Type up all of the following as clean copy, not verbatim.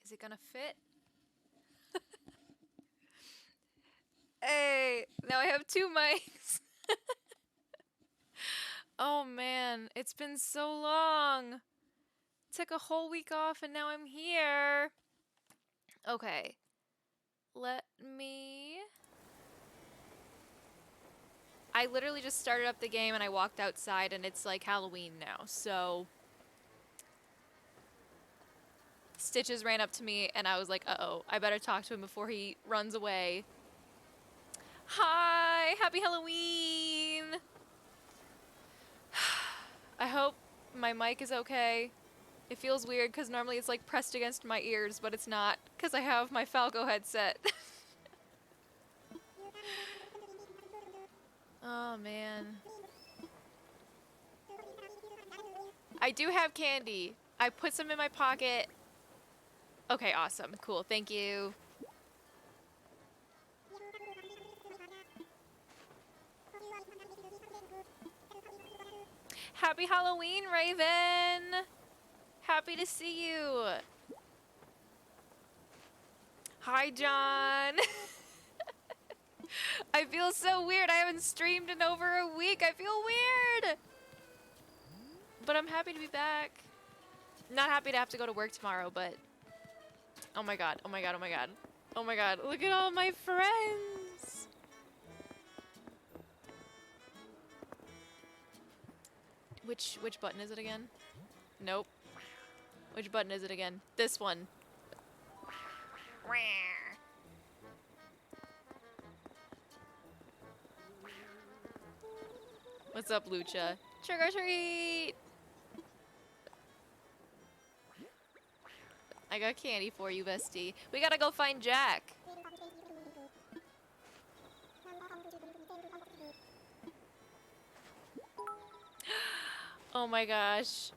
Is it gonna fit? Hey, now I have 2 mics. Oh man, it's been so long. Took a whole week off and now I'm here. Okay. Let me... I literally just started up the game and I walked outside and it's like Halloween now, so... Stitches ran up to me and I was like, uh-oh, I better talk to him before he runs away. Hi! Happy Halloween! I hope my mic is okay. It feels weird because normally it's like pressed against my ears, but it's not because I have my Falco headset. Oh man. I do have candy. I put some in my pocket. Okay, awesome. Cool. Thank you. Happy Halloween, Raven! Happy to see you. Hi, John. I feel so weird. I haven't streamed in over a week. I feel weird. But I'm happy to be back. Not happy to have to go to work tomorrow, but... Oh my god, oh my god, oh my god. Oh my god, look at all my friends! Which button is it again? Nope. Which button is it again? This one. What's up, Lucha? Trick or treat! I got candy for you, bestie. We gotta go find Jack. Oh my gosh.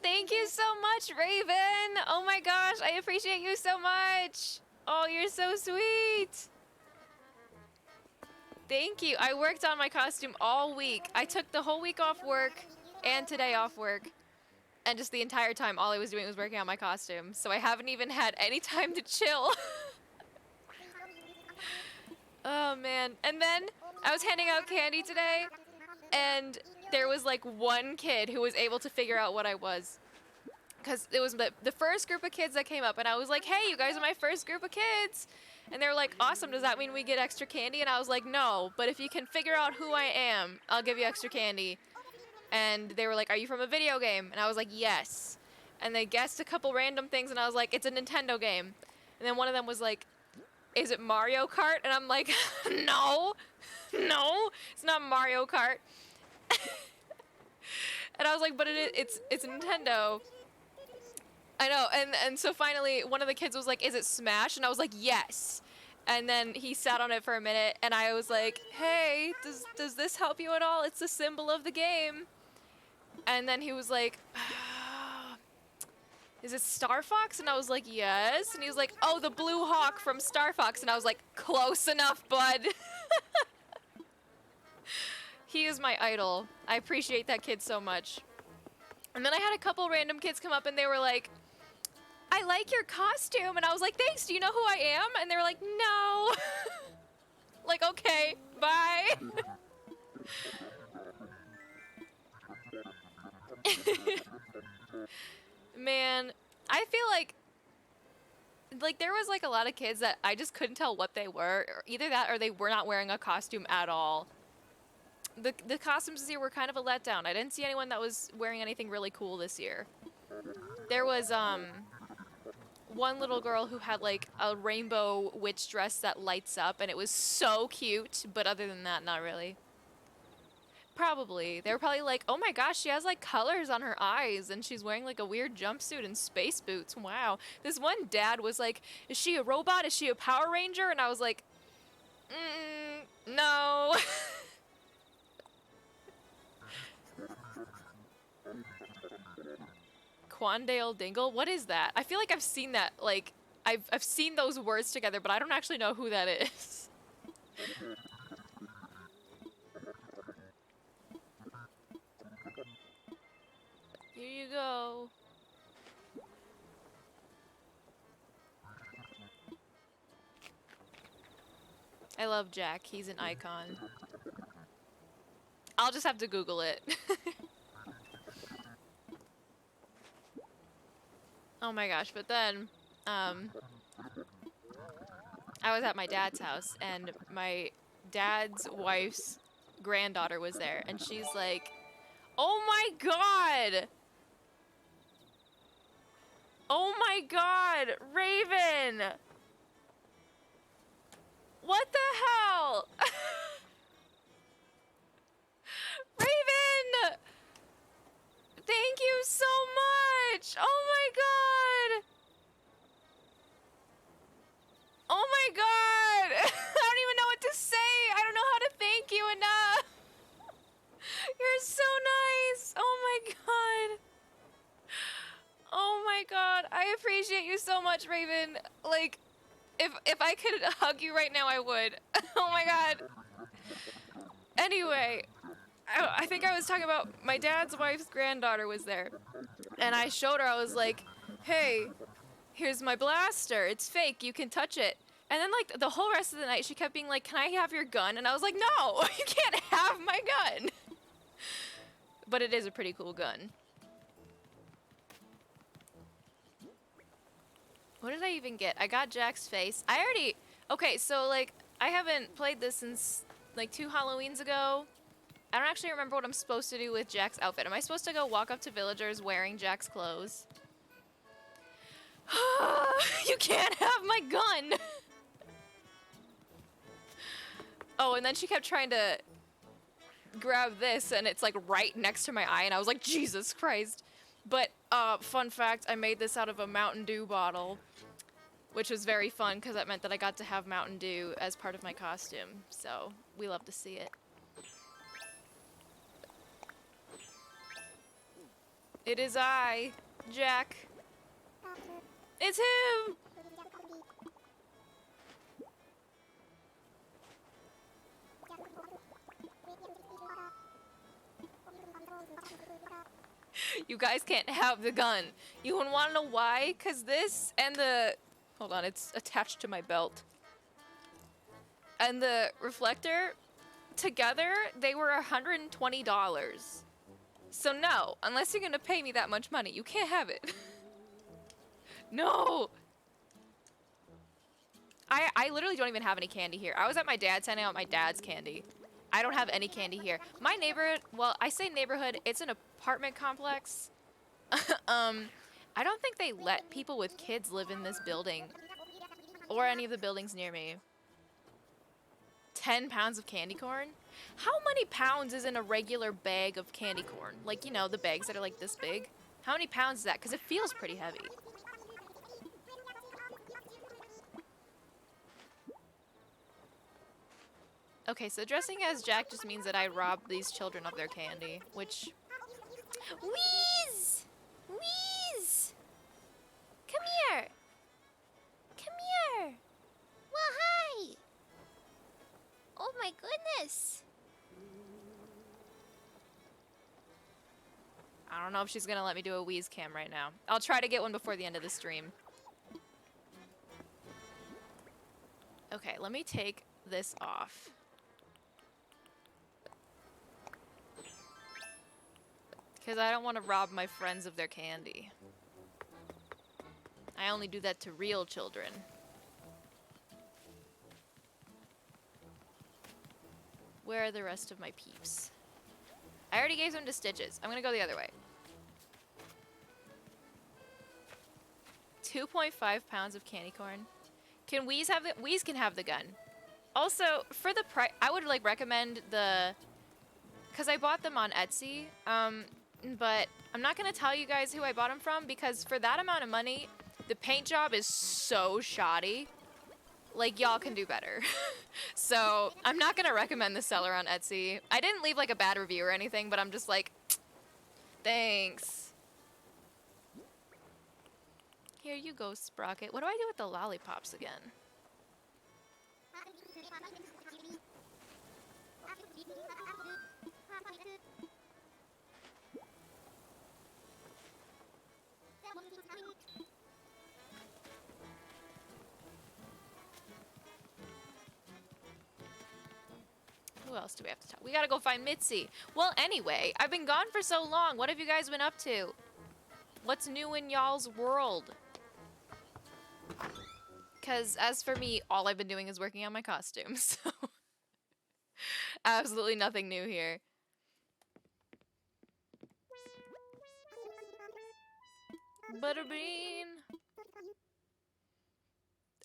Thank you so much, Raven! Oh my gosh, I appreciate you so much! Oh, you're so sweet! Thank you. I worked on my costume all week. I took the whole week off work and today off work. And just the entire time, all I was doing was working on my costume. So I haven't even had any time to chill. Oh, man. And then I was handing out candy today, and there was like one kid who was able to figure out what I was. Because it was the first group of kids that came up, and I was like, hey, you guys are my first group of kids. And they were like, awesome, does that mean we get extra candy? And I was like, no, but if you can figure out who I am, I'll give you extra candy. And they were like, are you from a video game? And I was like, yes. And they guessed a couple random things, and I was like, it's a Nintendo game. And then one of them was like, is it Mario Kart? And I'm like, no, no, it's not Mario Kart. And I was like, but it's Nintendo. I know, and so finally one of the kids was like, is it Smash? And I was like, yes. And then he sat on it for a minute, and I was like, hey, does this help you at all? It's the symbol of the game. And then he was like, is it Star Fox? And I was like, yes. And he was like, oh, the blue hawk from Star Fox. And I was like, close enough, bud. He is my idol. I appreciate that kid so much. And then I had a couple random kids come up and they were like, I like your costume. And I was like, thanks, do you know who I am? And they were like, no. Like, okay, bye. Man, I feel like there was like a lot of kids that I just couldn't tell what they were, or either that or they were not wearing a costume at all. The costumes this year were kind of a letdown. I didn't see anyone that was wearing anything really cool this year. There was one little girl who had like a rainbow witch dress that lights up, and it was so cute, but other than that, not really. Probably. They were probably like, oh my gosh, she has like colors on her eyes and she's wearing like a weird jumpsuit and space boots. Wow. This one dad was like, is she a robot? Is she a Power Ranger? And I was like, no. Quandale Dingle? What is that? I feel like I've seen that, like, I've seen those words together, but I don't actually know who that is. Here you go. I love Jack. He's an icon. I'll just have to Google it. Oh my gosh, but then, I was at my dad's house, and my dad's wife's granddaughter was there, and she's like, "Oh my god! Oh my god! Raven! What the hell?" Raven! Thank you so much! Oh my god! Oh my god! I don't even know what to say! I don't know how to thank you enough! You're so nice! Oh my god! Oh my god, I appreciate you so much, Raven. Like, if I could hug you right now, I would. Oh my god. Anyway, I think I was talking about my dad's wife's granddaughter was there. And I showed her, I was like, "Hey, here's my blaster. It's fake. You can touch it." And then, like, the whole rest of the night, she kept being like, "Can I have your gun?" And I was like, "No, you can't have my gun." But it is a pretty cool gun. What did I even get? I got Jack's face. I already... Okay, so, like, I haven't played this since, like, 2 Halloweens ago. I don't actually remember what I'm supposed to do with Jack's outfit. Am I supposed to go walk up to villagers wearing Jack's clothes? You can't have my gun! Oh, and then she kept trying to grab this, and it's, like, right next to my eye, and I was like, Jesus Christ. But, fun fact, I made this out of a Mountain Dew bottle, which was very fun, because that meant that I got to have Mountain Dew as part of my costume. So, we love to see it. It is I, Jack. It's him! You guys can't have the gun. You wanna know why? Cause this and the... Hold on, it's attached to my belt. And the reflector, together, they were $120. So no, unless you're gonna pay me that much money, you can't have it. No! I literally don't even have any candy here. I was at my dad's handing out my dad's candy. I don't have any candy here. My neighborhood, well, I say neighborhood, it's an apartment complex. I don't think they let people with kids live in this building or any of the buildings near me. 10 pounds of candy corn? How many pounds is in a regular bag of candy corn? Like, you know, the bags that are like this big. How many pounds is that? Because it feels pretty heavy. Okay, so dressing as Jack just means that I rob these children of their candy, which... Wheeze! Wheeze! Come here! Come here! Well, hi! Oh my goodness! I don't know if she's gonna let me do a Wheeze cam right now. I'll try to get one before the end of the stream. Okay, let me take this off. Because I don't want to rob my friends of their candy. I only do that to real children. Where are the rest of my peeps? I already gave them to Stitches. I'm gonna go the other way. 2.5 pounds of candy corn. Can Wheeze have the... Wheeze can have the gun. Also, for the price... I would, like, recommend the... Because I bought them on Etsy. But I'm not gonna tell you guys who I bought them from, because for that amount of money, the paint job is so shoddy. Like, y'all can do better. So, I'm not gonna recommend the seller on Etsy. I didn't leave, like, a bad review or anything, but I'm just like, thanks. Here you go, Sprocket. What do I do with the lollipops again? else do we have to talk? We gotta go find Mitzi. Well, anyway, I've been gone for so long. What have you guys been up to? What's new in y'all's world? Because as for me, all I've been doing is working on my costumes. So absolutely nothing new here. Butterbean.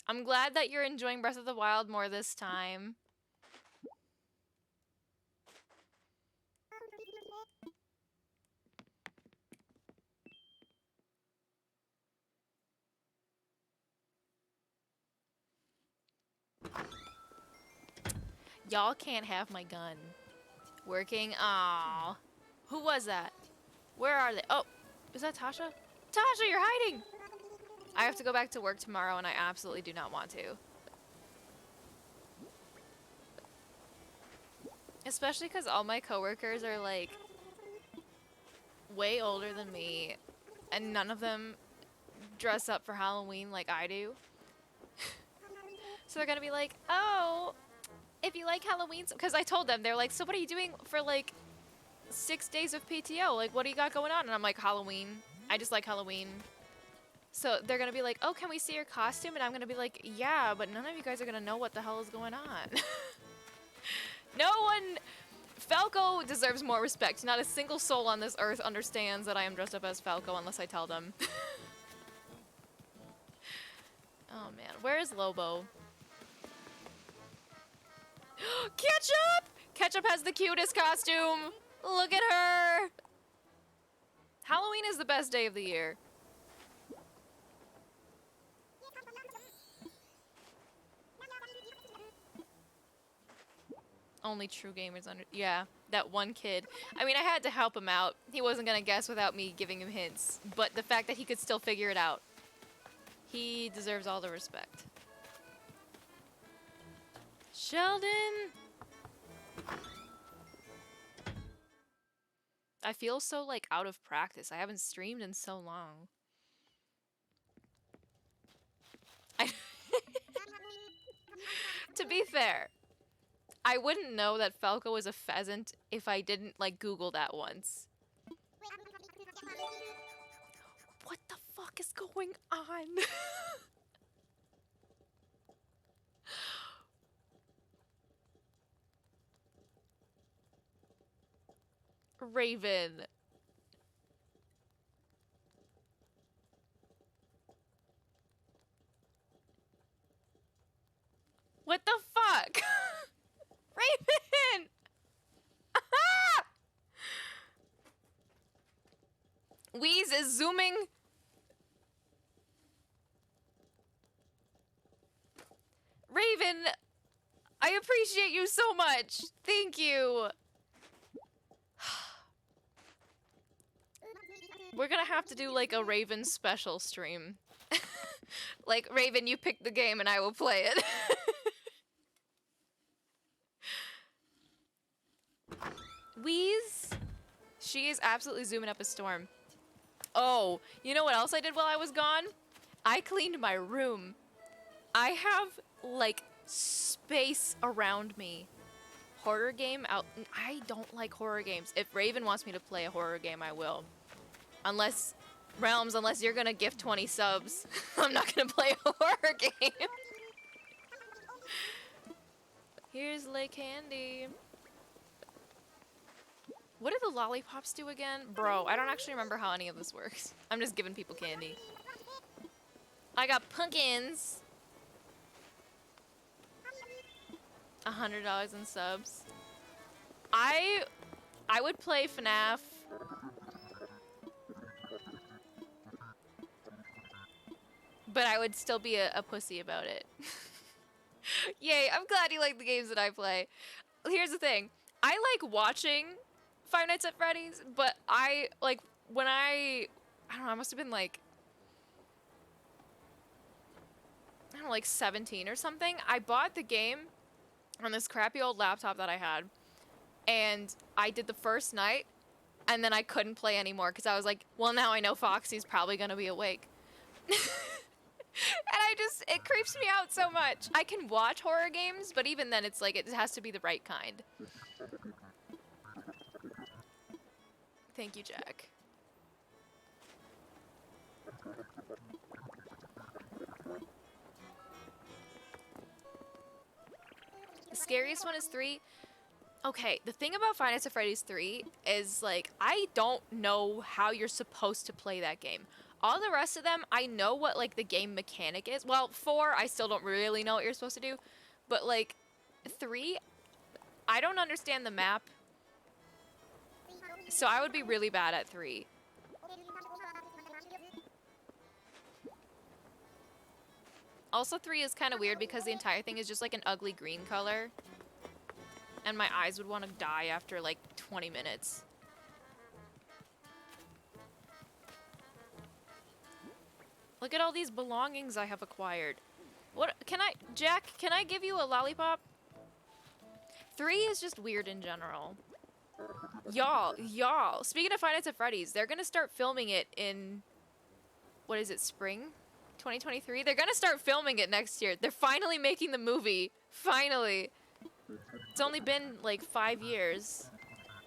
I'm glad that you're enjoying Breath of the Wild more this time. Y'all can't have my gun. Working? Aww. Who was that? Where are they? Oh, is that Tasha? Tasha, you're hiding! I have to go back to work tomorrow and I absolutely do not want to. Especially because all my coworkers are like way older than me and none of them dress up for Halloween like I do. So they're gonna be like, oh, if you like Halloween, because I told them, they're like, so what are you doing for like 6 days of PTO? Like, what do you got going on? And I'm like, Halloween. I just like Halloween. So they're gonna be like, oh, can we see your costume? And I'm gonna be like, yeah, but none of you guys are gonna know what the hell is going on. No one... Falco deserves more respect. Not a single soul on this earth understands that I am dressed up as Falco unless I tell them. Oh man, where is Lobo? Ketchup! Ketchup has the cutest costume! Look at her! Halloween is the best day of the year. Only true gamers under... Yeah, that one kid. I mean, I had to help him out. He wasn't gonna guess without me giving him hints. But the fact that he could still figure it out. He deserves all the respect. Sheldon! I feel so, like, out of practice. I haven't streamed in so long. To be fair, I wouldn't know that Falco was a pheasant if I didn't, like, Google that once. What the fuck is going on? Raven. What the fuck? Raven! Wheeze is zooming. Raven, I appreciate you so much. Thank you. We're gonna have to do like a Raven special stream. Like, Raven, you pick the game and I will play it. Wheeze? She is absolutely zooming up a storm. Oh, you know what else I did while I was gone? I cleaned my room. I have, like, space around me. Horror game out. I don't like horror games. If Raven wants me to play a horror game, I will. Unless, Realms, unless you're gonna gift 20 subs, I'm not gonna play a horror game. Here's Lake Candy. What do the lollipops do again? Bro, I don't actually remember how any of this works. I'm just giving people candy. I got pumpkins. $100 in subs. I would play FNAF. But I would still be a pussy about it. Yay, I'm glad you like the games that I play. Here's the thing. I like watching Five Nights at Freddy's, but I, like, when I don't know, I must have been like, I don't know, like 17 or something. I bought the game on this crappy old laptop that I had, and I did the first night, and then I couldn't play anymore because I was like, well, now I know Foxy's probably gonna be awake. And it creeps me out so much. I can watch horror games, but even then it's like, it has to be the right kind. Thank you, Jack. The scariest one is 3. Okay, the thing about Five Nights at Freddy's 3 is, like, I don't know how you're supposed to play that game. All the rest of them, I know what, like, the game mechanic is. Well, 4, I still don't really know what you're supposed to do. But, like, 3, I don't understand the map. So I would be really bad at 3. Also, 3 is kind of weird because the entire thing is just, like, an ugly green color. And my eyes would want to die after, like, 20 minutes. Look at all these belongings I have acquired. What, Jack, can I give you a lollipop? 3 is just weird in general. Y'all, speaking of Five Nights at Freddy's, they're gonna start filming it in, what is it, spring? 2023? They're gonna start filming it next year. They're finally making the movie. Finally. It's only been like 5 years.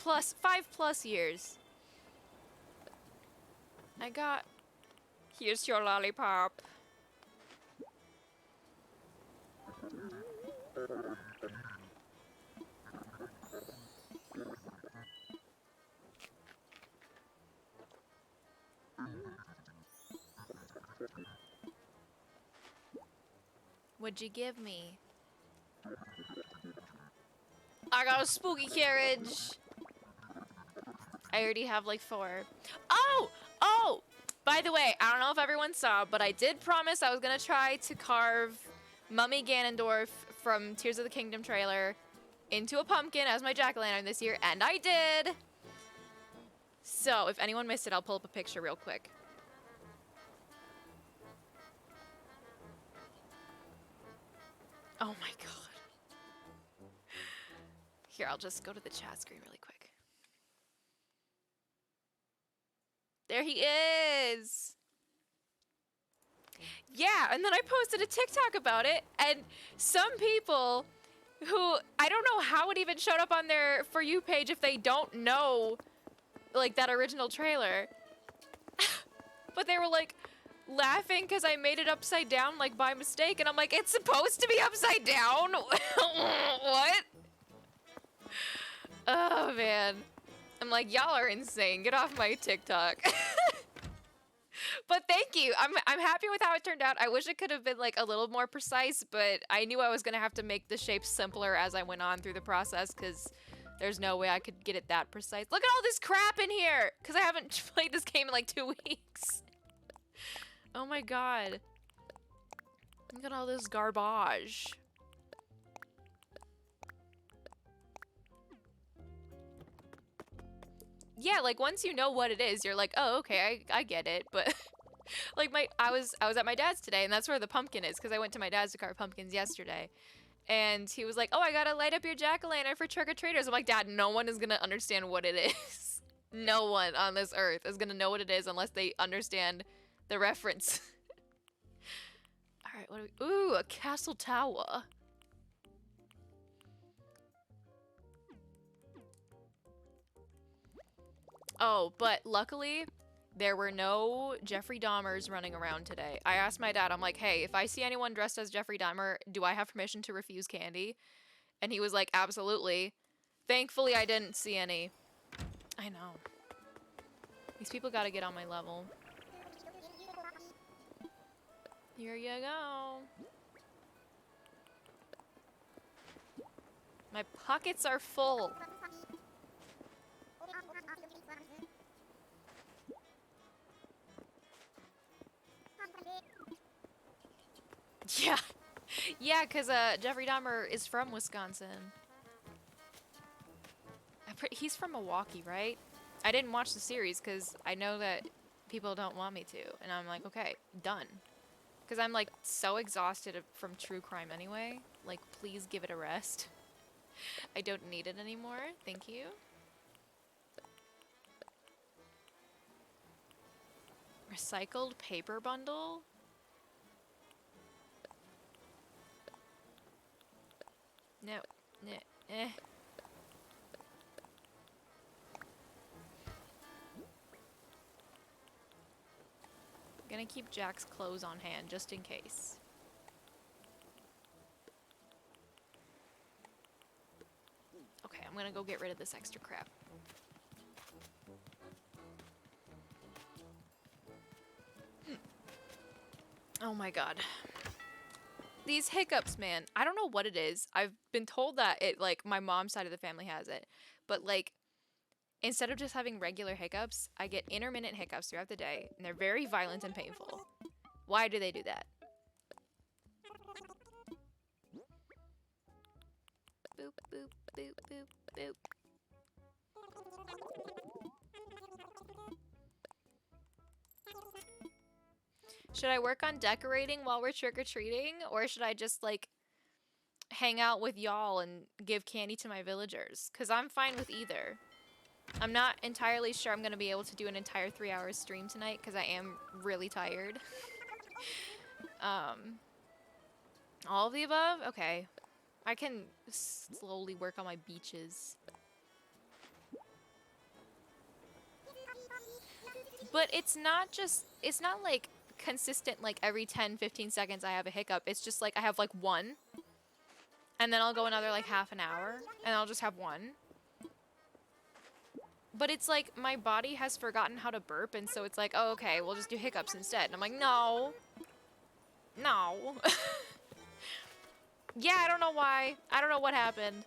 5+ years. Here's your lollipop. What'd you give me? I got a spooky carriage. I already have like 4. Oh! By the way, I don't know if everyone saw, but I did promise I was gonna try to carve Mummy Ganondorf from Tears of the Kingdom trailer into a pumpkin as my jack-o'-lantern this year, and I did! So, if anyone missed it, I'll pull up a picture real quick. Oh my god. Here, I'll just go to the chat screen really quick. There he is! Yeah, and then I posted a TikTok about it, and some people who, I don't know how it even showed up on their For You page if they don't know, like, that original trailer. But they were, like, laughing because I made it upside down, like, by mistake, and I'm like, it's supposed to be upside down? What? Oh, man. I'm like, y'all are insane. Get off my TikTok. But thank you. I'm happy with how it turned out. I wish it could have been like a little more precise, but I knew I was gonna have to make the shapes simpler as I went on through the process because there's no way I could get it that precise. Look at all this crap in here because I haven't played this game in like 2 weeks. Oh my god. Look at all this garbage. Yeah, like once you know what it is, you're like, oh, okay, I get it. But like I was at my dad's today, and that's where the pumpkin is, because I went to my dad's to carve pumpkins yesterday. And he was like, oh, I gotta light up your jack-o'-lantern for trick-or-treaters. I'm like, Dad, no one is gonna understand what it is. No one on this earth is gonna know what it is unless they understand the reference. Alright, what do we... Ooh, a castle tower. Oh, but luckily, there were no Jeffrey Dahmers running around today. I asked my dad, I'm like, hey, if I see anyone dressed as Jeffrey Dahmer, do I have permission to refuse candy? And he was like, absolutely. Thankfully, I didn't see any. I know. These people gotta get on my level. Here you go. My pockets are full. Yeah. Yeah, because Jeffrey Dahmer is from Wisconsin. He's from Milwaukee, right? I didn't watch the series because I know that people don't want me to. And I'm like, okay, done. Because I'm like so exhausted from true crime anyway. Like, please give it a rest. I don't need it anymore. Thank you. Recycled paper bundle? No. Eh. gonna keep Jack's clothes on hand just in case. Okay, I'm gonna go get rid of this extra crap. Oh my god. These hiccups, man. I don't know what it is. I've been told that it, like, my mom's side of the family has it. But, like, instead of just having regular hiccups, I get intermittent hiccups throughout the day, and they're very violent and painful. Why do they do that? Boop, boop, boop, boop, boop. Should I work on decorating while we're trick-or-treating? Or should I just, like, hang out with y'all and give candy to my villagers? Because I'm fine with either. I'm not entirely sure I'm going to be able to do an entire 3-hour stream tonight because I am really tired. All of the above? Okay. I can slowly work on my beaches. But it's not like consistent, like every 10-15 seconds I have a hiccup. It's just like I have like one, and then I'll go another like half an hour, and I'll just have one. But it's like my body has forgotten how to burp, and so it's like, oh, okay, we'll just do hiccups instead. And I'm like, no. No. Yeah, I don't know why. I don't know what happened.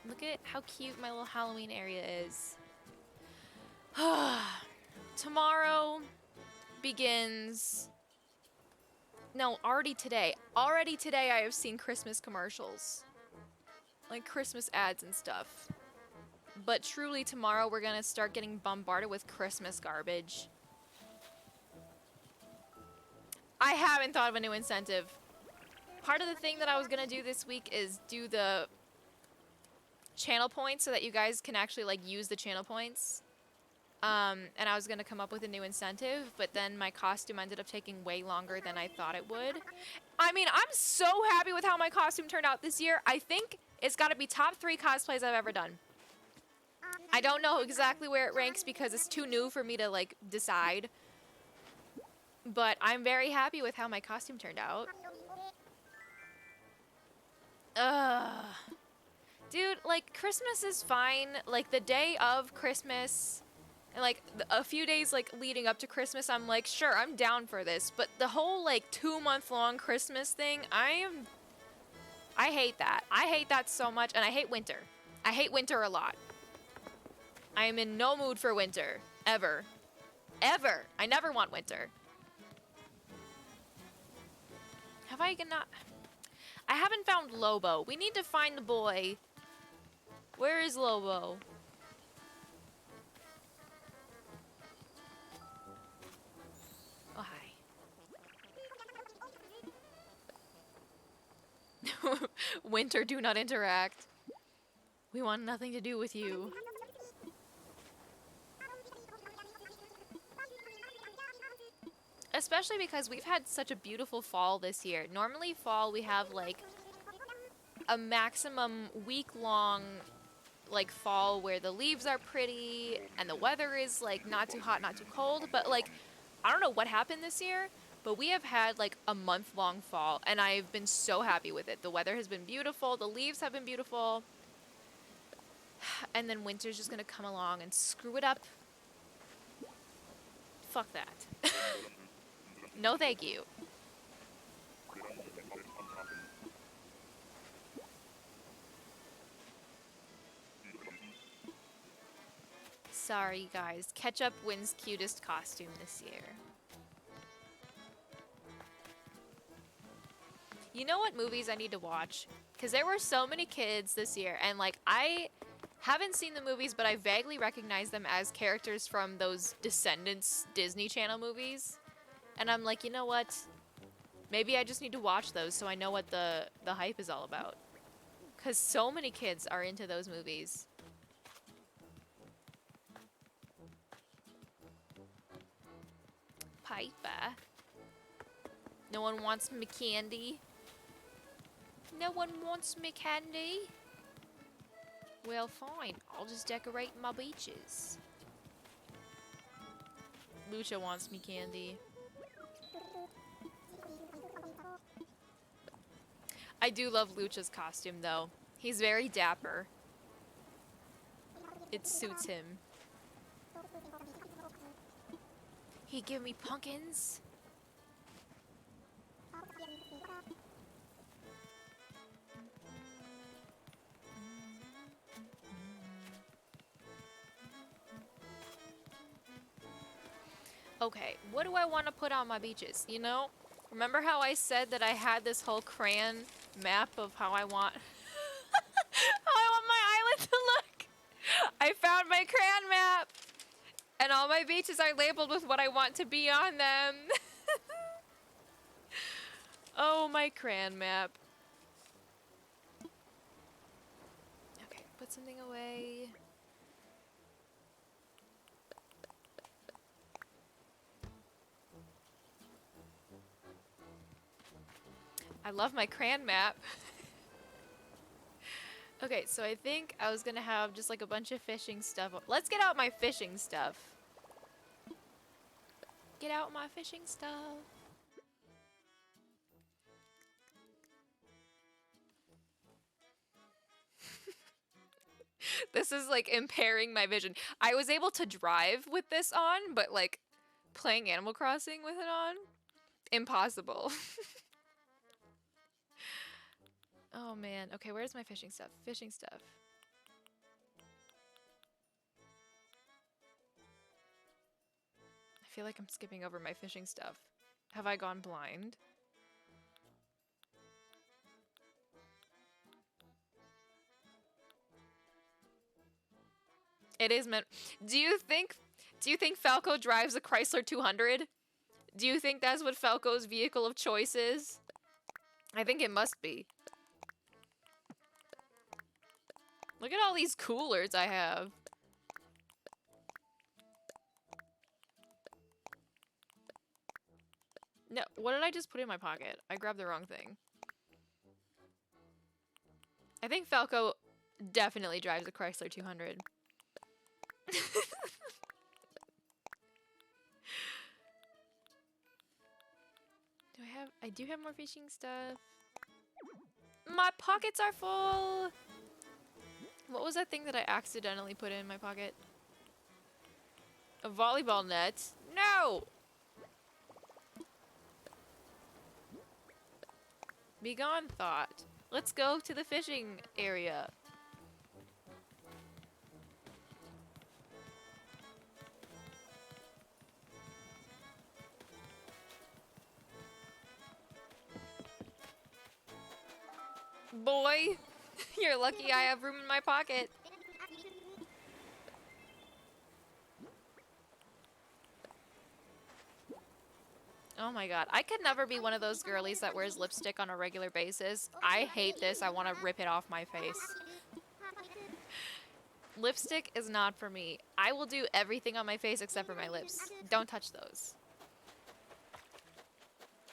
Look at how cute my little Halloween area is. Tomorrow begins... No, already today. Already today I have seen Christmas commercials. Like Christmas ads and stuff. But truly tomorrow we're gonna start getting bombarded with Christmas garbage. I haven't thought of a new incentive. Part of the thing that I was gonna do this week is do the channel points so that you guys can actually like use the channel points. And I was gonna come up with a new incentive, but then my costume ended up taking way longer than I thought it would. I mean, I'm so happy with how my costume turned out this year. I think it's gotta be top 3 cosplays I've ever done. I don't know exactly where it ranks because it's too new for me to like decide. But I'm very happy with how my costume turned out. Dude, like, Christmas is fine. Like, the day of Christmas, and, like, a few days, like, leading up to Christmas, I'm like, sure, I'm down for this. But the whole, like, 2-month-long Christmas thing, I hate that. I hate that so much, and I hate winter. I hate winter a lot. I am in no mood for winter. Ever. Ever. I never want winter. Have I not... I haven't found Lobo. We need to find the boy. Where is Lobo? Oh, hi. Winter, do not interact. We want nothing to do with you. Especially because we've had such a beautiful fall this year. Normally fall we have like a maximum week-long like fall where the leaves are pretty and the weather is like not too hot, not too cold, but like I don't know what happened this year, but we have had like a month-long fall and I've been so happy with it. The weather has been beautiful, the leaves have been beautiful, and then winter's just gonna come along and screw it up. Fuck that. No thank you. Sorry guys, Ketchup wins cutest costume this year. You know what movies I need to watch? Because there were so many kids this year, and like I haven't seen the movies, but I vaguely recognize them as characters from those Descendants Disney Channel movies. And I'm like, you know what? Maybe I just need to watch those so I know what the hype is all about. Because so many kids are into those movies. Piper. No one wants me candy. No one wants me candy. Well, fine. I'll just decorate my beaches. Lucha wants me candy. I do love Lucha's costume, though. He's very dapper. It suits him. He give me pumpkins. Okay, what do I want to put on my beaches? You know, remember how I said that I had this whole crayon map of how I want how I want my island to look? I found my crayon map, and all my beaches are labeled with what I want to be on them. Oh, my crayon map. Okay, put something away. I love my crayon map. Okay, so I think I was gonna have just like a bunch of fishing stuff. Let's get out my fishing stuff. Get out my fishing stuff. This is like impairing my vision. I was able to drive with this on, but like playing Animal Crossing with it on, impossible. Oh man. Okay, where's my fishing stuff? Fishing stuff. I feel like I'm skipping over my fishing stuff. Have I gone blind? It is meant. Do you think Falco drives a Chrysler 200? Do you think that's what Falco's vehicle of choice is? I think it must be. Look at all these coolers I have. No, what did I just put in my pocket? I grabbed the wrong thing. I think Falco definitely drives a Chrysler 200. I do have more fishing stuff. My pockets are full! What was that thing that I accidentally put in my pocket? A volleyball net? No! Begone, thought. Let's go to the fishing area. Boy, you're lucky I have room in my pocket. Oh my god, I could never be one of those girlies that wears lipstick on a regular basis. I hate this. I want to rip it off my face. Lipstick is not for me. I will do everything on my face except for my lips. Don't touch those.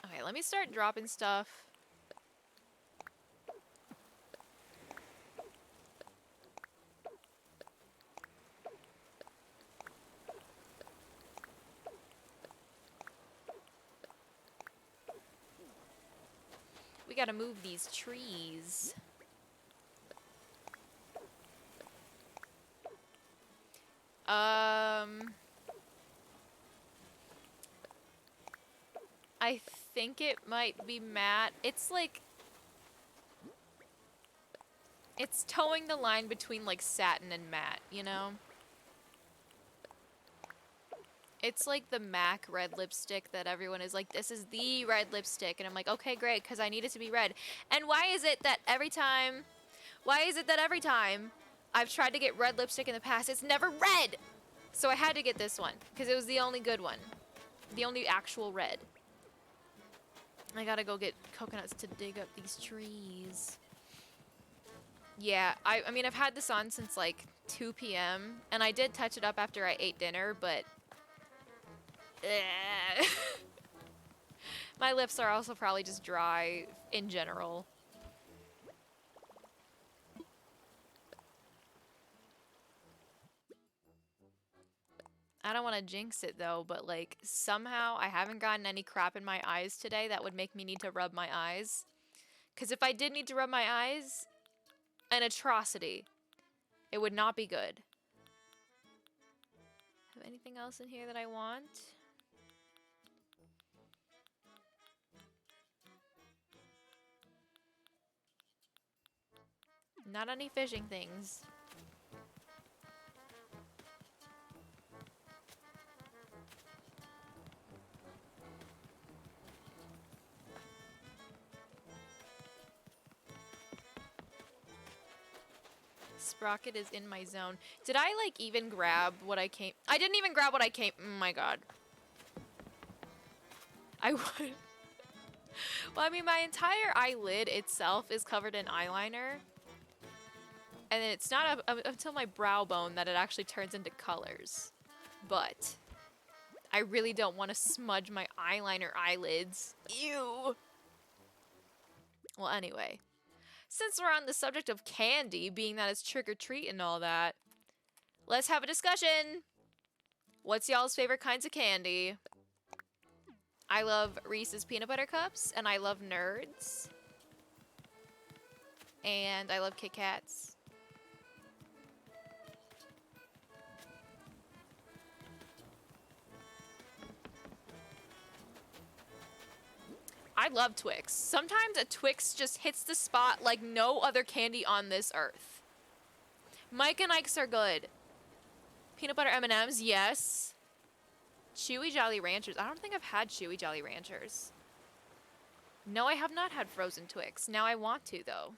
Okay, let me start dropping stuff. We gotta move these trees. I think it might be matte. It's like... It's towing the line between like satin and matte, you know? It's like the MAC red lipstick that everyone is like, this is the red lipstick. And I'm like, okay, great, because I need it to be red. And why is it that every time I've tried to get red lipstick in the past, it's never red? So I had to get this one, because it was the only good one. The only actual red. I gotta go get coconuts to dig up these trees. Yeah, I mean, I've had this on since like 2 p.m. And I did touch it up after I ate dinner, but... My lips are also probably just dry in general. I don't want to jinx it though, but like somehow I haven't gotten any crap in my eyes today that would make me need to rub my eyes. Because if I did need to rub my eyes, an atrocity. It would not be good. Have anything else in here that I want? Not any fishing things. Sprocket is in my zone. Did I, like, even grab what I came... I didn't even grab what I came... Oh my god. I would... Well, I mean, my entire eyelid itself is covered in eyeliner. And it's not until my brow bone that it actually turns into colors. But... I really don't want to smudge my eyeliner eyelids. Ew! Well, anyway. Since we're on the subject of candy, being that it's trick-or-treat and all that, let's have a discussion! What's y'all's favorite kinds of candy? I love Reese's Peanut Butter Cups, and I love Nerds. And I love Kit Kats. I love Twix. Sometimes a Twix just hits the spot like no other candy on this earth. Mike and Ike's are good. Peanut butter M&Ms, yes. Chewy Jolly Ranchers. I don't think I've had Chewy Jolly Ranchers. No, I have not had frozen Twix. Now I want to, though.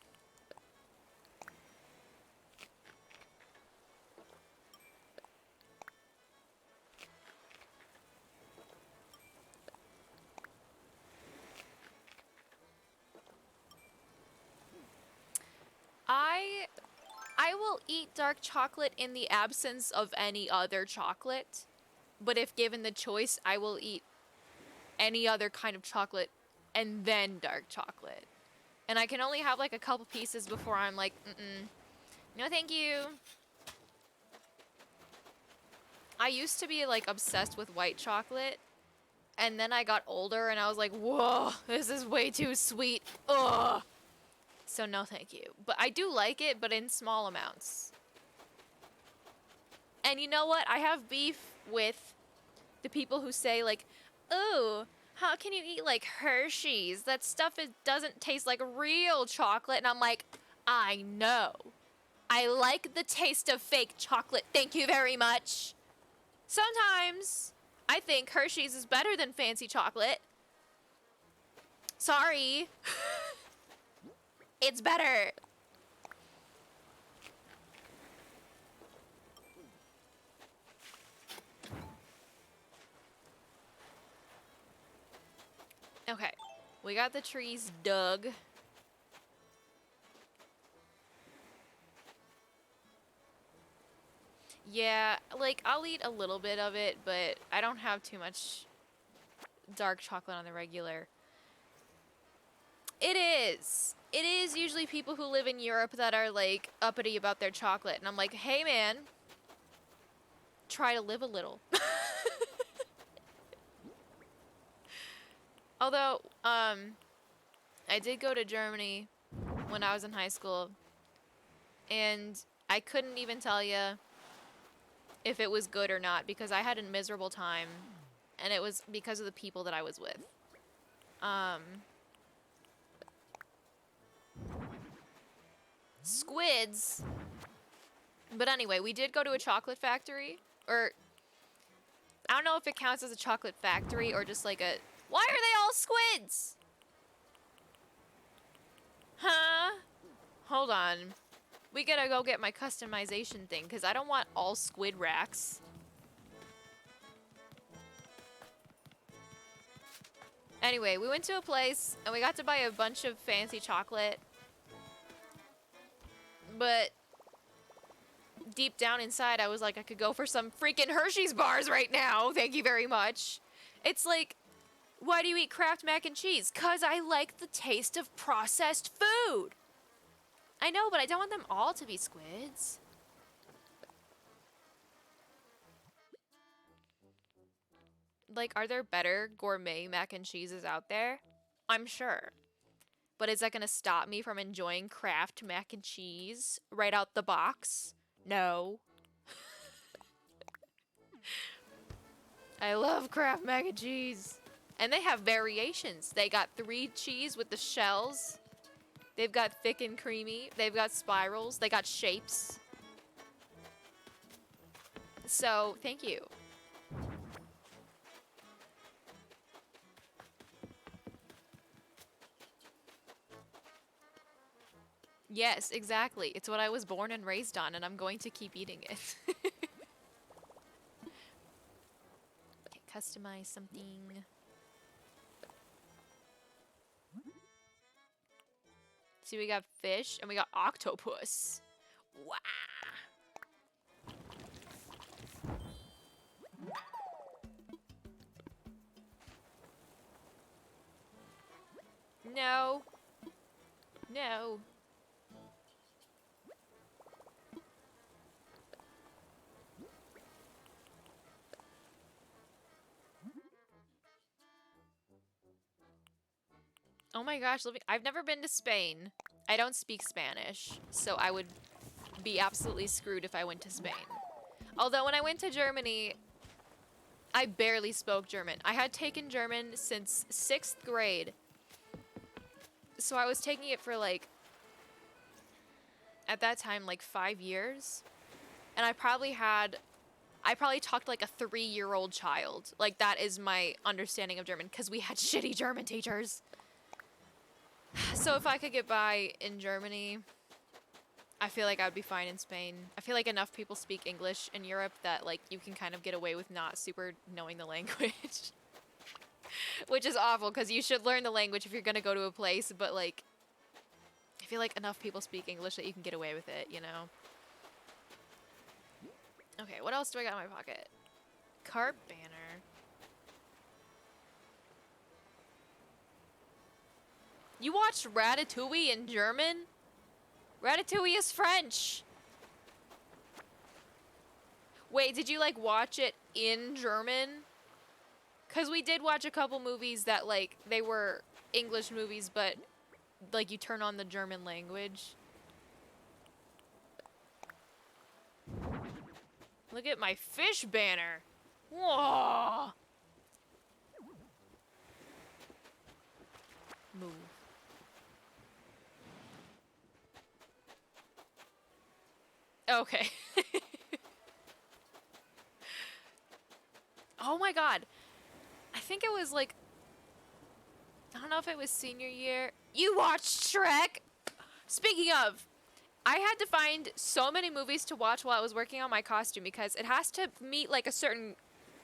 I will eat dark chocolate in the absence of any other chocolate. But if given the choice, I will eat any other kind of chocolate and then dark chocolate. And I can only have like a couple pieces before I'm like, no thank you. I used to be like obsessed with white chocolate. And then I got older and I was like, whoa, this is way too sweet. Ugh. So no thank you. But I do like it, but in small amounts. And you know what? I have beef with the people who say like, oh, how can you eat like Hershey's? That stuff doesn't taste like real chocolate. And I'm like, I know. I like the taste of fake chocolate. Thank you very much. Sometimes I think Hershey's is better than fancy chocolate. Sorry. It's better. Okay, we got the trees dug. Yeah, like, I'll eat a little bit of it, but I don't have too much dark chocolate on the regular. It is. It is usually people who live in Europe that are, like, uppity about their chocolate. And I'm like, hey, man, try to live a little. Although, I did go to Germany when I was in high school. And I couldn't even tell you if it was good or not because I had a miserable time. And it was because of the people that I was with. Squids. But anyway, we did go to a chocolate factory. Or, I don't know if it counts as a chocolate factory or just like a... Why are they all squids? Huh? Hold on. We gotta go get my customization thing, because I don't want all squid racks. Anyway, we went to a place, and we got to buy a bunch of fancy chocolate. But deep down inside, I was like, I could go for some freaking Hershey's bars right now. Thank you very much. It's like, why do you eat Kraft mac and cheese? 'Cause I like the taste of processed food. I know, but I don't want them all to be squids. Like, are there better gourmet mac and cheeses out there? I'm sure. But is that gonna stop me from enjoying Kraft mac and cheese right out the box? No. I love Kraft mac and cheese. And they have variations. They got 3 cheese with the shells. They've got thick and creamy. They've got spirals. They got shapes. So, thank you. Yes, exactly. It's what I was born and raised on, and I'm going to keep eating it. Okay, customize something. See, we got fish, and we got octopus. Wow. No. No. Oh my gosh, I've never been to Spain. I don't speak Spanish, so I would be absolutely screwed if I went to Spain. Although when I went to Germany, I barely spoke German. I had taken German since 6th grade. So I was taking it for like, at that time, like 5 years. And I probably talked like a 3-year-old child. Like, that is my understanding of German, because we had shitty German teachers. So if I could get by in Germany, I feel like I would be fine in Spain. I feel like enough people speak English in Europe that, like, you can kind of get away with not super knowing the language. Which is awful, because you should learn the language if you're going to go to a place, but, like, I feel like enough people speak English that you can get away with it, you know? Okay, what else do I got in my pocket? Cart banner. You watched Ratatouille in German? Ratatouille is French. Wait, did you, like, watch it in German? Because we did watch a couple movies that, like, they were English movies, but, like, you turn on the German language. Look at my fish banner. Whoa. Move. Okay. Oh my god. I think it was like, I don't know if it was senior year. You watched Shrek? Speaking of, I had to find so many movies to watch while I was working on my costume because it has to meet like a certain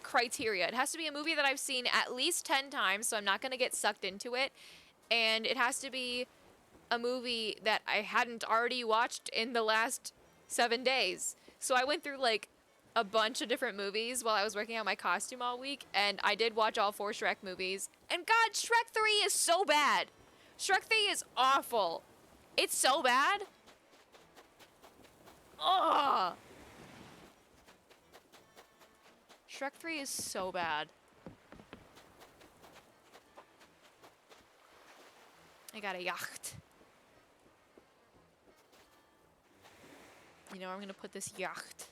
criteria. It has to be a movie that I've seen at least 10 times, so I'm not going to get sucked into it. And it has to be a movie that I hadn't already watched in the last 7 days. So I went through like a bunch of different movies while I was working on my costume all week, and I did watch all 4 Shrek movies. And God, Shrek 3 is so bad. Shrek 3 is awful. It's so bad. Ugh. Shrek 3 is so bad. I got a yacht. You know where I'm gonna put this yacht?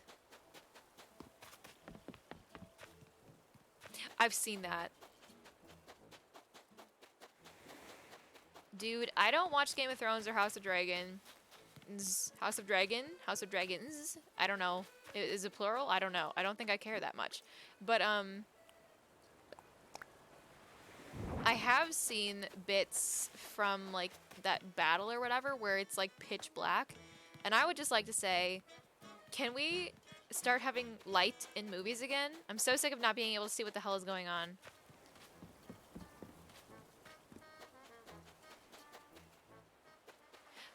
I've seen that. Dude, I don't watch Game of Thrones or House of Dragon. House of Dragon? House of Dragons? I don't know. Is it plural? I don't know. I don't think I care that much. But, I have seen bits from, like, that battle or whatever where it's, like, pitch black. And I would just like to say, can we start having light in movies again? I'm so sick of not being able to see what the hell is going on.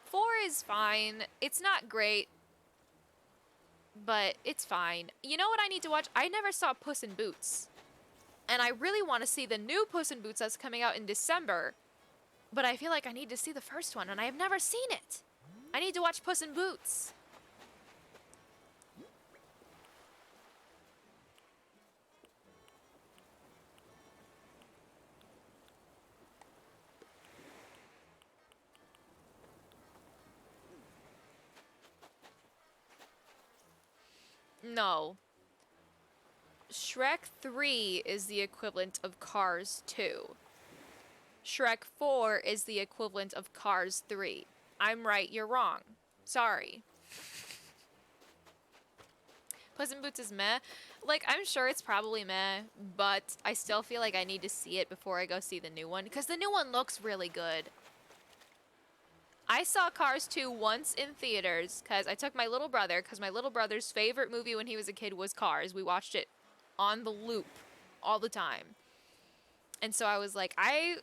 Four is fine. It's not great, but it's fine. You know what I need to watch? I never saw Puss in Boots. And I really want to see the new Puss in Boots that's coming out in December. But I feel like I need to see the first one, and I have never seen it. I need to watch Puss in Boots. No. Shrek 3 is the equivalent of Cars 2. Shrek 4 is the equivalent of Cars 3. I'm right, you're wrong. Sorry. Puss in Boots is meh. Like, I'm sure it's probably meh, but I still feel like I need to see it before I go see the new one, because the new one looks really good. I saw Cars 2 once in theaters, because I took my little brother, because my little brother's favorite movie when he was a kid was Cars. We watched it on the loop all the time. And so I was like, I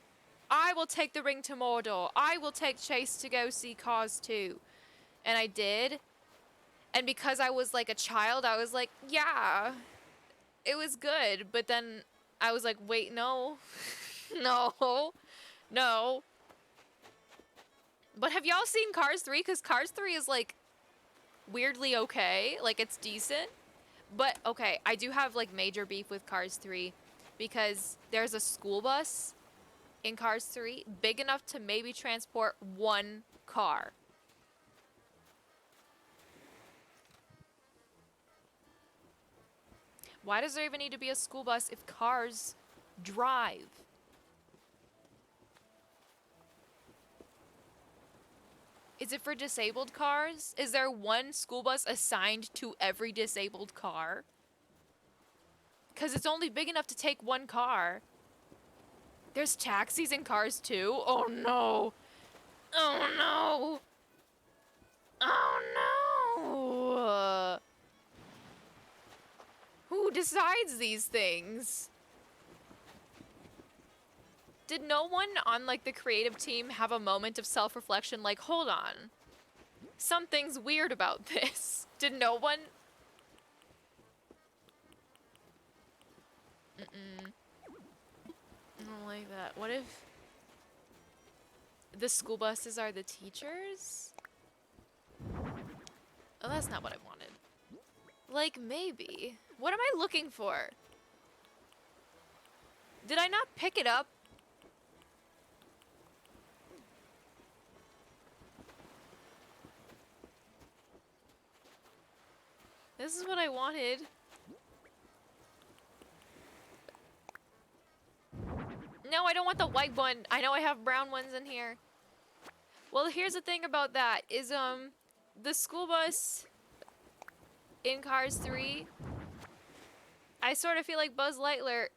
will take the ring to Mordor. I will take Chase to go see Cars 2. And I did. And because I was like a child, I was like, yeah, it was good. But then I was like, wait, no. No. No. But have y'all seen Cars 3? Because Cars 3 is like weirdly okay. Like, it's decent. But, okay, I do have like major beef with Cars 3 because there's a school bus in Cars 3 big enough to maybe transport one car. Why does there even need to be a school bus if cars drive? Is it for disabled cars? Is there one school bus assigned to every disabled car? Because it's only big enough to take one car. There's taxis in Cars too? Oh no! Oh no! Oh no! Who decides these things? Did no one on like the creative team have a moment of self-reflection like, hold on, something's weird about this? Did no one? I don't like that. What if the school buses are the teachers? Oh, that's not what I wanted. Like, maybe. What am I looking for? Did I not pick it up? This is what I wanted. No, I don't want the white one. I know I have brown ones in here. Well, here's the thing about that is, the school bus in Cars 3, I sort of feel like Buzz Lightyear,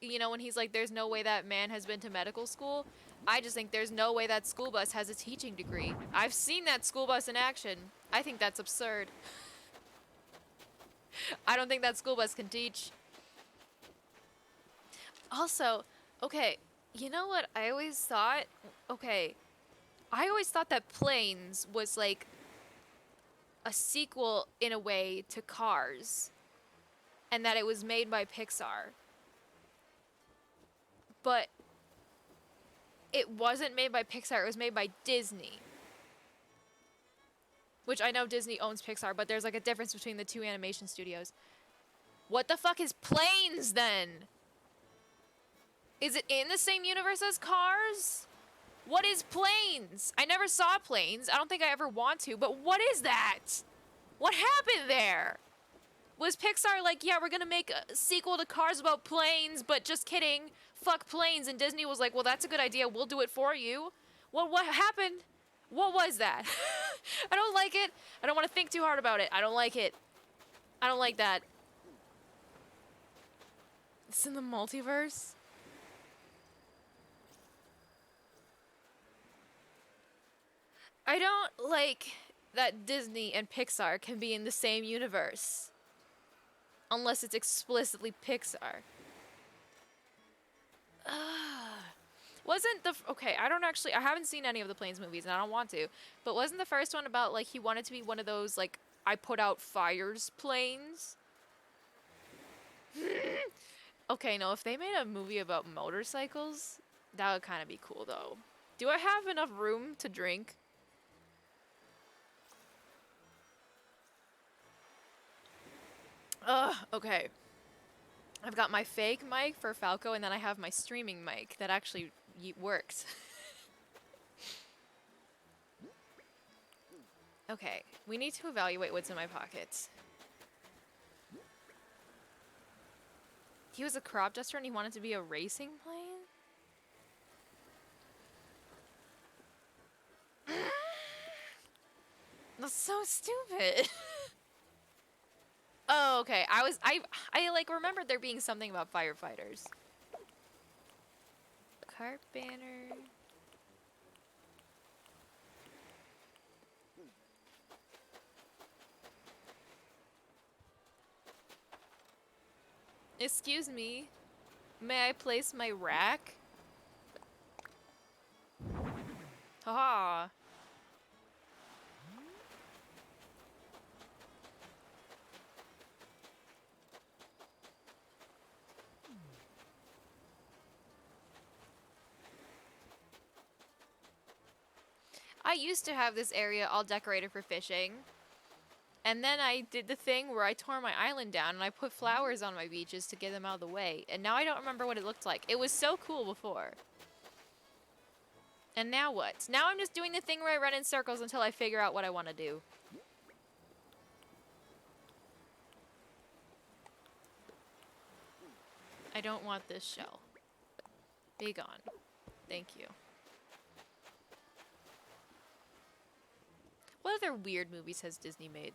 you know, when he's like, there's no way that man has been to medical school. I just think there's no way that school bus has a teaching degree. I've seen that school bus in action. I think that's absurd. I don't think that school bus can teach. Also, okay, you know what I always thought? Okay, I always thought that Planes was like a sequel in a way to Cars, and that it was made by Pixar. But it wasn't made by Pixar, it was made by Disney. Which I know Disney owns Pixar, but there's like a difference between the two animation studios. What the fuck is Planes then? Is it in the same universe as Cars? What is Planes? I never saw Planes. I don't think I ever want to, but what is that? What happened there? Was Pixar like, yeah, we're gonna make a sequel to Cars about planes, but just kidding, fuck planes, and Disney was like, well, that's a good idea, we'll do it for you. Well, what happened? What was that? I don't like it. I don't want to think too hard about it. I don't like it. I don't like that. It's in the multiverse? I don't like that Disney and Pixar can be in the same universe. Unless it's explicitly Pixar. Wasn't the... Okay, I haven't seen any of the Planes movies, and I don't want to. But wasn't the first one about, like, he wanted to be one of those, like, I put out fires planes? Okay, no, if they made a movie about motorcycles, that would kind of be cool, though. Do I have enough room to drink? Okay. I've got my fake mic for Falco, and then I have my streaming mic that actually works. Okay, we need to evaluate what's in my pockets. He was a crop duster and he wanted to be a racing plane? That's so stupid. Oh, okay. I like remembered there being something about firefighters. Cart banner. Excuse me. May I place my rack? Haha. I used to have this area all decorated for fishing. And then I did the thing where I tore my island down and I put flowers on my beaches to get them out of the way. And now I don't remember what it looked like. It was so cool before. And now what? Now I'm just doing the thing where I run in circles until I figure out what I want to do. I don't want this shell. Be gone. Thank you. What other weird movies has Disney made?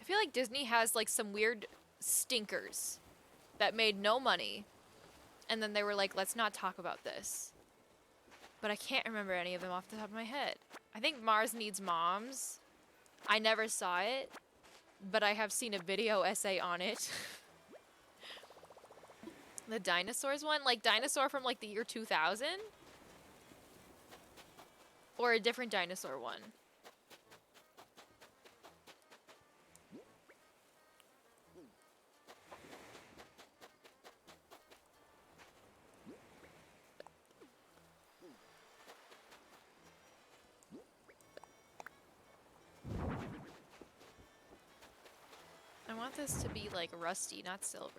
I feel like Disney has like some weird stinkers that made no money. And then they were like, let's not talk about this. But I can't remember any of them off the top of my head. I think Mars Needs Moms. I never saw it, but I have seen a video essay on it. The dinosaurs one? Like dinosaur from like the year 2000? Or a different dinosaur one? I want this to be like rusty, not silver.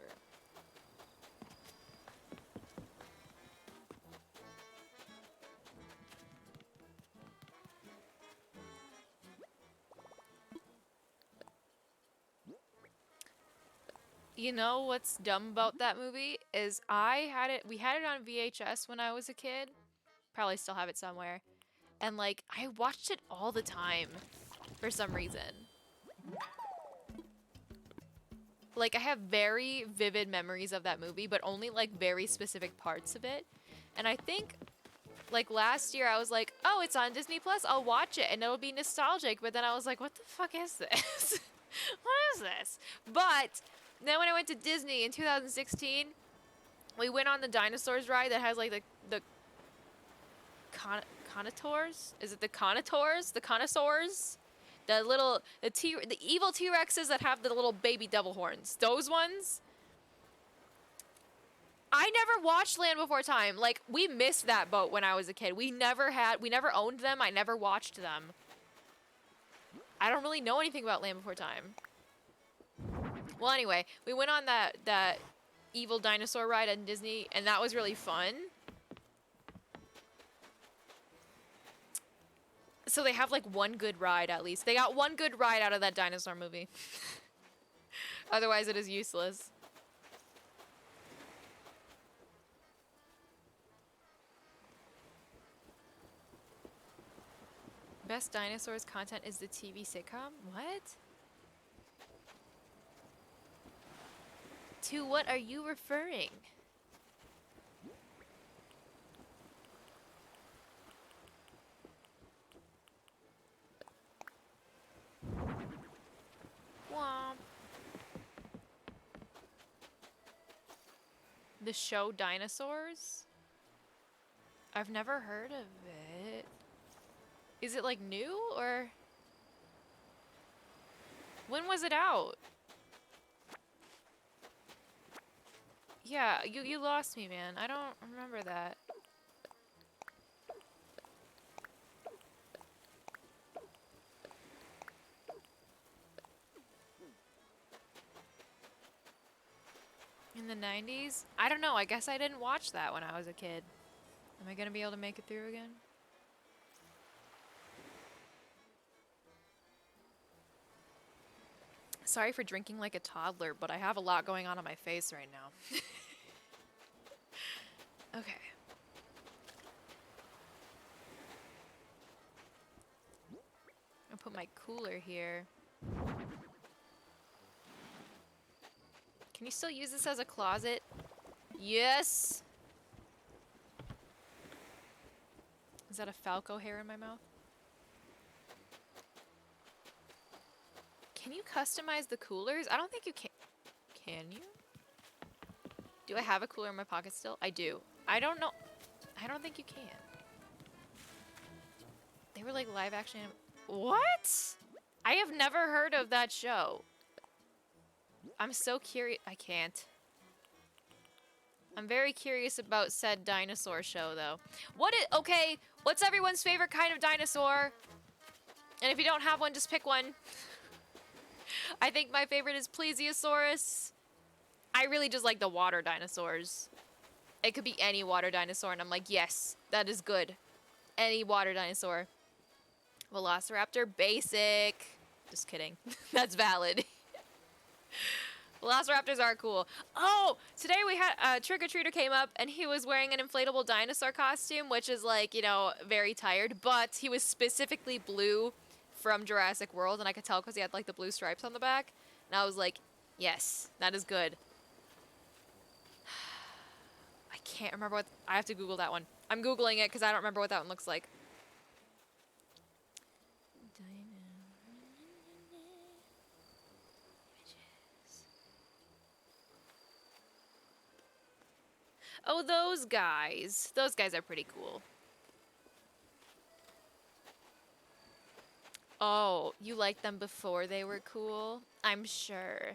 You know what's dumb about that movie is we had it on VHS when I was a kid. Probably still have it somewhere. And like, I watched it all the time for some reason. Like, I have very vivid memories of that movie, but only like very specific parts of it. And I think like last year I was like, oh, it's on Disney Plus, I'll watch it and it'll be nostalgic. But then I was like, what the fuck is this? What is this? But then when I went to Disney in 2016, we went on the dinosaurs ride that has like the contours? Is it the contours? The connoisseurs? The evil T-Rexes that have the little baby devil horns. Those ones? I never watched Land Before Time. Like, we missed that boat when I was a kid. We never owned them. I never watched them. I don't really know anything about Land Before Time. Well, anyway, we went on that evil dinosaur ride at Disney, and that was really fun. So they have like one good ride at least. They got one good ride out of that dinosaur movie. Otherwise, it is useless. Best dinosaurs content is the TV sitcom? What? To what are you referring? Womp. The show Dinosaurs? I've never heard of it. Is it like new or? When was it out? Yeah, you lost me, man. I don't remember that. In the 90s? I don't know. I guess I didn't watch that when I was a kid. Am I gonna be able to make it through again? Sorry for drinking like a toddler, but I have a lot going on my face right now. Okay. I'll put my cooler here. Can you still use this as a closet? Yes! Is that a Falco hair in my mouth? Can you customize the coolers? I don't think you can. Can you? Do I have a cooler in my pocket still? I do. I don't know. I don't think you can. They were like live action. What? I have never heard of that show. I'm so curious. I can't. I'm very curious about said dinosaur show, though. Okay, what's everyone's favorite kind of dinosaur? And if you don't have one, just pick one. I think my favorite is Plesiosaurus. I really just like the water dinosaurs. It could be any water dinosaur, and I'm like, yes, that is good. Any water dinosaur. Velociraptor, basic. Just kidding. That's valid. Velociraptors are cool. Oh, today we had a trick-or-treater came up and he was wearing an inflatable dinosaur costume, which is like, you know, very tired, but he was specifically blue from Jurassic World, and I could tell because he had like the blue stripes on the back. And I was like, yes, that is good. I can't remember what, I have to Google that one. I'm Googling it because I don't remember what that one looks like. Oh, those guys. Those guys are pretty cool. Oh, you liked them before they were cool? I'm sure.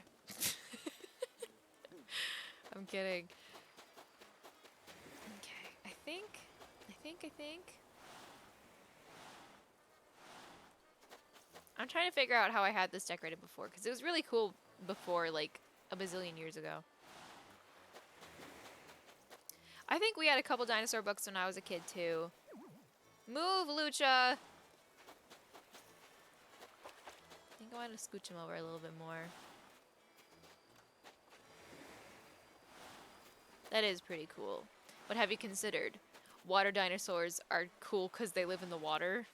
I'm kidding. Okay, I think. I'm trying to figure out how I had this decorated before, because it was really cool before, like, a bazillion years ago. I think we had a couple dinosaur books when I was a kid, too. Move, Lucha! I think I want to scooch him over a little bit more. That is pretty cool. But have you considered water dinosaurs are cool because they live in the water?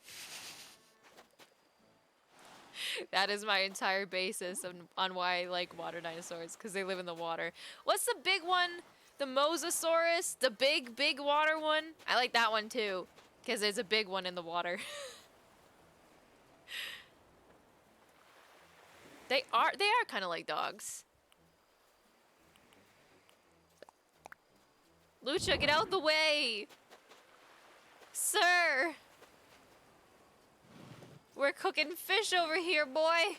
That is my entire basis on why I like water dinosaurs, because they live in the water. What's the big one? The Mosasaurus? The big water one? I like that one too, because there's a big one in the water. They are kind of like dogs. Lucha, get out the way! Sir! We're cooking fish over here, boy!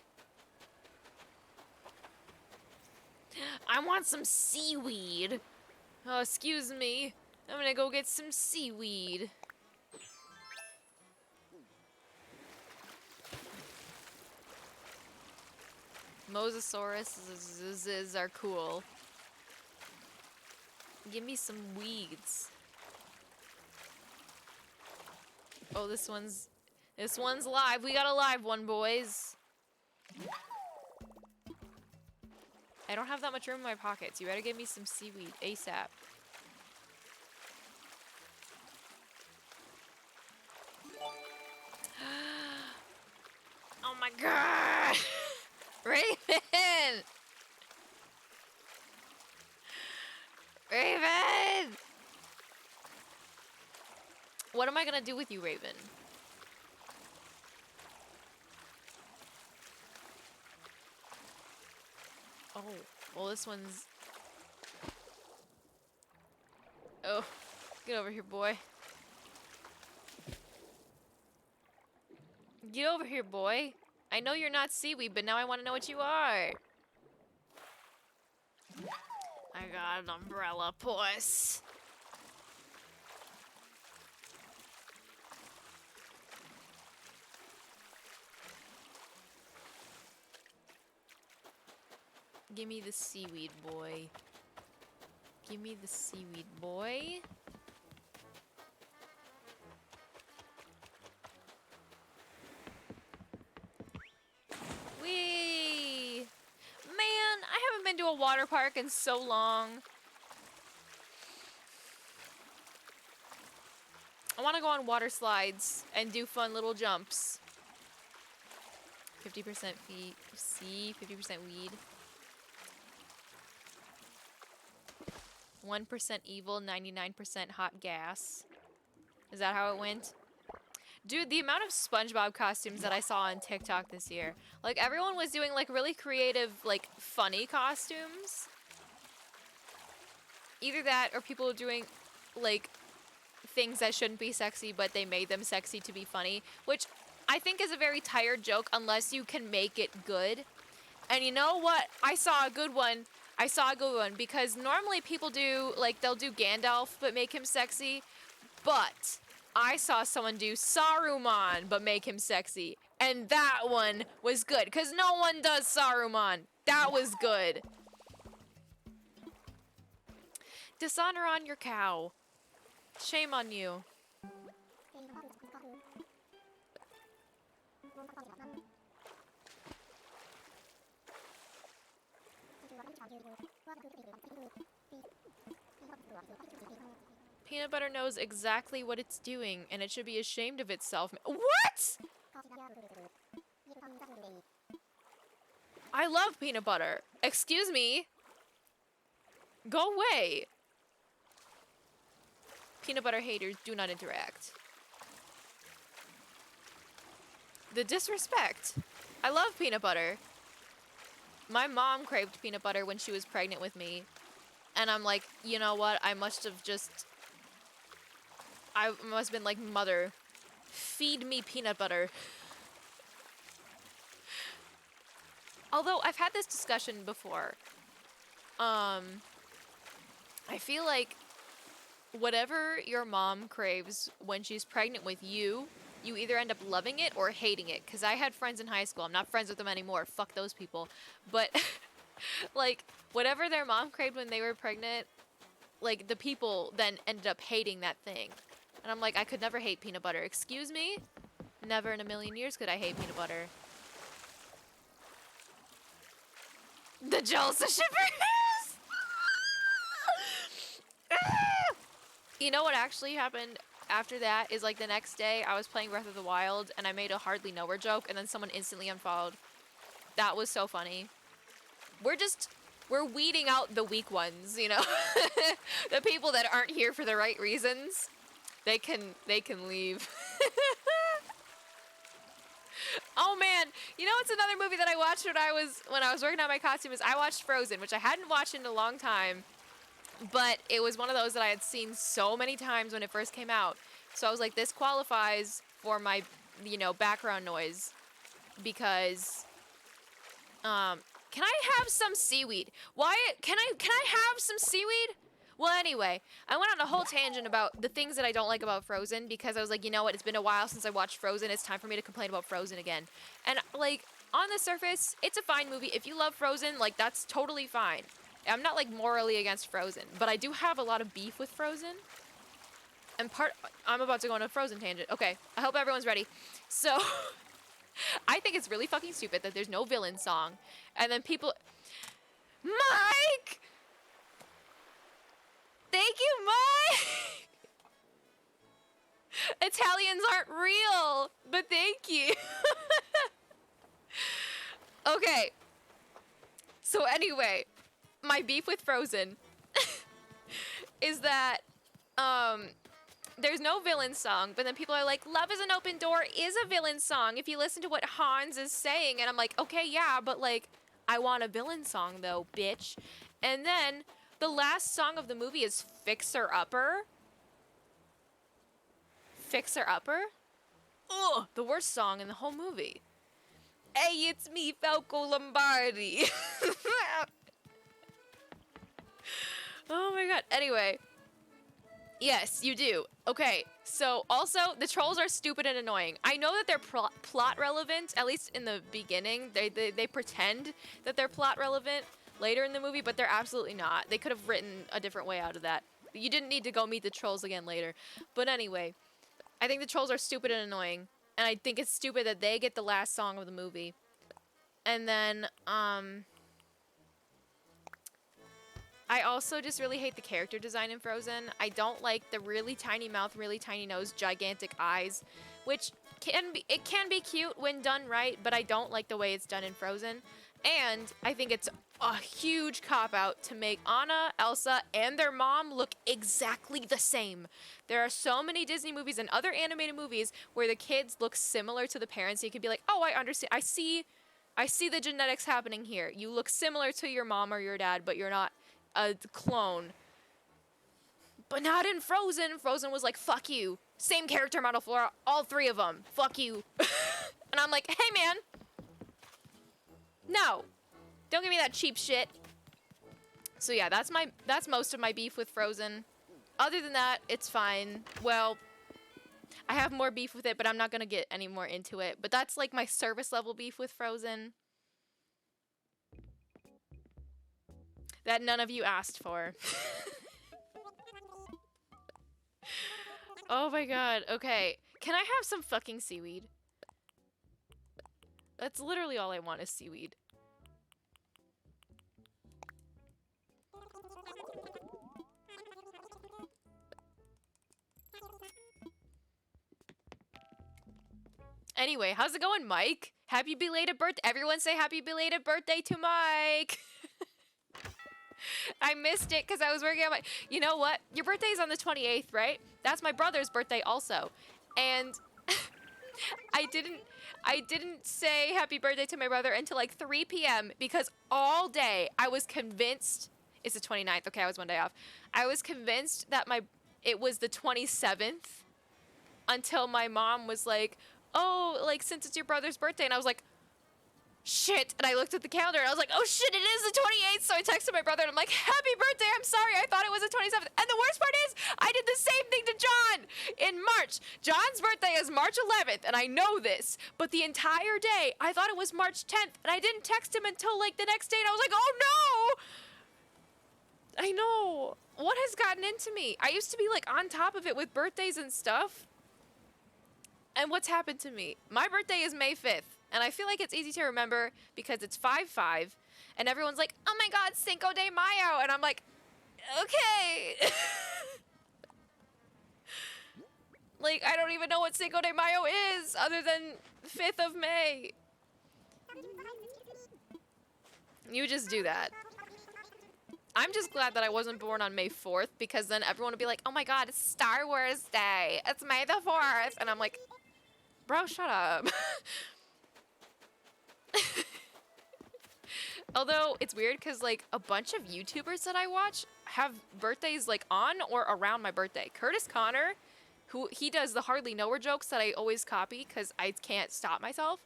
I want some seaweed. Oh, excuse me. I'm gonna go get some seaweed. Mosasaurus are cool. Give me some weeds. Oh, this one's live. We got a live one, boys. I don't have that much room in my pockets. You better give me some seaweed ASAP. Oh my god! Raven! Raven! What am I gonna do with you, Raven? Oh, well this one's... Oh, get over here, boy. Get over here, boy. I know you're not seaweed, but now I want to know what you are. I got an umbrella, puss. Give me the seaweed, boy. Give me the seaweed, boy. Whee! Man, I haven't been to a water park in so long. I want to go on water slides and do fun little jumps. 50% sea, 50% weed. 1% evil, 99% hot gas. Is that how it went? Dude, the amount of SpongeBob costumes that I saw on TikTok this year. Like, everyone was doing, like, really creative, like, funny costumes. Either that, or people doing, like, things that shouldn't be sexy, but they made them sexy to be funny. Which I think is a very tired joke unless you can make it good. And you know what? I saw a good one. Because normally people do, like, they'll do Gandalf, but make him sexy. But I saw someone do Saruman, but make him sexy. And that one was good, because no one does Saruman. That was good. Dishonor on your cow. Shame on you. Peanut butter knows exactly what it's doing, and it should be ashamed of itself. What? I love peanut butter. Excuse me. Go away. Peanut butter haters do not interact. The disrespect. I love peanut butter. My mom craved peanut butter when she was pregnant with me. And I'm like, you know what? I must have been like, mother, feed me peanut butter. Although I've had this discussion before. I feel like whatever your mom craves when she's pregnant with you, you either end up loving it or hating it. Because I had friends in high school. I'm not friends with them anymore. Fuck those people. But, like, whatever their mom craved when they were pregnant, like, the people then ended up hating that thing. And I'm like, I could never hate peanut butter. Excuse me? Never in a million years could I hate peanut butter. The Jelsa shippers! You know what actually happened after that is, like, the next day I was playing Breath of the Wild and I made a hardly nowhere joke and then someone instantly unfollowed. That was so funny. We're weeding out the weak ones, you know? The people that aren't here for the right reasons. They can leave. Oh man, you know what's another movie that I watched when I was working on my costume is I watched Frozen, which I hadn't watched in a long time. But it was one of those that I had seen so many times when it first came out. So I was like, this qualifies for my, you know, background noise. Because, can I have some seaweed? Wyatt, can I have some seaweed? Well, anyway, I went on a whole tangent about the things that I don't like about Frozen. Because I was like, you know what, it's been a while since I watched Frozen. It's time for me to complain about Frozen again. And, like, on the surface, it's a fine movie. If you love Frozen, like, that's totally fine. I'm not, like, morally against Frozen, but I do have a lot of beef with Frozen. And I'm about to go on a Frozen tangent. Okay, I hope everyone's ready. So, I think it's really fucking stupid that there's no villain song. And then people... Mike! Thank you, Mike! Italians aren't real, but thank you. Okay. So anyway... My beef with Frozen is that there's no villain song, but then people are like, Love is an Open Door is a villain song if you listen to what Hans is saying. And I'm like, okay, yeah, but like, I want a villain song though, bitch. And then the last song of the movie is Fixer Upper. Fixer Upper? Ugh, the worst song in the whole movie. Hey, it's me, Falco Lombardi. Oh my god. Anyway. Yes, you do. Okay, so also, the trolls are stupid and annoying. I know that they're plot relevant, at least in the beginning. They pretend that they're plot relevant. later in the movie, but they're absolutely not. They could have written a different way out of that. You didn't need to go meet the trolls again later. But anyway, I think the trolls are stupid and annoying. And I think it's stupid that they get the last song of the movie. And then, I also just really hate the character design in Frozen. I don't like the really tiny mouth, really tiny nose, gigantic eyes, which can be cute when done right, but I don't like the way it's done in Frozen. And I think it's a huge cop-out to make Anna, Elsa, and their mom look exactly the same. There are so many Disney movies and other animated movies where the kids look similar to the parents. You could be like, oh, I understand. I see the genetics happening here. You look similar to your mom or your dad, but you're not a clone. But not in Frozen. Frozen was like, fuck you. Same character model for all three of them. Fuck you. And I'm like, hey, man. No. Don't give me that cheap shit. So yeah, that's most of my beef with Frozen. Other than that, it's fine. Well, I have more beef with it, but I'm not gonna get any more into it. But that's like my service level beef with Frozen. That none of you asked for. Oh my god, okay. Can I have some fucking seaweed? That's literally all I want is seaweed. Anyway, how's it going, Mike? Happy belated birthday. Everyone say happy belated birthday to Mike. I missed it because I was working on my... You know what? Your birthday is on the 28th, right? That's my brother's birthday also. And I didn't say happy birthday to my brother until like 3 p.m. because all day I was convinced... It's the 29th. Okay, I was one day off. I was convinced that it was the 27th until my mom was like, oh, like, since it's your brother's birthday. And I was like, shit. And I looked at the calendar and I was like, oh shit, it is the 28th. So I texted my brother and I'm like, happy birthday. I'm sorry. I thought it was the 27th. And the worst part is I did the same thing to John in March. John's birthday is March 11th. And I know this, but the entire day I thought it was March 10th and I didn't text him until like the next day. And I was like, oh no. I know. What has gotten into me? I used to be like on top of it with birthdays and stuff. And what's happened to me? My birthday is May 5th. And I feel like it's easy to remember because it's 5/5. And everyone's like, oh my god, Cinco de Mayo. And I'm like, okay. Like, I don't even know what Cinco de Mayo is other than 5th of May. You just do that. I'm just glad that I wasn't born on May 4th because then everyone would be like, oh my god, it's Star Wars Day. It's May the 4th. And I'm like, bro, shut up. Although it's weird because like a bunch of YouTubers that I watch have birthdays like on or around my birthday. Curtis Connor, he does the hardly know her jokes that I always copy because I can't stop myself.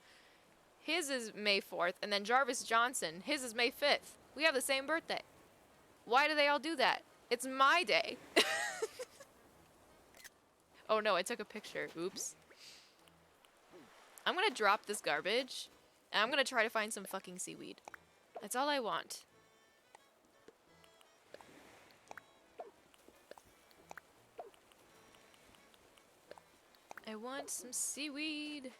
His is May 4th, and then Jarvis Johnson, his is May 5th. We have the same birthday. Why do they all do that? It's my day. Oh no, I took a picture. Oops. I'm gonna drop this garbage. And I'm gonna try to find some fucking seaweed. That's all I want. I want some seaweed.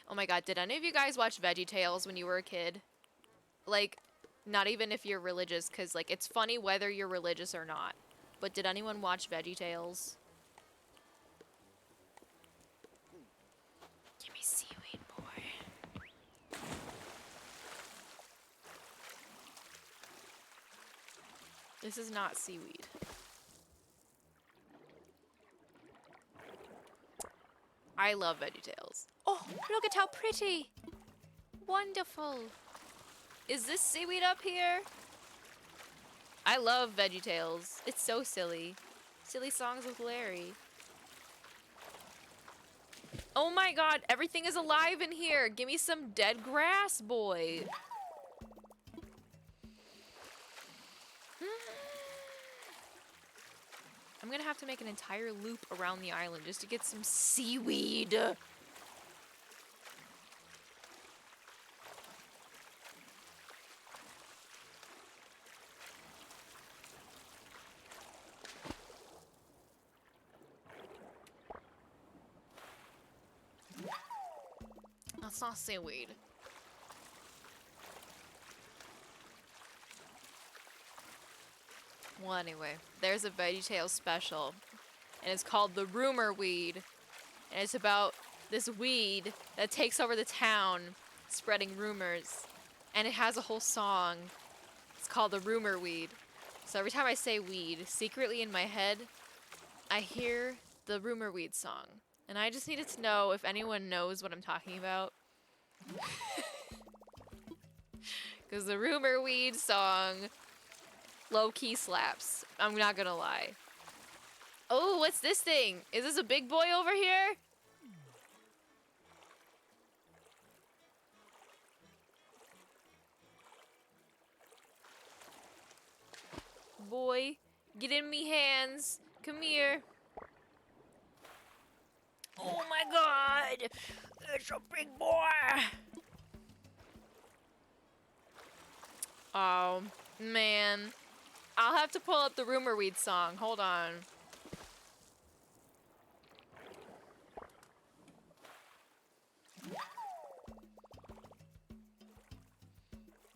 Oh my god, did any of you guys watch VeggieTales when you were a kid? Like, not even if you're religious, because, like, it's funny whether you're religious or not. But did anyone watch VeggieTales? Give me seaweed, boy. This is not seaweed. I love VeggieTales. Oh, look at how pretty. Wonderful. Is this seaweed up here? I love VeggieTales. It's so silly. Silly songs with Larry. Oh my god, everything is alive in here. Give me some dead grass, boy. I'm gonna have to make an entire loop around the island just to get some seaweed. It's not seaweed. Well, anyway, there's a VeggieTales special, and it's called The Rumor Weed, and it's about this weed that takes over the town, spreading rumors, and it has a whole song. It's called The Rumor Weed. So every time I say weed, secretly in my head, I hear the Rumor Weed song, and I just needed to know if anyone knows what I'm talking about. Because the Rumor Weed song low-key slaps. I'm not gonna lie. Oh, what's this thing? Is this a big boy over here? Boy, get in me hands. Come here. Oh my god! It's a big boy! Oh, man. I'll have to pull up the Rumor Weed song. Hold on.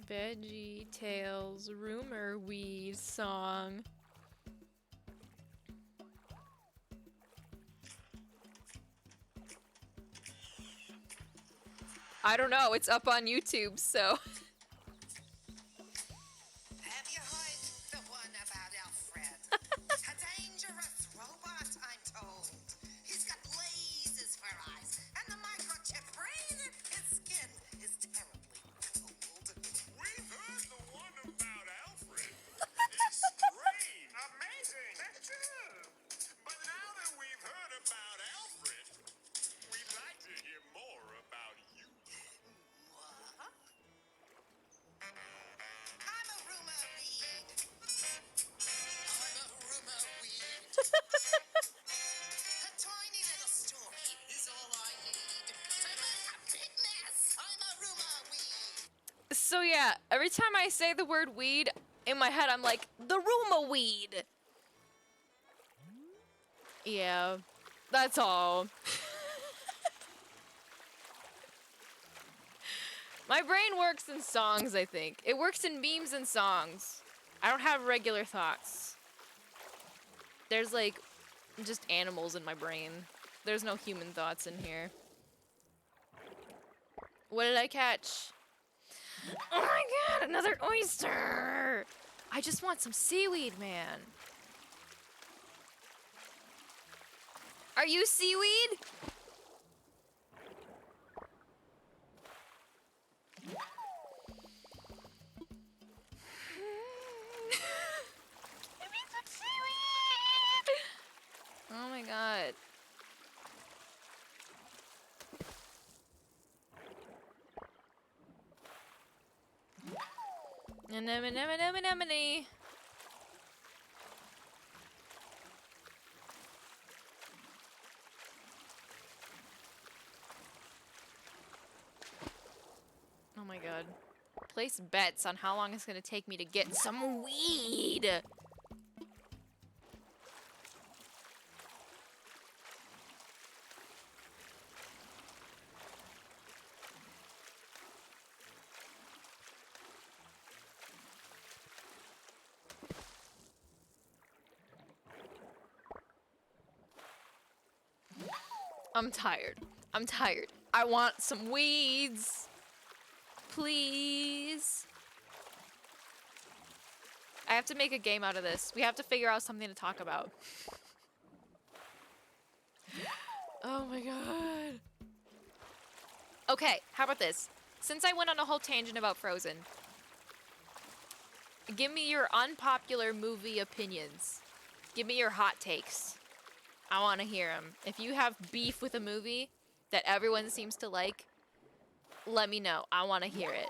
VeggieTales Rumor Weed song. I don't know. It's up on YouTube, so... Have you heard the one about Alfred? A dangerous robot, I'm told. He's got lasers for eyes, and the microchip brain in his skin is terribly cold. We've heard the one about Alfred. It's strange. Amazing. That's true. But now that we've heard about Alfred, we'd like to hear more about you. What? I'm a rumor weed. I'm a rumor weed. A tiny little story is all I need to make a big mess. I'm a rumor weed. So yeah, every time I say the word weed, in my head I'm like, the Rumor Weed! Yeah, that's all. My brain works in songs, I think. It works in memes and songs. I don't have regular thoughts. There's like, just animals in my brain. There's no human thoughts in here. What did I catch? Oh my god, another oyster! I just want some seaweed, man. Are you seaweed? Give me some seaweed! Oh my god. Anemone. Oh my god. Place bets on how long it's gonna take me to get some weed. I'm tired. I'm tired. I want some weeds. Please. I have to make a game out of this. We have to figure out something to talk about. Oh my god. Okay, how about this? Since I went on a whole tangent about Frozen, give me your unpopular movie opinions. Give me your hot takes. I want to hear them. If you have beef with a movie that everyone seems to like, let me know. I want to hear it.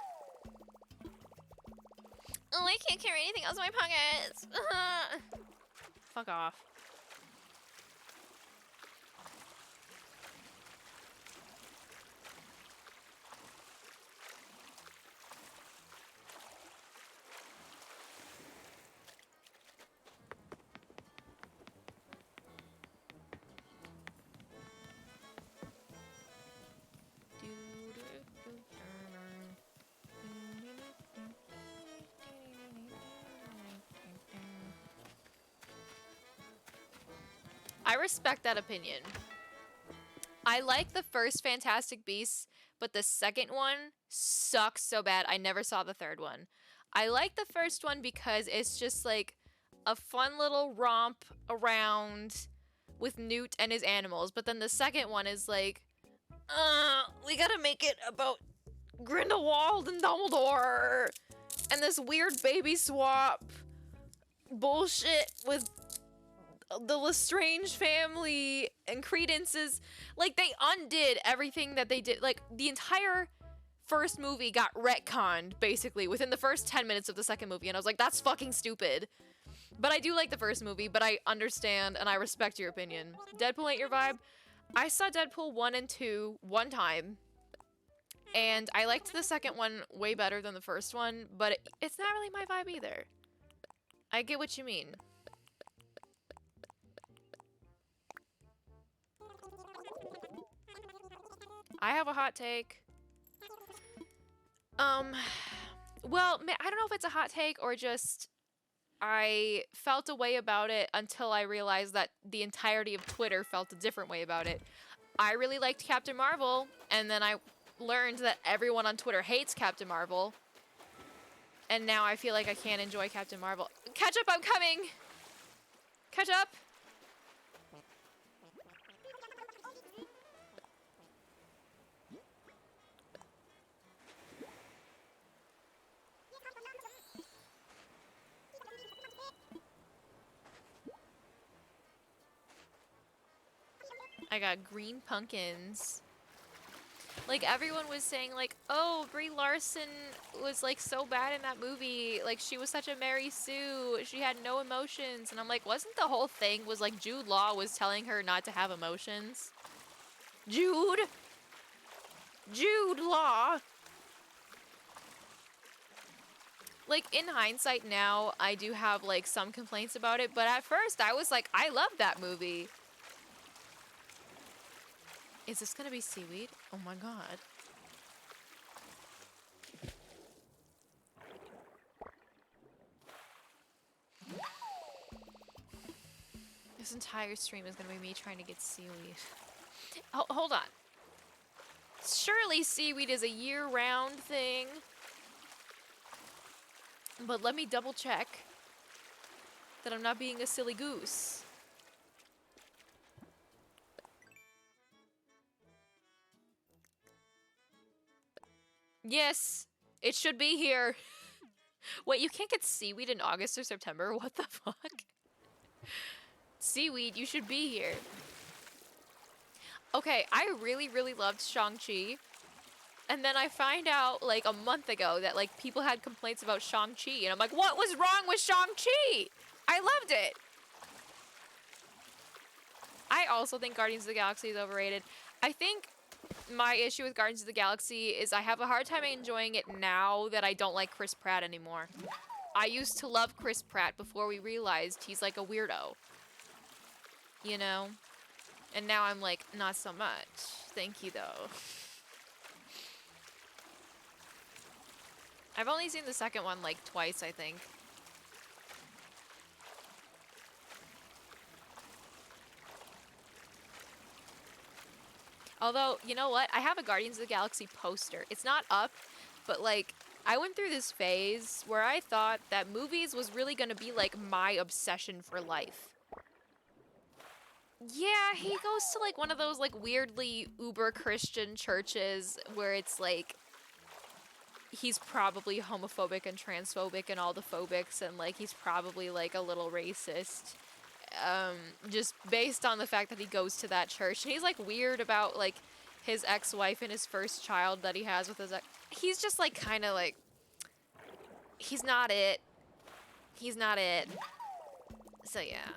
Oh, I can't carry anything else in my pockets. Fuck off. I respect that opinion. I like the first Fantastic Beasts, but the second one sucks so bad. I never saw the third one. I like the first one because it's just like a fun little romp around with Newt and his animals. But then the second one is like, we gotta make it about Grindelwald and Dumbledore and this weird baby swap bullshit with the Lestrange family and Credence's. Like, they undid everything that they did. Like, the entire first movie got retconned, basically, within the first 10 minutes of the second movie. And I was like, that's fucking stupid. But I do like the first movie, but I understand and I respect your opinion. Deadpool ain't your vibe? I saw Deadpool 1 and 2 one time. And I liked the second one way better than the first one, but it's not really my vibe either. I get what you mean. I have a hot take. Well, I don't know if it's a hot take or just I felt a way about it until I realized that the entirety of Twitter felt a different way about it. I really liked Captain Marvel, and then I learned that everyone on Twitter hates Captain Marvel. And now I feel like I can't enjoy Captain Marvel. Catch up, I'm coming! Catch up! I got green pumpkins. Like, everyone was saying, like, oh, Brie Larson was, like, so bad in that movie. Like, she was such a Mary Sue. She had no emotions. And I'm like, wasn't the whole thing was, like, Jude Law was telling her not to have emotions? Jude Law! Like, in hindsight now, I do have, like, some complaints about it. But at first, I was like, I love that movie. Is this gonna be seaweed? Oh my god. This entire stream is gonna be me trying to get seaweed. Oh, hold on. Surely seaweed is a year-round thing. But let me double check that I'm not being a silly goose. Yes, it should be here. Wait, you can't get seaweed in August or September? What the fuck? Seaweed, you should be here. Okay, I really, really loved Shang-Chi. And then I find out, like, a month ago that, like, people had complaints about Shang-Chi. And I'm like, what was wrong with Shang-Chi? I loved it. I also think Guardians of the Galaxy is overrated. I think my issue with Guardians of the Galaxy is I have a hard time enjoying it now that I don't like Chris Pratt anymore. I used to love Chris Pratt before we realized he's like a weirdo. You know? And now I'm like, not so much. Thank you, though. I've only seen the second one like twice, I think. Although, you know what? I have a Guardians of the Galaxy poster. It's not up, but like, I went through this phase where I thought that movies was really gonna be like my obsession for life. Yeah, he goes to like one of those like weirdly uber Christian churches where it's like he's probably homophobic and transphobic and all the phobics, and like he's probably like a little racist. Just based on the fact that he goes to that church. And he's like weird about like his ex-wife and his first child that he has with his ex. He's just like kind of like, he's not it. He's not it. So yeah.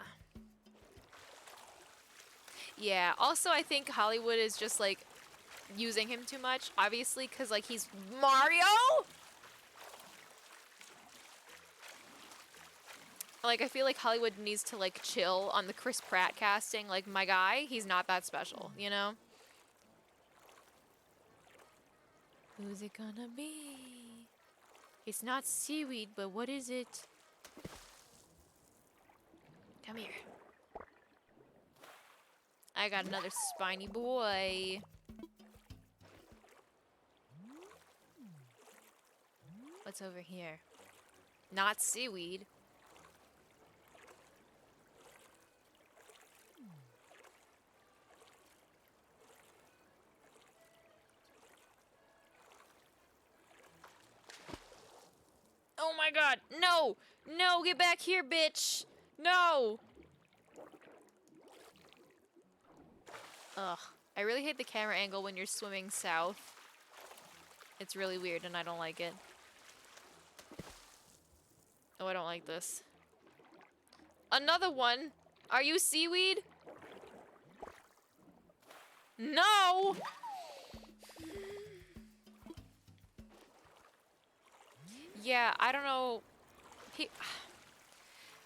Yeah, also I think Hollywood is just like using him too much, obviously, because like he's Mario? Like, I feel like Hollywood needs to, like, chill on the Chris Pratt casting. Like, my guy, he's not that special, you know? Who's it gonna be? It's not seaweed, but what is it? Come here. I got another spiny boy. What's over here? Not seaweed. Oh my god, no! No, get back here, bitch! No! Ugh. I really hate the camera angle when you're swimming south. It's really weird and I don't like it. Oh, I don't like this. Another one? Are you seaweed? No! Yeah, I don't know.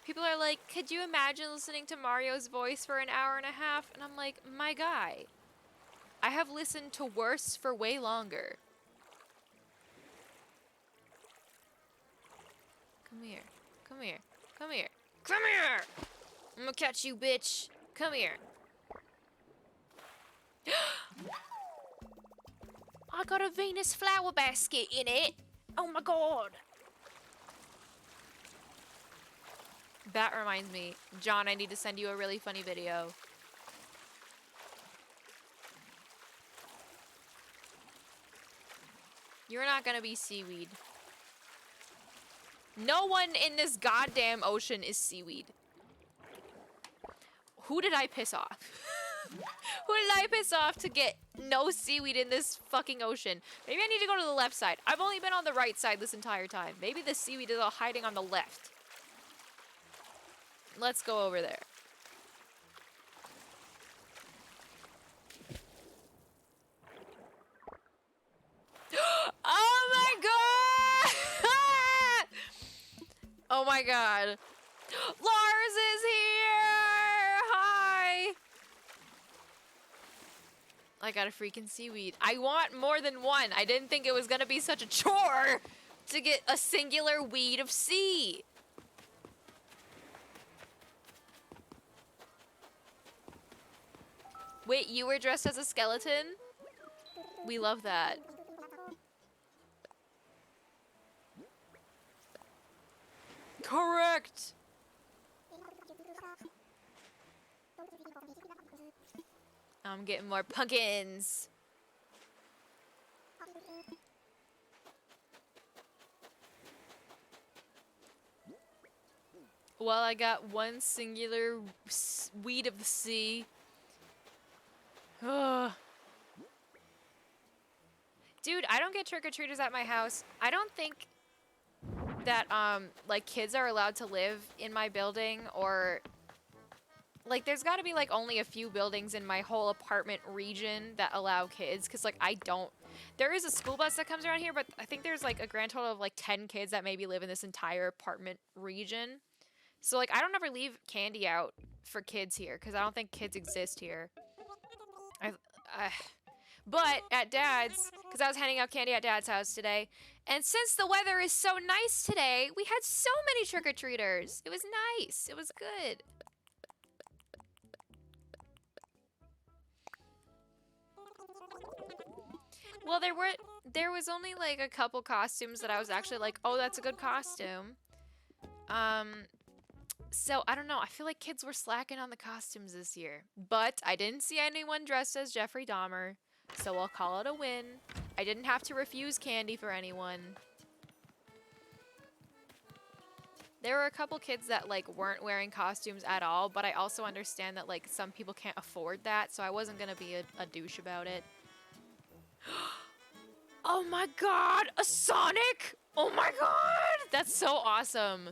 People are like, could you imagine listening to Mario's voice for an hour and a half? And I'm like, my guy, I have listened to worse for way longer. Come here. Come here. Come here. Come here! I'm gonna catch you, bitch. Come here. I got a Venus flower basket in it. Oh my god. That reminds me. John, I need to send you a really funny video. You're not gonna be seaweed. No one in this goddamn ocean is seaweed. Who did I piss off? Who did I piss off to get no seaweed in this fucking ocean? Maybe I need to go to the left side. I've only been on the right side this entire time. Maybe the seaweed is all hiding on the left. Let's go over there. Oh my god! Oh my god. Lars is here! Hi! I got a freaking seaweed. I want more than one. I didn't think it was gonna be such a chore to get a singular weed of sea. Wait, you were dressed as a skeleton? We love that. Correct! I'm getting more pumpkins. Well, I got one singular weed of the sea. Ugh. Dude, I don't get trick-or-treaters at my house. I don't think that, like, kids are allowed to live in my building, or... Like, there's gotta be, like, only a few buildings in my whole apartment region that allow kids, because, like, I don't... There is a school bus that comes around here, but I think there's, like, a grand total of, like, 10 kids that maybe live in this entire apartment region. So, like, I don't ever leave candy out for kids here, because I don't think kids exist here. But at Dad's, because I was handing out candy at Dad's house today, and since the weather is so nice today, we had so many trick-or-treaters. It was nice. It was good. Well, there was only like a couple costumes that I was actually like, oh, that's a good costume. So I don't know. I feel like kids were slacking on the costumes this year, but I didn't see anyone dressed as Jeffrey Dahmer, so I'll call it a win. I didn't have to refuse candy for anyone. There were a couple kids that like weren't wearing costumes at all, but I also understand that like some people can't afford that, so I wasn't gonna be a douche about it. Oh my god, a Sonic! Oh my god! That's so awesome.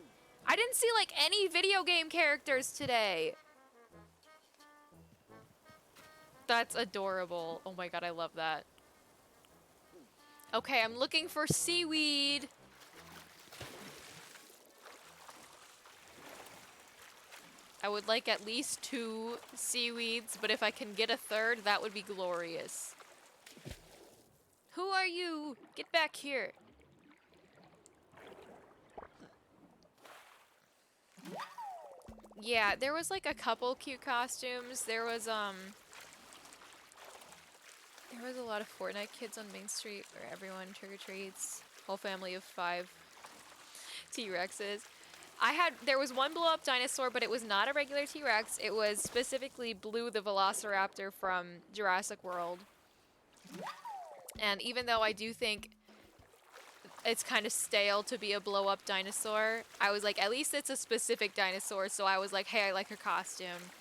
I didn't see like any video game characters today. That's adorable. Oh my god, I love that. Okay, I'm looking for seaweed. I would like at least 2 seaweeds, but if I can get a third, that would be glorious. Who are you? Get back here. Yeah, there was like a couple cute costumes. There was There was a lot of Fortnite kids on Main Street where everyone trick-or-treats. Whole family of 5 T-Rexes. There was one blow-up dinosaur, but it was not a regular T-Rex. It was specifically Blue the Velociraptor from Jurassic World. And even though I do think it's kind of stale to be a blow-up dinosaur, I was like, at least it's a specific dinosaur, so I was like, hey, I like her costume.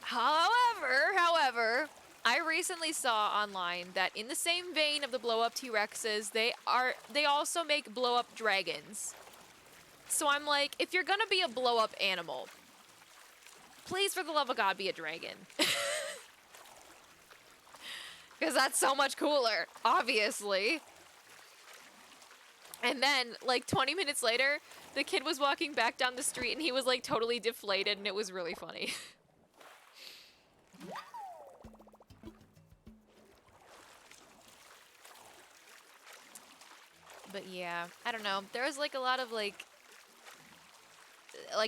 However, I recently saw online that in the same vein of the blow-up T-Rexes, they also make blow-up dragons. So I'm like, if you're gonna be a blow-up animal, please, for the love of God, be a dragon. Because that's so much cooler, obviously. And then, like, 20 minutes later, the kid was walking back down the street and he was, like, totally deflated, and it was really funny. But yeah, I don't know. There was, like, a lot of, like,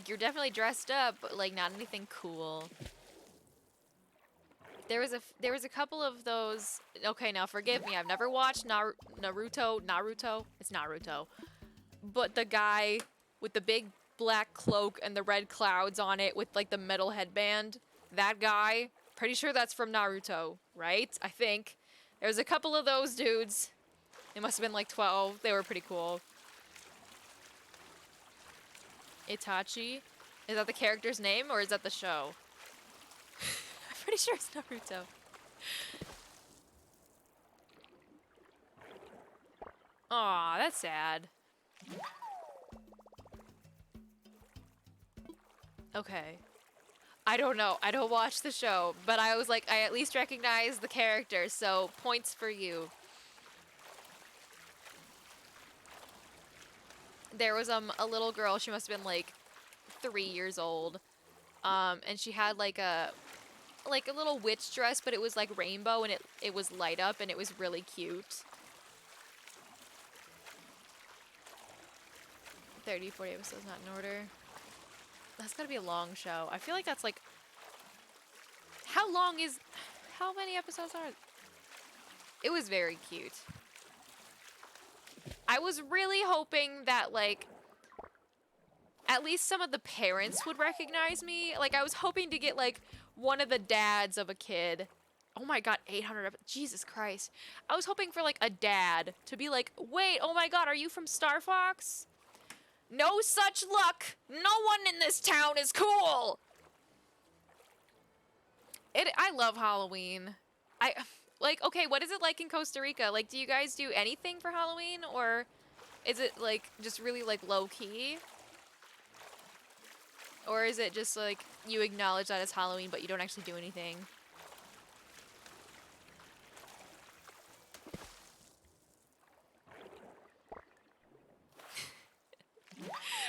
you're definitely dressed up, but, like, not anything cool. There was a couple of those. Okay, now forgive me. I've never watched Naruto. It's Naruto. But the guy with the big black cloak and the red clouds on it with like the metal headband, that guy, pretty sure that's from Naruto, right? I think. There was a couple of those dudes. They must have been like 12. They were pretty cool. Itachi? Is that the character's name or is that the show? Pretty sure it's Naruto. Aw, that's sad. Okay. I don't know. I don't watch the show, but I was like, I at least recognize the character, so points for you. There was a little girl, she must have been like 3 years old. And she had like a little witch dress, but it was like rainbow and it was light up and it was really cute. 30, 40 episodes not in order. That's gotta be a long show. I feel like that's like, how many episodes are? It was very cute. I was really hoping that like at least some of the parents would recognize me. Like I was hoping to get like one of the dads of a kid. Oh my god, 800 Jesus Christ. I was hoping for like a dad to be like, wait, oh my god, are you from Star Fox? No such luck. No one in this town is cool. I love Halloween. Okay, what is it like in Costa Rica? Like, do you guys do anything for Halloween, or is it like just really like low key? Or is it just like you acknowledge that it's Halloween but you don't actually do anything?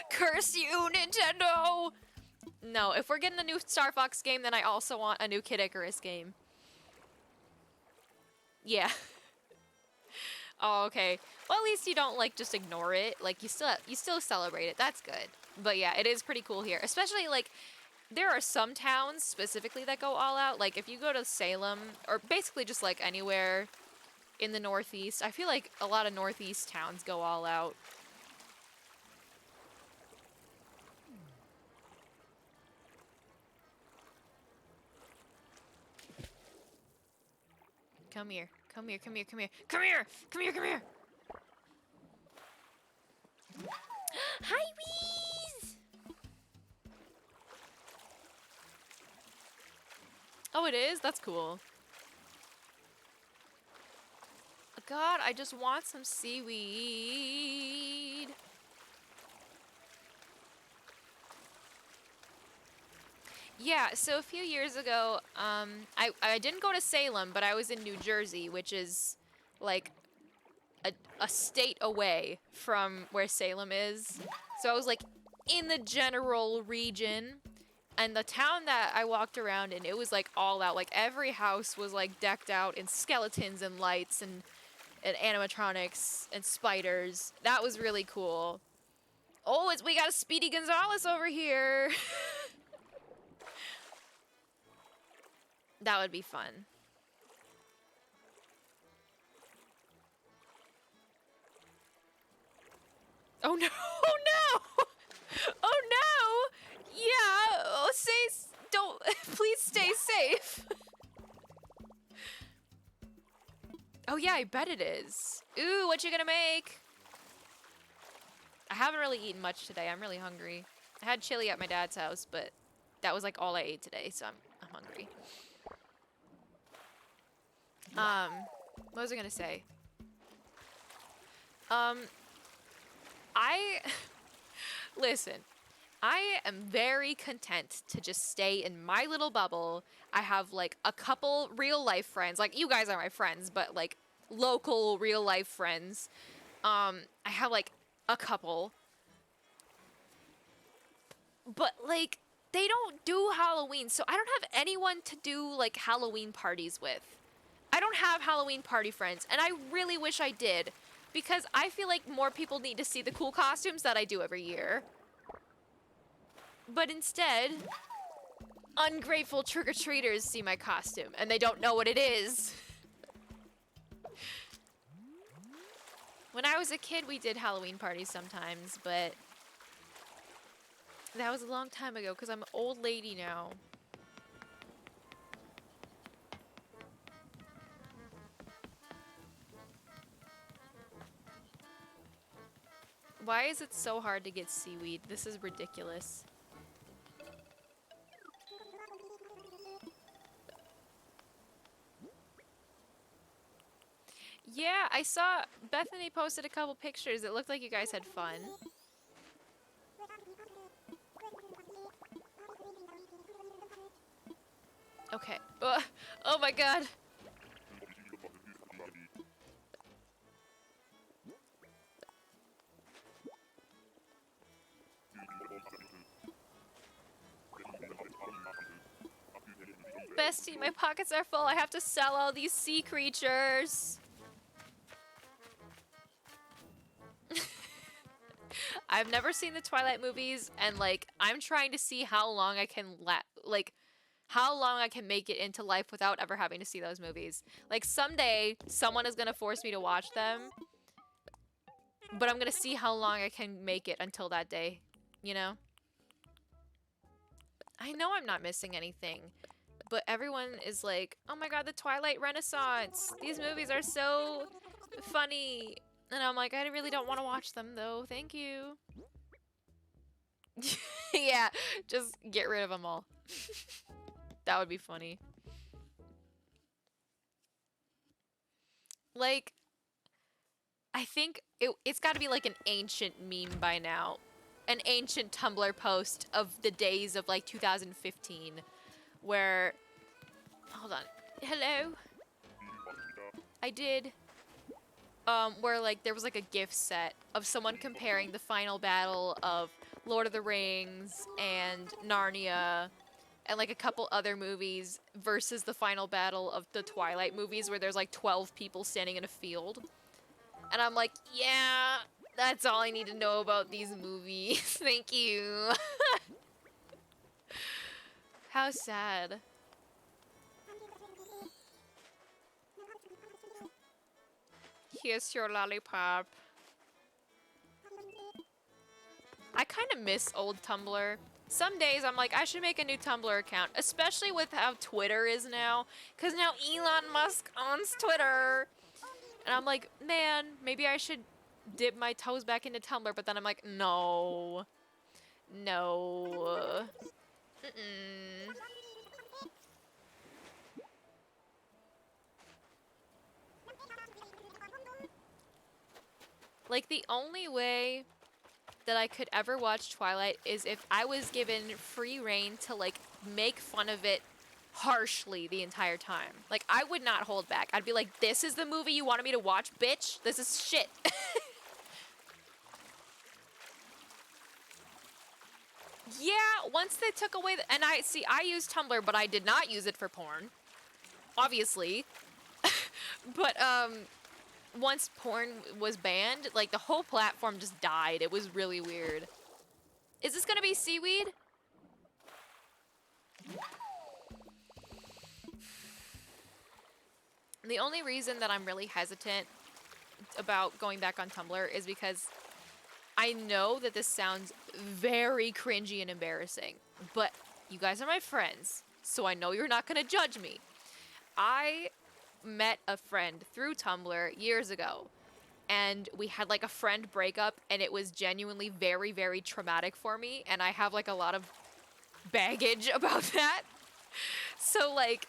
Curse you, Nintendo! No, if we're getting a new Star Fox game, then I also want a new Kid Icarus game. Yeah. Oh, okay. Well, at least you don't like just ignore it. Like you still celebrate it. That's good. But yeah, it is pretty cool here. Especially like there are some towns specifically that go all out. Like if you go to Salem or basically just like anywhere in the Northeast, I feel like a lot of Northeast towns go all out. Come here. Come here, come here, come here. Come here! Come here, come here! Hi, Weez! Oh, it is? That's cool. God, I just want some seaweed. Yeah, so a few years ago, I didn't go to Salem, but I was in New Jersey, which is like a state away from where Salem is. So I was like in the general region, and the town that I walked around in, it was like all out. Like every house was like decked out in skeletons and lights and animatronics and spiders. That was really cool. Oh, we got a Speedy Gonzales over here. That would be fun. Oh no! Oh no! Oh no! Yeah. Oh, don't. Please stay safe. Oh yeah, I bet it is. Ooh, what you gonna make? I haven't really eaten much today. I'm really hungry. I had chili at my dad's house, but that was like all I ate today, so I'm hungry. What was I gonna say? I listen. I am very content to just stay in my little bubble. I have like a couple real life friends. Like you guys are my friends, but like local real life friends. I have like a couple. But like they don't do Halloween, so I don't have anyone to do like Halloween parties with. I don't have Halloween party friends, and I really wish I did because I feel like more people need to see the cool costumes that I do every year. But instead, ungrateful trick-or-treaters see my costume and they don't know what it is. When I was a kid, we did Halloween parties sometimes, but that was a long time ago because I'm an old lady now. Why is it so hard to get seaweed? This is ridiculous. Yeah, I saw Bethany posted a couple pictures. It looked like you guys had fun. Okay. Oh my god. Bestie, my pockets are full. I have to sell all these sea creatures. I've never seen the Twilight movies, and like I'm trying to see how long I can how long I can make it into life without ever having to see those movies. Like someday someone is gonna force me to watch them, but I'm gonna see how long I can make it until that day, you know? I know I'm not missing anything, but everyone is like, oh my god, the Twilight Renaissance! These movies are so funny! And I'm like, I really don't want to watch them though, thank you. Yeah, just get rid of them all. That would be funny. Like, I think it's got to be like an ancient meme by now. An ancient Tumblr post of the days of like 2015 where... Hold on. Hello? I did. Where like there was like a gift set of someone comparing the final battle of Lord of the Rings and Narnia and like a couple other movies versus the final battle of the Twilight movies where there's like 12 people standing in a field. And I'm like, yeah, that's all I need to know about these movies. Thank you. How sad. Here's your lollipop. I kind of miss old Tumblr. Some days I'm like, I should make a new Tumblr account, especially with how Twitter is now. Because now Elon Musk owns Twitter. And I'm like, man, maybe I should dip my toes back into Tumblr. But then I'm like, no. No. Mm-mm. Like, the only way that I could ever watch Twilight is if I was given free reign to, like, make fun of it harshly the entire time. Like, I would not hold back. I'd be like, this is the movie you wanted me to watch, bitch? This is shit. Yeah, once they took away and I use Tumblr, but I did not use it for porn. Obviously. But, once porn was banned, like, the whole platform just died. It was really weird. Is this gonna be seaweed? The only reason that I'm really hesitant about going back on Tumblr is because I know that this sounds very cringy and embarrassing, but you guys are my friends, so I know you're not gonna judge me. I met a friend through Tumblr years ago, and we had like a friend breakup, and it was genuinely very, very traumatic for me, and I have like a lot of baggage about that. So like,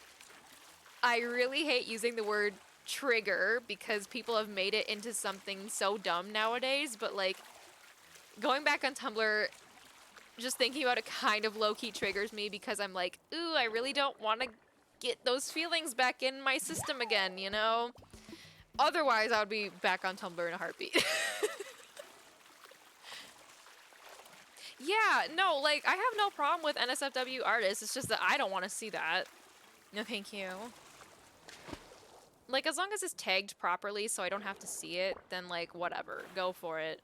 I really hate using the word trigger because people have made it into something so dumb nowadays, but like, going back on Tumblr, just thinking about it kind of low-key triggers me because I'm like, ooh, I really don't want to get those feelings back in my system again, you know? Otherwise, I would be back on Tumblr in a heartbeat. Yeah, no, like, I have no problem with NSFW artists. It's just that I don't want to see that. No, thank you. Like, as long as it's tagged properly so I don't have to see it, then, like, whatever. Go for it.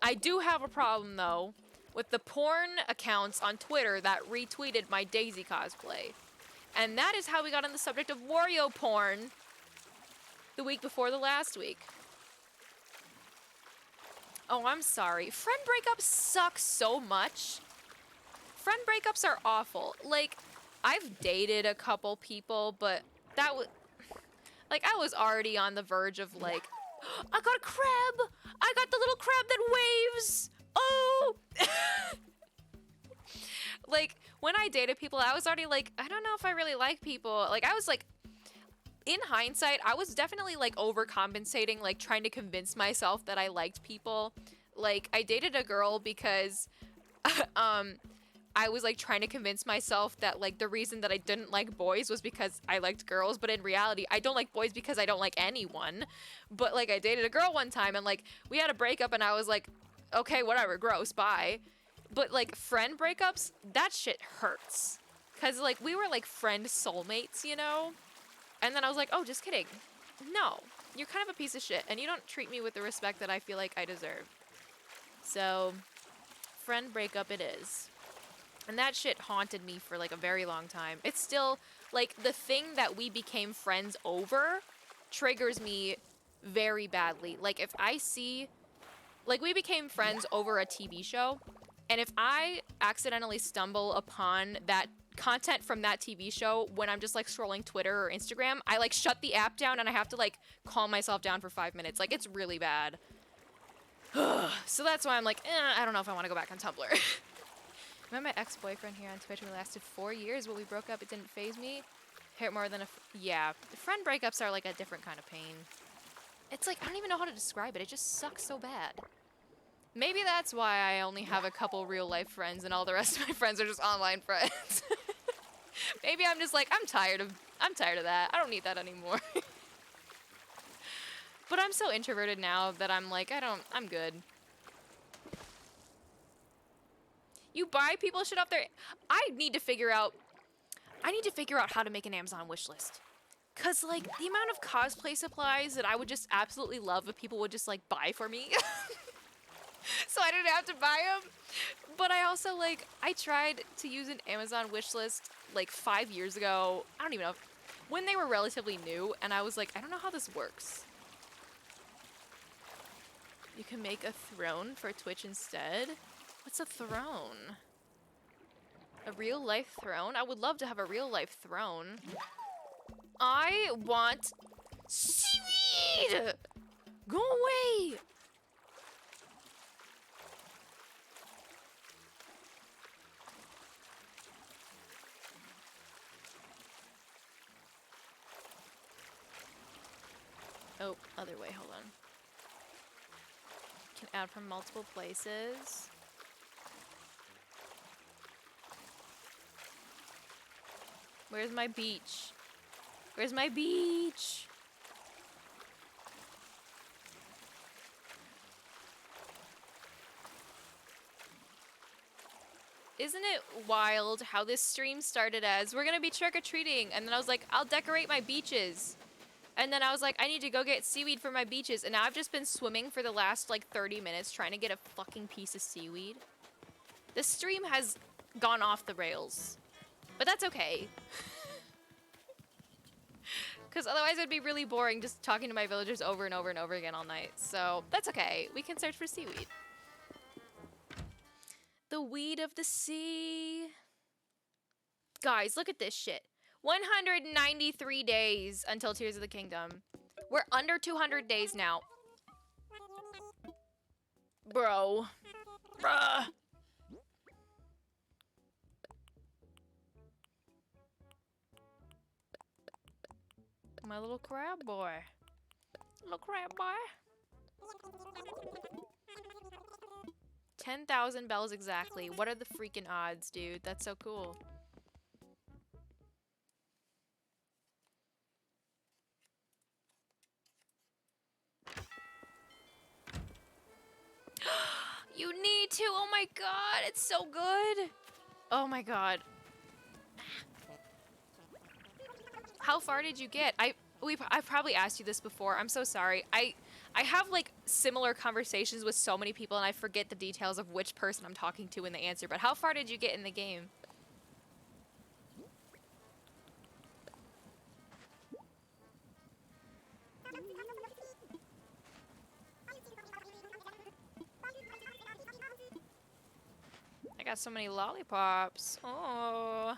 I do have a problem, though, with the porn accounts on Twitter that retweeted my Daisy cosplay. And that is how we got on the subject of Wario porn the week before the last week. Oh, I'm sorry. Friend breakups suck so much. Friend breakups are awful. Like, I've dated a couple people, but that was... Like, I was already on the verge of, like, I got a crab! I got the little crab that waves! Oh! Like, when I dated people, I was already like, I don't know if I really like people. Like, I was like, in hindsight, I was definitely like overcompensating, like trying to convince myself that I liked people. Like, I dated a girl because I was like trying to convince myself that like the reason that I didn't like boys was because I liked girls, but in reality, I don't like boys because I don't like anyone. But like, I dated a girl one time and like we had a breakup and I was like, okay, whatever, gross, bye. But like friend breakups, that shit hurts. Cause like we were like friend soulmates, you know? And then I was like, oh, just kidding. No, you're kind of a piece of shit, and you don't treat me with the respect that I feel like I deserve. So, friend breakup it is. And that shit haunted me for like a very long time. It's still, like, the thing that we became friends over triggers me very badly. Like, if I see, like, we became friends over a TV show, and if I accidentally stumble upon that content from that TV show when I'm just like scrolling Twitter or Instagram, I like shut the app down and I have to like calm myself down for 5 minutes. Like, it's really bad. So that's why I'm like, I don't know if I want to go back on Tumblr. I met my ex-boyfriend here on Twitch. We lasted 4 years. When we broke up, it didn't faze me. Hurt more than yeah. Friend breakups are like a different kind of pain. It's like, I don't even know how to describe it. It just sucks so bad. Maybe that's why I only have a couple real-life friends and all the rest of my friends are just online friends. Maybe I'm just like, I'm tired of that. I don't need that anymore. But I'm so introverted now that I'm like, I'm good. You buy people shit off their... I need to figure out how to make an Amazon wish list. Cause like, the amount of cosplay supplies that I would just absolutely love if people would just like buy for me. So I didn't have to buy them. But I also like, I tried to use an Amazon wish list like 5 years ago. I don't even know. When they were relatively new, and I was like, I don't know how this works. You can make a throne for Twitch instead? What's a throne? A real life throne? I would love to have a real life throne. I want seaweed! Go away! Oh, other way, hold on. Can add from multiple places. Where's my beach? Where's my beach? Isn't it wild how this stream started as, we're gonna be trick-or-treating, and then I was like, I'll decorate my beaches. And then I was like, I need to go get seaweed for my beaches. And now I've just been swimming for the last, like, 30 minutes trying to get a fucking piece of seaweed. The stream has gone off the rails. But that's okay. Because otherwise it'd be really boring just talking to my villagers over and over and over again all night. So that's okay. We can search for seaweed. The weed of the sea. Guys, look at this shit. 193 days until Tears of the Kingdom. We're under 200 days now. Bro. Bruh. My little crab boy. Little crab boy. 10,000 bells exactly. What are the freaking odds, dude? That's so cool. You need to. Oh my god, it's so good. Oh my god. How far did you get? I've probably asked you this before. I'm so sorry. I have like similar conversations with so many people and I forget the details of which person I'm talking to in the answer. But how far did you get in the game? I got so many lollipops. Oh.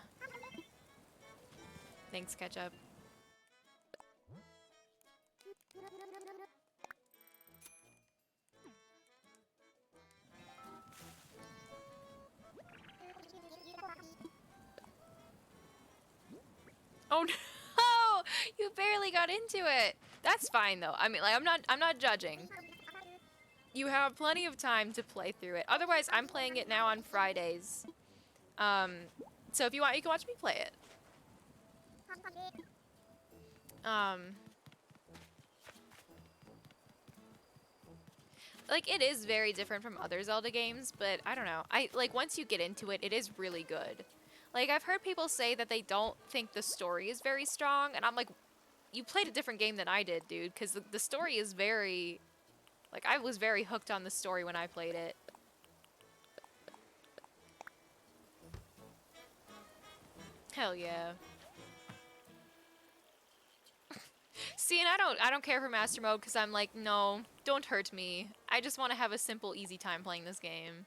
Thanks, Ketchup. Oh no! You barely got into it. That's fine though. I mean, like I'm not judging. You have plenty of time to play through it. Otherwise, I'm playing it now on Fridays. So if you want, you can watch me play it. Like it is very different from other Zelda games, but I don't know. I like once you get into it, it is really good. Like I've heard people say that they don't think the story is very strong, and I'm like, you played a different game than I did, dude, because the story is very, like I was very hooked on the story when I played it. Hell yeah. See, and I don't care for master mode because I'm like, no, don't hurt me. I just want to have a simple, easy time playing this game.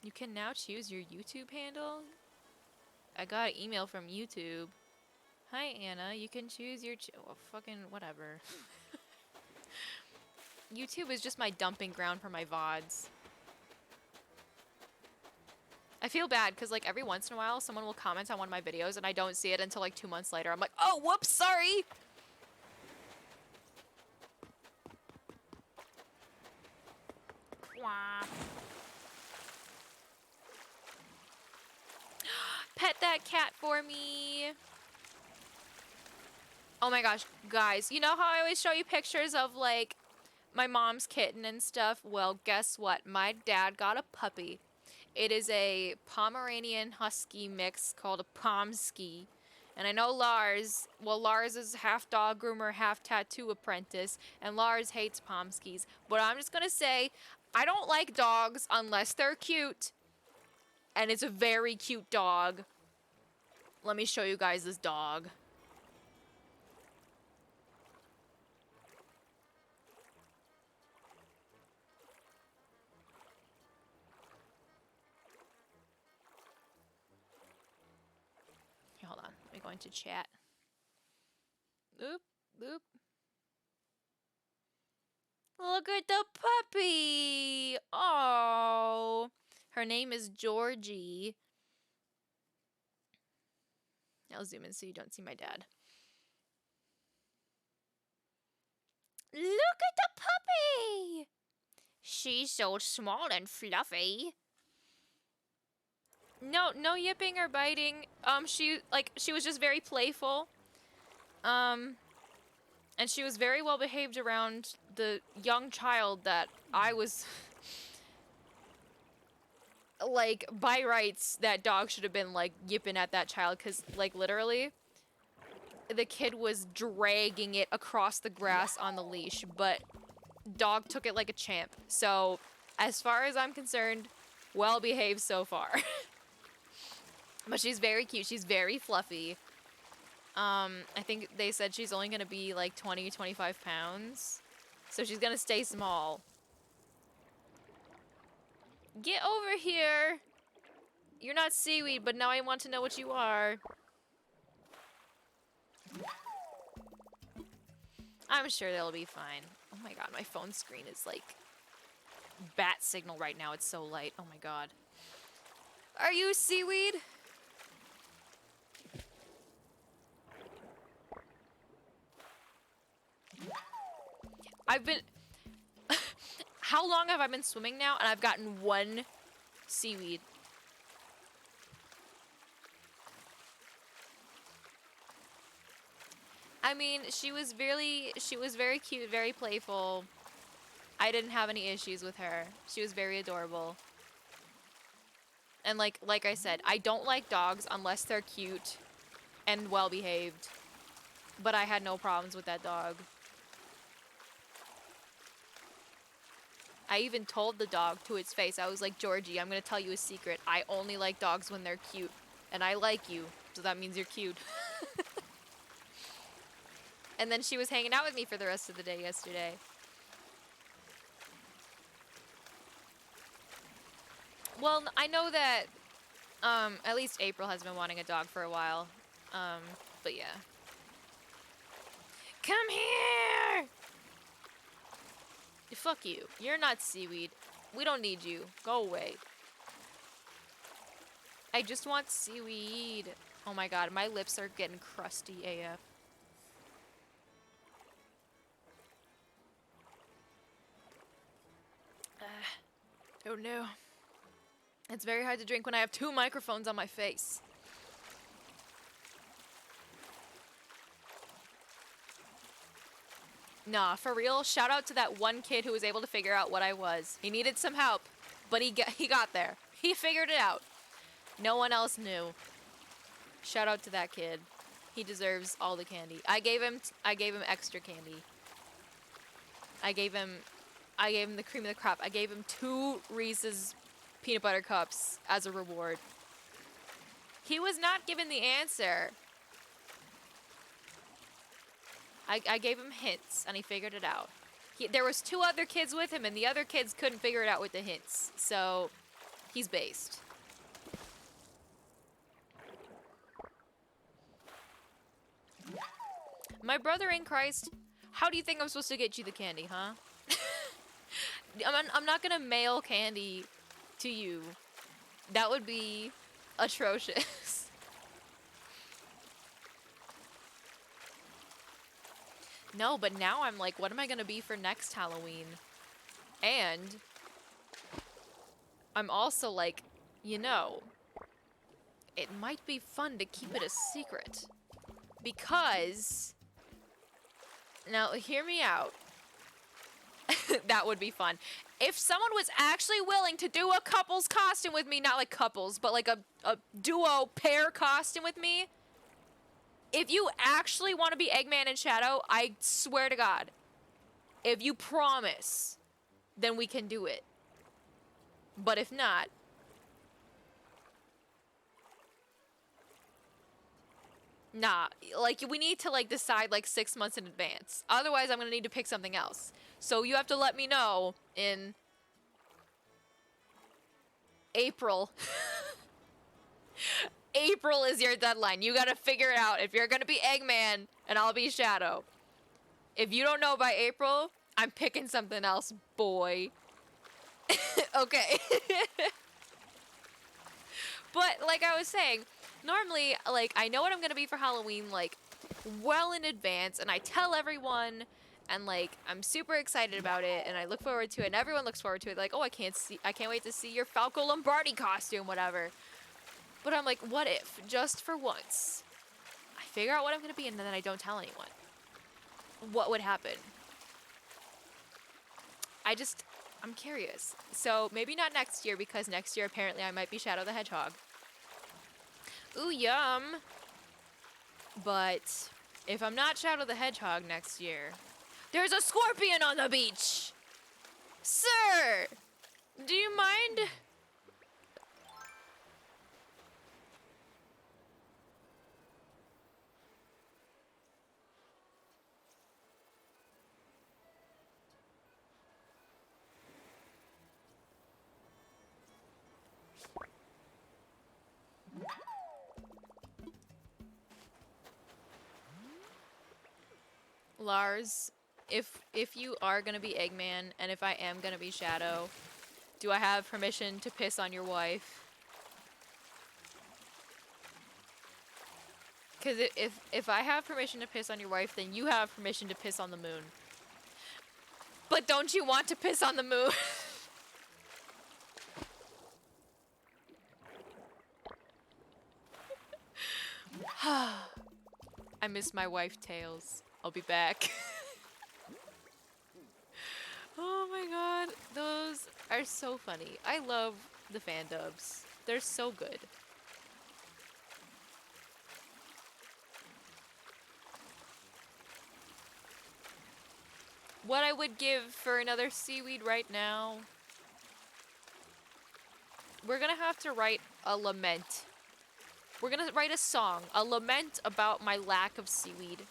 You can now choose your YouTube handle? I got an email from YouTube. Hi, Anna. You can choose your well, fucking whatever. YouTube is just my dumping ground for my VODs. I feel bad because like every once in a while someone will comment on one of my videos and I don't see it until like 2 months later. I'm like, oh, whoops, sorry. Wah. Pet that cat for me. Oh my gosh, guys, you know how I always show you pictures of like my mom's kitten and stuff? Well, guess what? My dad got a puppy. It is a Pomeranian Husky mix called a Pomsky. And I know Lars, well, Lars is half dog groomer, half tattoo apprentice, and Lars hates Pomskys. But I'm just gonna say, I don't like dogs unless they're cute. And it's a very cute dog. Let me show you guys this dog. Hold on, let me go into chat. Oop, oop. Look at the puppy! Oh, her name is Georgie. I'll zoom in so you don't see my dad. Look at the puppy! She's so small and fluffy. No yipping or biting. She was just very playful. And she was very well behaved around the young child that I was like, by rights, that dog should have been like yipping at that child, because like literally the kid was dragging it across the grass on the leash, but dog took it like a champ. So as far as I'm concerned, well behaved so far. But she's very cute. She's very fluffy. I think they said she's only gonna be like 20, 25 pounds. So she's gonna stay small. Get over here! You're not seaweed, but now I want to know what you are. I'm sure they'll be fine. Oh my god, my phone screen is like bat signal right now. It's so light. Oh my god. Are you seaweed? I've been... How long have I been swimming now? And I've gotten one seaweed. I mean, she was very cute, very playful. I didn't have any issues with her. She was very adorable. And like I said, I don't like dogs unless they're cute and well behaved. But I had no problems with that dog. I even told the dog to its face, I was like, Georgie, I'm gonna tell you a secret. I only like dogs when they're cute. And I like you, so that means you're cute. And then she was hanging out with me for the rest of the day yesterday. Well, I know that at least April has been wanting a dog for a while. But yeah. Come here! Fuck you. You're not seaweed. We don't need you. Go away. I just want seaweed. Oh my god, my lips are getting crusty AF. Oh no. It's very hard to drink when I have 2 microphones on my face. Nah, for real, shout out to that one kid who was able to figure out what I was. He needed some help, but he got there. He figured it out. No one else knew. Shout out to that kid. He deserves all the candy. I gave him extra candy. I gave him the cream of the crop. I gave him 2 Reese's peanut butter cups as a reward. He was not given the answer. I gave him hints, and he figured it out. There was 2 other kids with him, and the other kids couldn't figure it out with the hints. So, he's based. My brother in Christ, how do you think I'm supposed to get you the candy, huh? I'm not gonna mail candy to you. That would be atrocious. No, but now I'm like, what am I gonna be for next Halloween? And I'm also like, you know, it might be fun to keep it a secret. Because, now hear me out. That would be fun. If someone was actually willing to do a couple's costume with me, not like couples, but like a duo pair costume with me, if you actually want to be Eggman and Shadow, I swear to God, if you promise, then we can do it. But if not, nah, like we need to like decide like 6 months in advance. Otherwise, I'm gonna need to pick something else. So you have to let me know in April. April is your deadline. You gotta figure it out. If you're gonna be Eggman and I'll be Shadow. If you don't know by April, I'm picking something else, boy. Okay. But like I was saying, normally, like, I know what I'm gonna be for Halloween, like, well in advance, and I tell everyone, and like, I'm super excited about it, and I look forward to it, and everyone looks forward to it, like, oh, I can't wait to see your Falco Lombardi costume, whatever. But I'm like, what if, just for once, I figure out what I'm gonna be, and then I don't tell anyone? What would happen? I'm curious. So, maybe not next year, because next year, apparently, I might be Shadow the Hedgehog. Ooh, yum. But if I'm not Shadow the Hedgehog next year, there's a scorpion on the beach! Sir! Do you mind? Lars, if you are gonna be Eggman and if I am gonna be Shadow, do I have permission to piss on your wife? Because if I have permission to piss on your wife, then you have permission to piss on the moon. But don't you want to piss on the moon? I miss my wife, Tails. I'll be back. Oh my god, those are so funny. I love the fan dubs. They're so good. What I would give for another seaweed right now, we're gonna have to write a lament. We're gonna write a song, a lament about my lack of seaweed.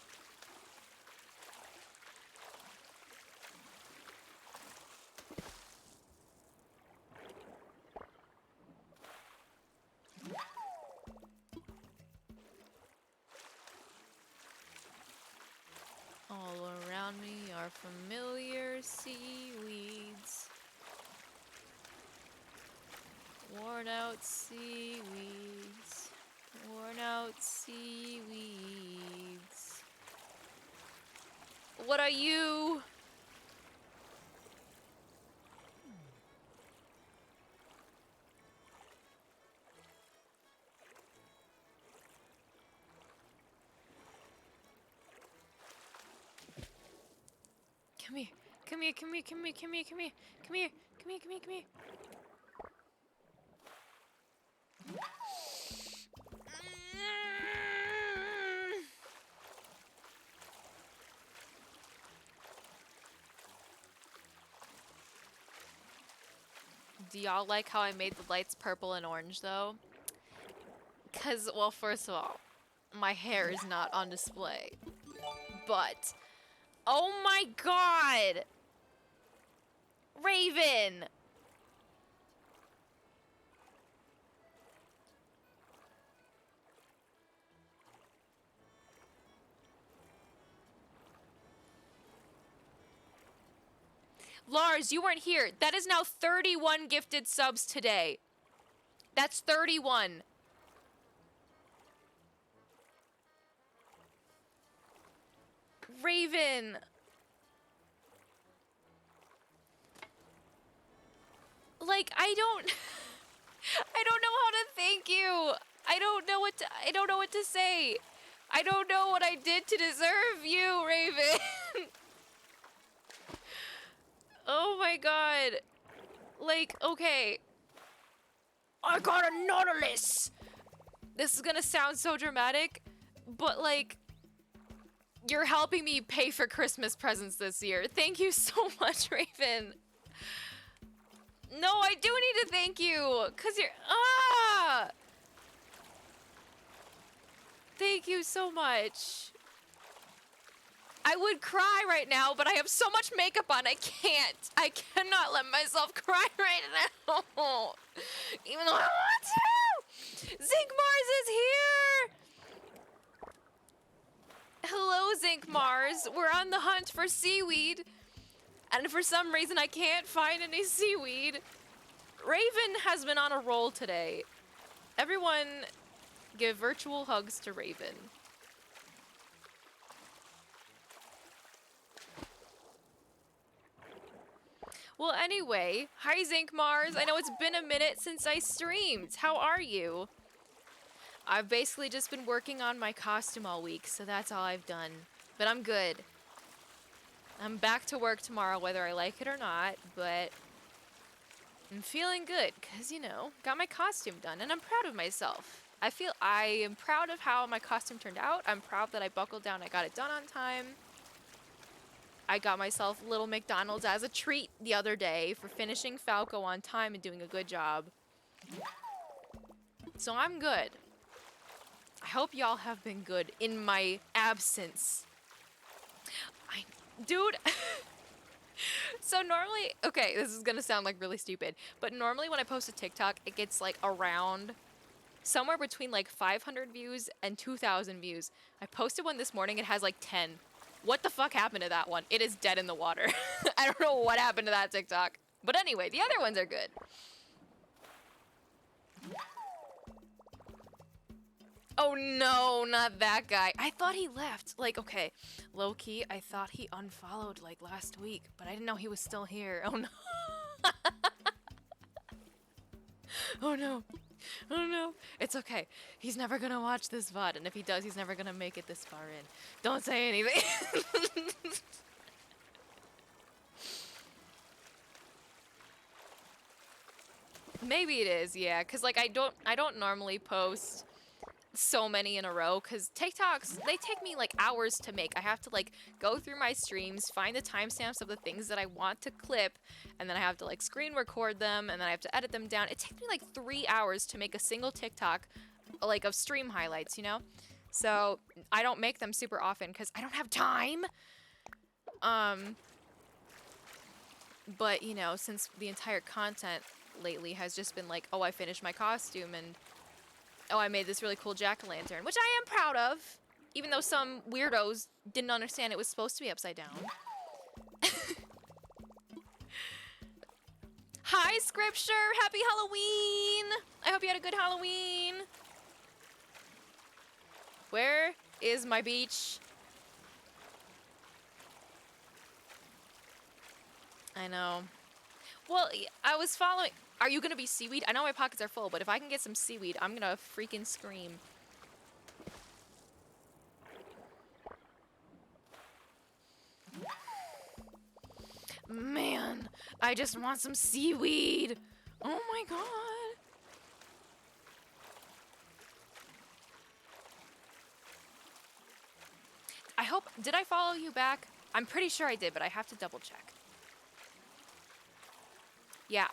All around me are familiar seaweeds. Worn out seaweeds. Worn out seaweeds. What are you? Come here. Come here, come here, come here, come here, come here. Come here, come here, come here, come here. Do y'all like how I made the lights purple and orange though? Cause, well, first of all, my hair is not on display. But, oh my god! Raven! Lars, you weren't here. That is now 31 gifted subs today. That's 31. Raven. Like, I don't know how to thank you. I don't know what to say. I don't know what I did to deserve you, Raven. Oh my god. Like, okay. I got a Nautilus! This is gonna sound so dramatic, but like, you're helping me pay for Christmas presents this year. Thank you so much, Raven. No, I do need to thank you, cause you're, Thank you so much. I would cry right now, but I have so much makeup on, I can't. I cannot let myself cry right now. Even though I want to! Zinc Mars is here! Hello, Zinc Mars. We're on the hunt for seaweed. And for some reason, I can't find any seaweed. Raven has been on a roll today. Everyone, give virtual hugs to Raven. Well, anyway, hi Zinc Mars. I know it's been a minute since I streamed. How are you? I've basically just been working on my costume all week, so that's all I've done. But I'm good. I'm back to work tomorrow, whether I like it or not, but I'm feeling good, because, you know, got my costume done, and I'm proud of myself. I am proud of how my costume turned out. I'm proud that I buckled down, I got it done on time. I got myself Little McDonald's as a treat the other day for finishing Falco on time and doing a good job. So I'm good. I hope y'all have been good in my absence. Dude. So normally, okay, this is gonna sound like really stupid, but normally when I post a TikTok, it gets like around somewhere between like 500 views and 2,000 views. I posted one this morning, it has like 10. What the fuck happened to that one? It is dead in the water. I don't know what happened to that TikTok. But anyway, the other ones are good. Oh no, not that guy. I thought he left. Like, okay, low key, I thought he unfollowed like last week, but I didn't know he was still here. Oh no. Oh no. Oh no. It's okay. He's never gonna watch this VOD, and if he does, he's never gonna make it this far in. Don't say anything. Maybe it is, yeah, cuz like I don't normally post so many in a row cuz TikToks, they take me like hours to make. I have to like go through my streams, find the timestamps of the things that I want to clip, and then I have to like screen record them, and then I have to edit them down. It takes me like 3 hours to make a single TikTok like of stream highlights, you know? So, I don't make them super often cuz I don't have time. But, you know, since the entire content lately has just been like, oh, I finished my costume, and oh, I made this really cool jack-o'-lantern, which I am proud of, even though some weirdos didn't understand it was supposed to be upside down. Hi, Scripture! Happy Halloween! I hope you had a good Halloween. Where is my beach? I know. Well, I was following... Are you gonna be seaweed? I know my pockets are full, but if I can get some seaweed, I'm gonna freaking scream. Man, I just want some seaweed. Oh my god. I hope... Did I follow you back? I'm pretty sure I did, but I have to double check. Yeah,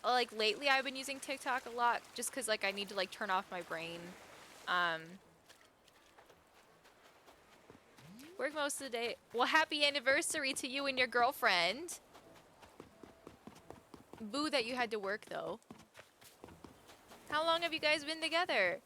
like lately I've been using TikTok a lot just because like I need to like turn off my brain. Work most of the day. Well, happy anniversary to you and your girlfriend. Boo that you had to work though. How long have you guys been together?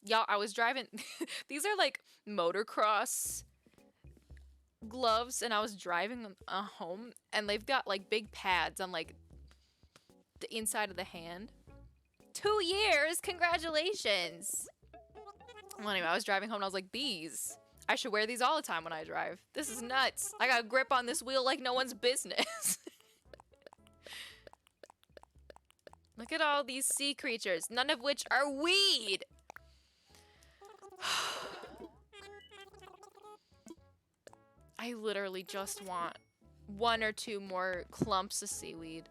Y'all, I was driving. These are like motocross gloves, and I was driving them home, and they've got like big pads on like the inside of the hand. 2 years, congratulations. Well, anyway, I was driving home, and I was like, these. I should wear these all the time when I drive. This is nuts. I got a grip on this wheel like no one's business. Look at all these sea creatures, none of which are weed. I literally just want 1 or 2 more clumps of seaweed.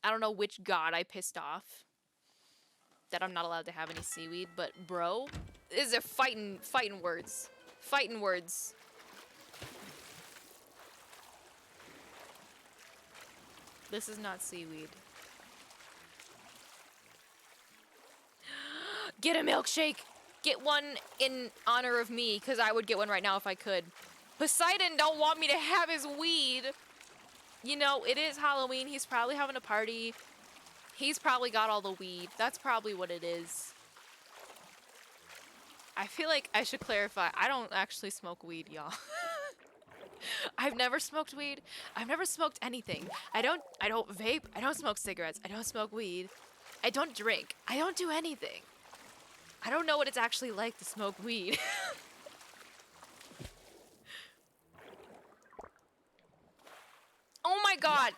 I don't know which god I pissed off that I'm not allowed to have any seaweed, but bro, these are fighting words. Fighting words. This is not seaweed. Get a milkshake! Get one in honor of me, because I would get one right now if I could. Poseidon don't want me to have his weed. You know, it is Halloween. He's probably having a party. He's probably got all the weed. That's probably what it is. I feel like I should clarify. I don't actually smoke weed, y'all. I've never smoked weed. I've never smoked anything. I don't vape. I don't smoke cigarettes. I don't smoke weed. I don't drink. I don't do anything. I don't know what it's actually like to smoke weed. Oh my god!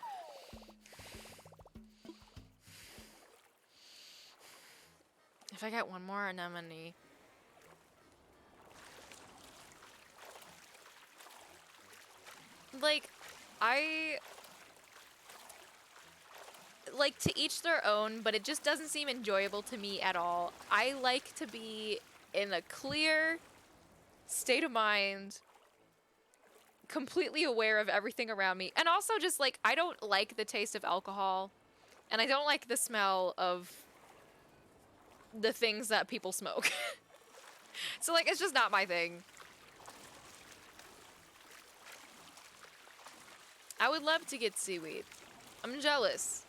If I get one more anemone... Like, like, to each their own, but it just doesn't seem enjoyable to me at all. I like to be in a clear state of mind, completely aware of everything around me, and also just, like, I don't like the taste of alcohol, and I don't like the smell of the things that people smoke. So, like, it's just not my thing. I would love to get seaweed. I'm jealous.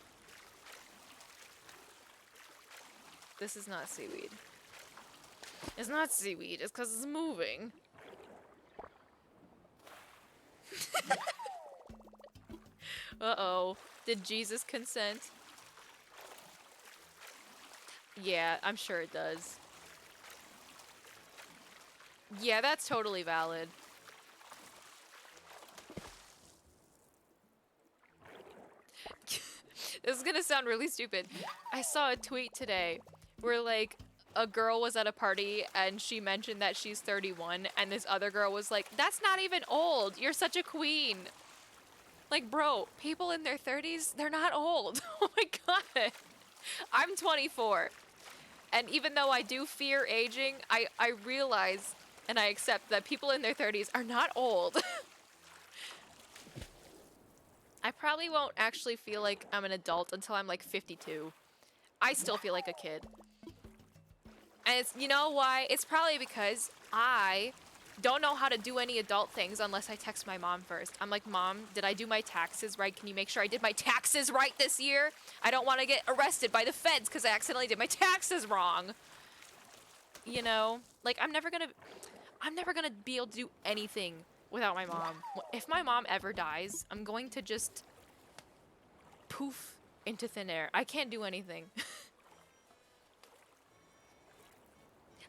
This is not seaweed. It's not seaweed. It's because it's moving. Uh-oh. Did Jesus consent? Yeah, I'm sure it does. Yeah, that's totally valid. This is gonna sound really stupid. I saw a tweet today where, like, a girl was at a party and she mentioned that she's 31, and this other girl was like, "That's not even old. You're such a queen." Like, bro, people in their 30s, they're not old. Oh my god. I'm 24. And even though I do fear aging, I realize and I accept that people in their 30s are not old. I probably won't actually feel like I'm an adult until I'm like 52. I still feel like a kid. And it's, you know why? It's probably because I don't know how to do any adult things unless I text my mom first. I'm like, "Mom, did I do my taxes right? Can you make sure I did my taxes right this year? I don't want to get arrested by the feds because I accidentally did my taxes wrong." You know? Like, I'm never gonna be able to do anything without my mom. If my mom ever dies, I'm going to just poof into thin air. I can't do anything.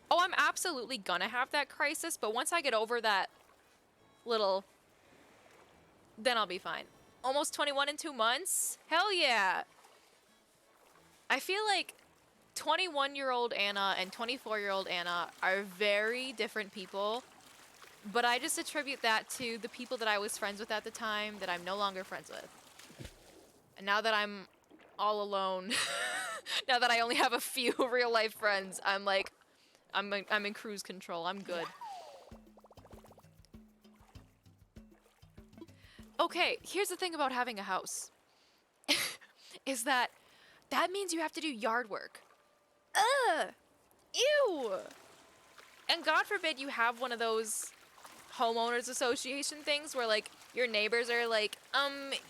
Oh, I'm absolutely gonna have that crisis, but once I get over that little, then I'll be fine. Almost 21 in 2 months? Hell yeah. I feel like 21-year-old Anna and 24-year-old Anna are very different people, but I just attribute that to the people that I was friends with at the time that I'm no longer friends with. And now that I'm all alone, now that I only have a few real-life friends, I'm like, I'm in cruise control. I'm good. Okay, here's the thing about having a house. Is that means you have to do yard work. Ugh! Ew! And God forbid you have one of those homeowners association things where, like, your neighbors are like,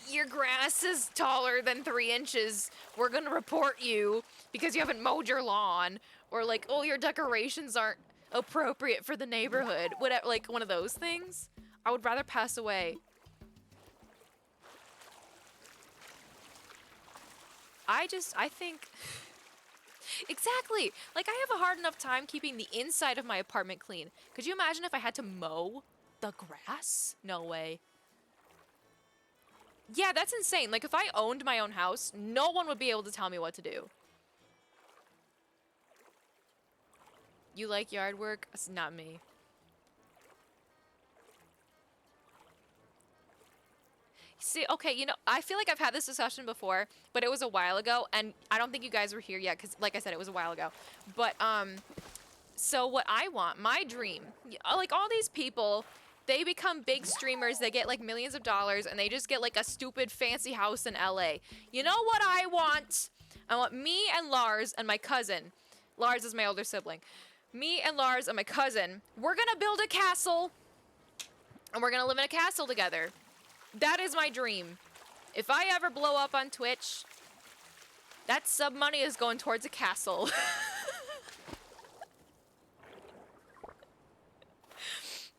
your grass is taller than 3 inches. We're gonna report you because you haven't mowed your lawn. Or like, oh, your decorations aren't appropriate for the neighborhood. Whatever, like one of those things. I would rather pass away. I think... Exactly! Like, I have a hard enough time keeping the inside of my apartment clean. Could you imagine if I had to mow the grass? No way. Yeah, that's insane. Like, if I owned my own house, no one would be able to tell me what to do. You like yard work? That's not me. See, okay, you know, I feel like I've had this discussion before, but it was a while ago, and I don't think you guys were here yet, because, like I said, it was a while ago. But, so what I want, my dream, like, all these people, they become big streamers, they get, like, millions of dollars, and they just get, like, a stupid fancy house in LA. You know what I want? I want me and Lars and my cousin. Lars is my older sibling. Me and Lars and my cousin, we're gonna build a castle, and we're gonna live in a castle together. That is my dream. If I ever blow up on Twitch, that sub money is going towards a castle.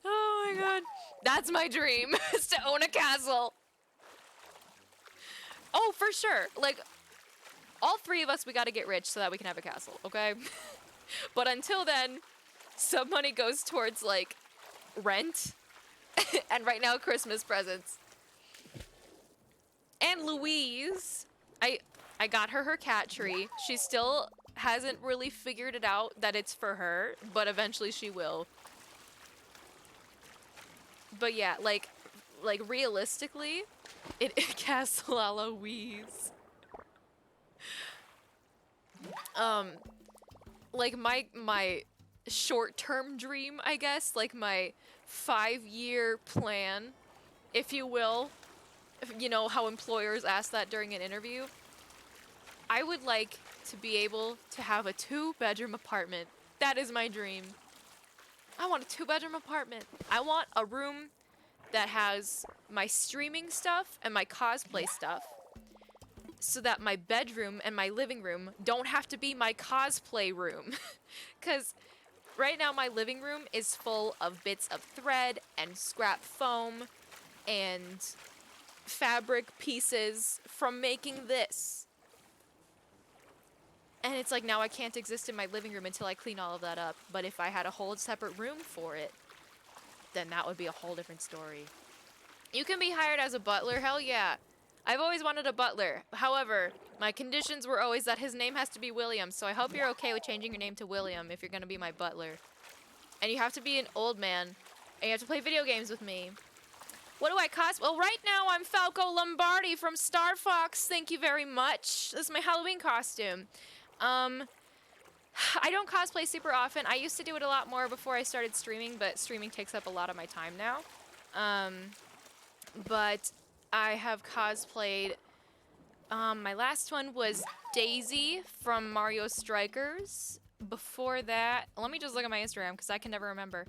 Oh my god. That's my dream, is to own a castle. Oh, for sure. Like, all 3 of us, we gotta get rich so that we can have a castle, okay? But until then, sub money goes towards, like, rent. And right now, Christmas presents. And Louise, I got her cat tree. She still hasn't really figured it out that it's for her, but eventually she will. But yeah, like realistically, Castle a Louise. Like my short-term dream, I guess, like my 5-year plan, if you will. You know how employers ask that during an interview? I would like to be able to have a 2-bedroom apartment. That is my dream. I want a 2-bedroom apartment. I want a room that has my streaming stuff and my cosplay stuff, so that my bedroom and my living room don't have to be my cosplay room. Because right now my living room is full of bits of thread and scrap foam and fabric pieces from making this. And it's like, now I can't exist in my living room until I clean all of that up. But if I had a whole separate room for it, then that would be a whole different story. You can be hired as a butler, hell yeah. I've always wanted a butler. However, my conditions were always that his name has to be William, so I hope you're okay with changing your name to William if you're gonna be my butler. And you have to be an old man, and you have to play video games with me. What do I cosplay? Well, right now I'm Falco Lombardi from Star Fox. Thank you very much. This is my Halloween costume. I don't cosplay super often. I used to do it a lot more before I started streaming, but streaming takes up a lot of my time now. But I have cosplayed. My last one was Daisy from Mario Strikers. Before that, let me just look at my Instagram because I can never remember.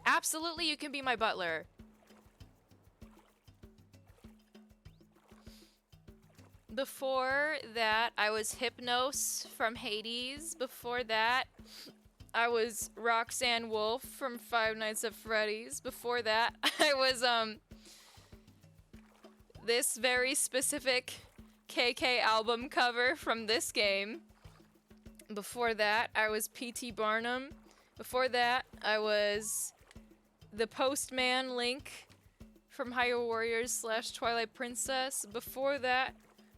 Absolutely, you can be my butler. Before that, I was Hypnos from Hades. Before that, I was Roxanne Wolf from Five Nights at Freddy's. Before that, I was, this very specific KK album cover from this game. Before that, I was P.T. Barnum. Before that, I was the Postman Link from Hyrule Warriors / Twilight Princess. Before that,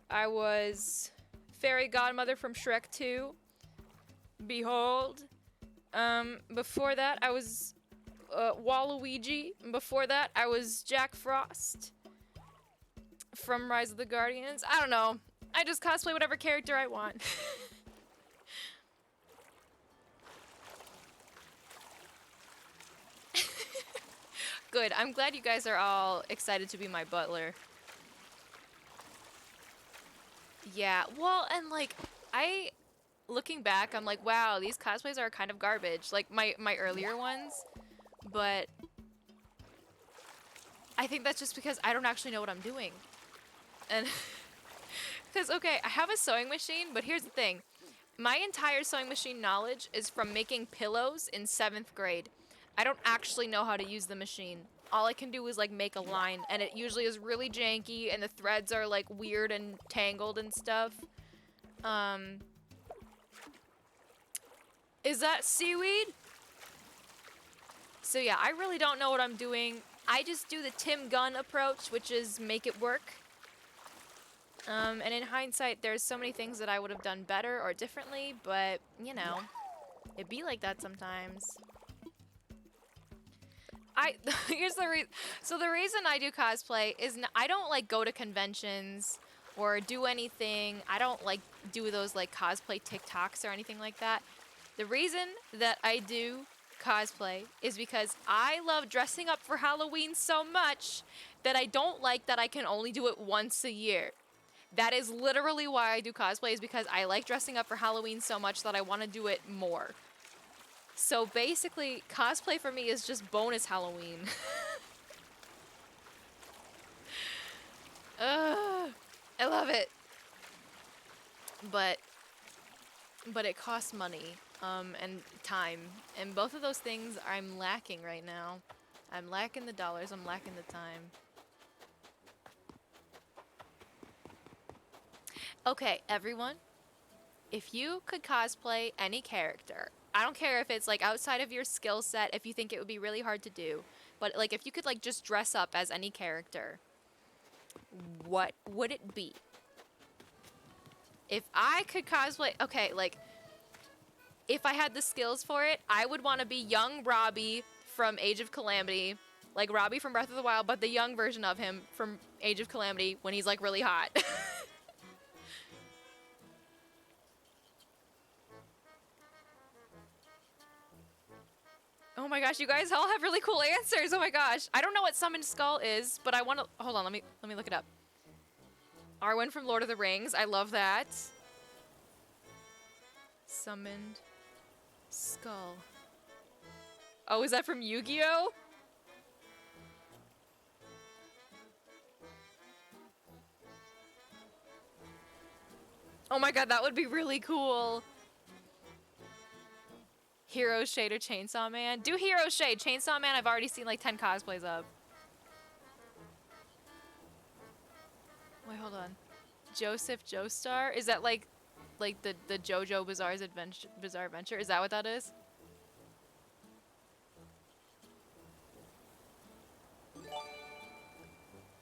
I was Fairy Godmother from Shrek 2. Behold. Before that, I was Waluigi. Before that, I was Jack Frost from Rise of the Guardians. I don't know. I just cosplay whatever character I want. Good. I'm glad you guys are all excited to be my butler. Yeah, well, and like, looking back, I'm like, wow, these cosplays are kind of garbage. Like, my earlier ones. But I think that's just because I don't actually know what I'm doing. And, because, okay, I have a sewing machine, but here's the thing. My entire sewing machine knowledge is from making pillows in 7th grade. I don't actually know how to use the machine. All I can do is like make a line, and it usually is really janky, and the threads are like weird and tangled and stuff. Is that seaweed? So yeah, I really don't know what I'm doing. I just do the Tim Gunn approach, which is make it work. And in hindsight, there's so many things that I would have done better or differently, but you know, it be like that sometimes. Here's the reason. So the reason I do cosplay is I don't like go to conventions or do anything. I don't like do those like cosplay TikToks or anything like that. The reason that I do cosplay is because I love dressing up for Halloween so much that I don't like that I can only do it once a year. That is literally why I do cosplay, is because I like dressing up for Halloween so much that I want to do it more. So basically, cosplay for me is just bonus Halloween. I love it. But it costs money, and time. And both of those things I'm lacking right now. I'm lacking the dollars, I'm lacking the time. Okay, everyone. If you could cosplay any character, I don't care if it's like outside of your skill set, if you think it would be really hard to do, but like if you could like just dress up as any character, what would it be? If I could cosplay, okay, like if I had the skills for it, I would want to be young Robbie from Age of Calamity, like Robbie from Breath of the Wild, but the young version of him from Age of Calamity when he's like really hot. Oh my gosh, you guys all have really cool answers. Oh my gosh. I don't know what Summoned Skull is, but I want to... Hold on, let me look it up. Arwen from Lord of the Rings. I love that. Summoned Skull. Oh, is that from Yu-Gi-Oh? Oh my god, that would be really cool. Hero Shade or Chainsaw Man? Do Hero Shade. Chainsaw Man, I've already seen like 10 cosplays of. Wait, hold on. Joseph Joestar? Is that like the JoJo Bizarre Adventure? Is that what that is?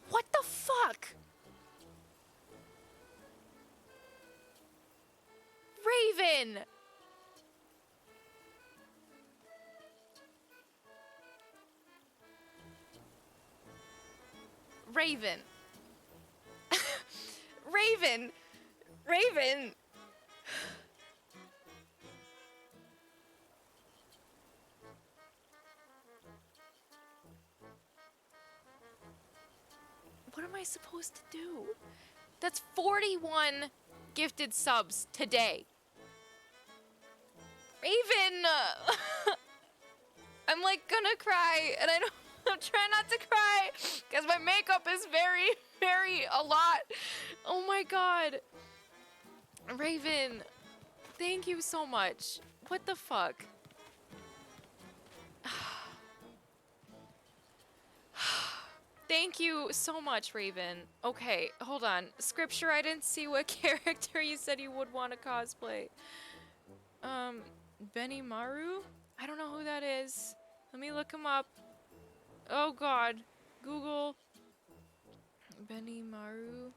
What the fuck? Raven! Raven. Raven! Raven! What am I supposed to do? That's 41 gifted subs today. Raven! I'm like gonna cry, and I'm trying not to cry, because my makeup is very a lot. Oh my god. Raven, thank you so much. What the fuck? Thank you so much, Raven. Okay, hold on. Scripture, I didn't see what character you said you would want to cosplay. Benny Maru? I don't know who that is. Let me look him up. Oh god. Google. Benny Maru.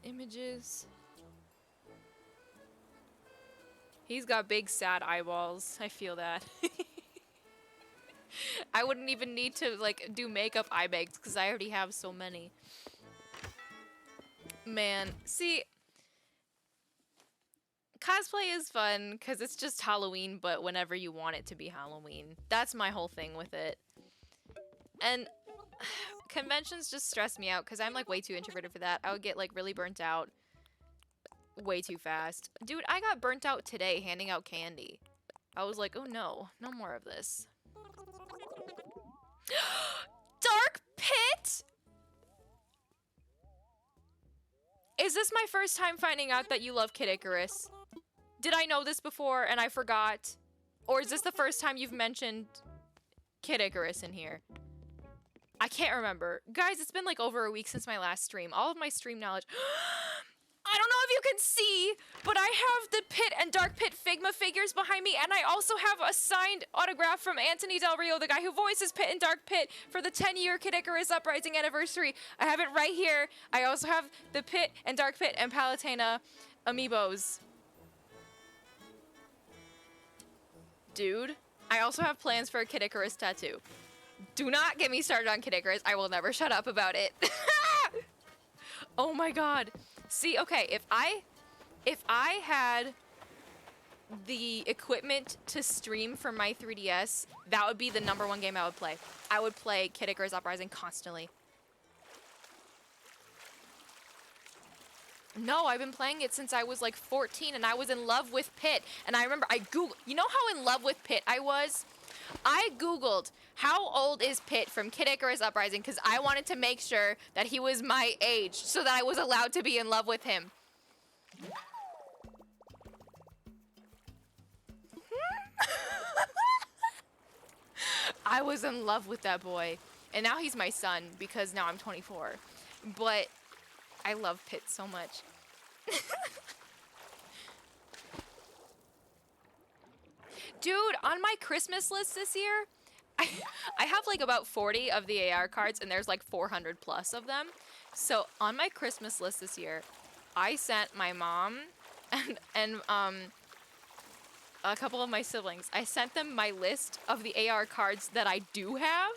Images. He's got big sad eyeballs. I feel that. I wouldn't even need to like do makeup eye bags because I already have so many. Man, see, cosplay is fun because it's just Halloween, but whenever you want it to be Halloween. That's my whole thing with it. And conventions just stress me out because I'm like way too introverted for that. I would get like really burnt out way too fast. Dude, I got burnt out today handing out candy. I was like, oh no, no more of this. Dark Pit? Is this my first time finding out that you love Kid Icarus? Did I know this before and I forgot? Or is this the first time you've mentioned Kid Icarus in here? I can't remember. Guys, it's been like over a week since my last stream. All of my stream knowledge... I don't know if you can see, but I have the Pit and Dark Pit Figma figures behind me, and I also have a signed autograph from Anthony Del Rio, the guy who voices Pit and Dark Pit for the 10-year Kid Icarus Uprising anniversary. I have it right here. I also have the Pit and Dark Pit and Palutena amiibos. Dude, I also have plans for a Kid Icarus tattoo. Do not get me started on Kid Icarus. I will never shut up about it. Oh my god. See, okay, if I had the equipment to stream from my 3DS, that would be the #1 game I would play. I would play Kid Icarus Uprising constantly. No, I've been playing it since I was like 14 and I was in love with Pit. And I remember I Googled, you know how in love with Pit I was? I Googled, how old is Pit from Kid Icarus Uprising? Because I wanted to make sure that he was my age so that I was allowed to be in love with him. I was in love with that boy. And now he's my son because now I'm 24. But I love Pit so much. Dude, on my Christmas list this year, I have like about 40 of the AR cards and there's like 400 plus of them. So on my Christmas list this year, I sent my mom and a couple of my siblings, I sent them my list of the AR cards that I do have.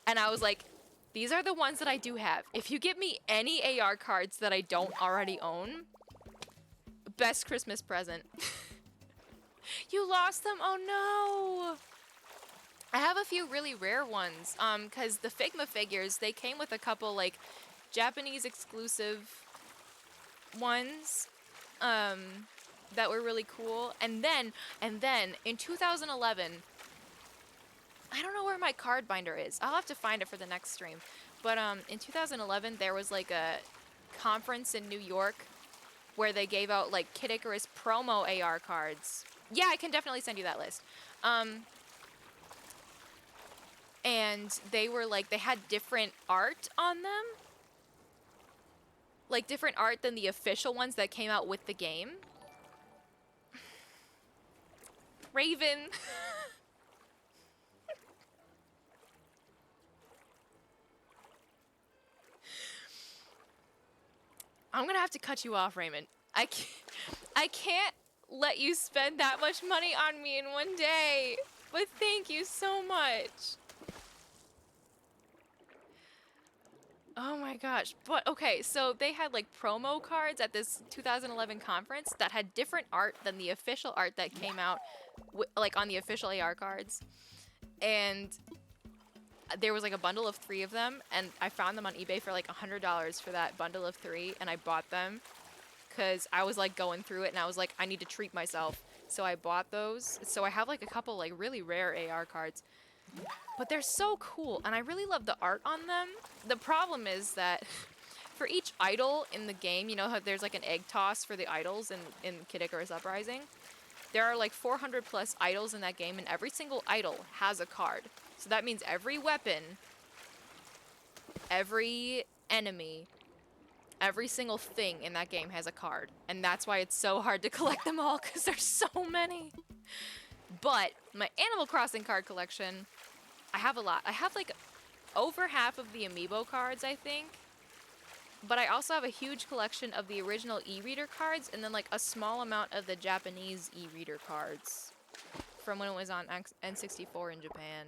And I was like, these are the ones that I do have. If you give me any AR cards that I don't already own, best Christmas present. You lost them? Oh no! I have a few really rare ones, cause the Figma figures, they came with a couple like Japanese exclusive ones, that were really cool. And then in 2011, I don't know where my card binder is. I'll have to find it for the next stream. But in 2011, there was like a conference in New York where they gave out like Kid Icarus promo AR cards. Yeah, I can definitely send you that list. And they were like, they had different art on them. Like different art than the official ones that came out with the game. Raven. I'm gonna have to cut you off, Raymond. I can't let you spend that much money on me in one day. But thank you so much. Oh my gosh. But okay, so they had like promo cards at this 2011 conference that had different art than the official art that came out like on the official AR cards. And there was like a bundle of 3 of them, and I found them on eBay for like $100 for that bundle of 3, and I bought them because I was like going through it and I was like, I need to treat myself. So I bought those. So I have like a couple like really rare AR cards. But they're so cool, and I really love the art on them. The problem is that for each idol in the game, you know how there's like an egg toss for the idols in Kid Icarus Uprising? There are like 400 plus idols in that game, and every single idol has a card. So that means every weapon, every enemy, every single thing in that game has a card. And that's why it's so hard to collect them all, because there's so many. But my Animal Crossing card collection, I have a lot. I have like over half of the amiibo cards, I think. But I also have a huge collection of the original e-reader cards, and then like a small amount of the Japanese e-reader cards from when it was on N64 in Japan.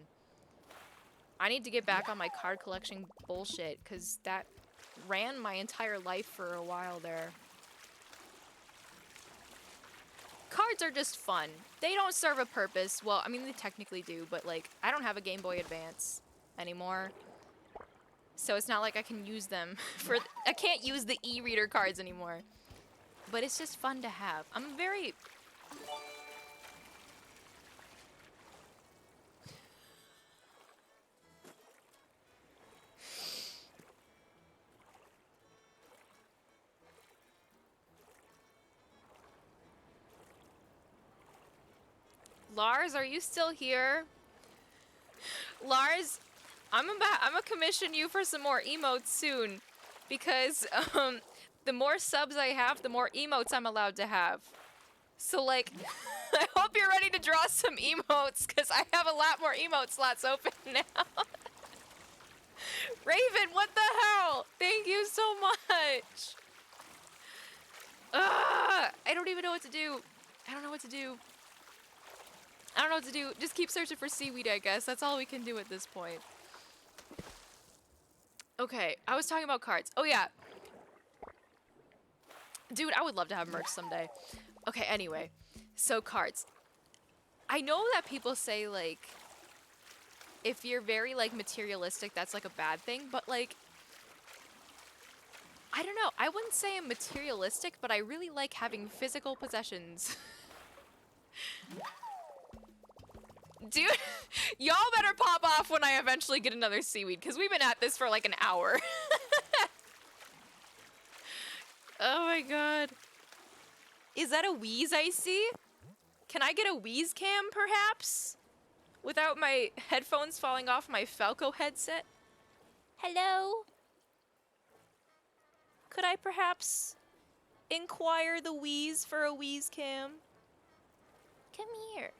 I need to get back on my card collection bullshit, because that ran my entire life for a while there. Cards are just fun. They don't serve a purpose. Well, I mean, they technically do, but like, I don't have a Game Boy Advance anymore. So it's not like I can use them for... I can't use the e-reader cards anymore. But it's just fun to have. I'm very... Lars, are you still here? Lars, I'm gonna commission you for some more emotes soon, because the more subs I have, the more emotes I'm allowed to have. So like, I hope you're ready to draw some emotes, because I have a lot more emote slots open now. Raven, what the hell? Thank you so much. I don't even know what to do. I don't know what to do. I don't know what to do. Just keep searching for seaweed, I guess. That's all we can do at this point. Okay, I was talking about cards. Oh, yeah. Dude, I would love to have merch someday. Okay, anyway. So, cards. I know that people say, like, if you're very, like, materialistic, that's, like, a bad thing. But, like, I don't know. I wouldn't say I'm materialistic, but I really like having physical possessions. Dude, y'all better pop off when I eventually get another seaweed, because we've been at this for like an hour. Oh my god. Is that a wheeze I see? Can I get a wheeze cam, perhaps? Without my headphones falling off my Falco headset? Hello? Could I perhaps inquire the wheeze for a wheeze cam? Come here.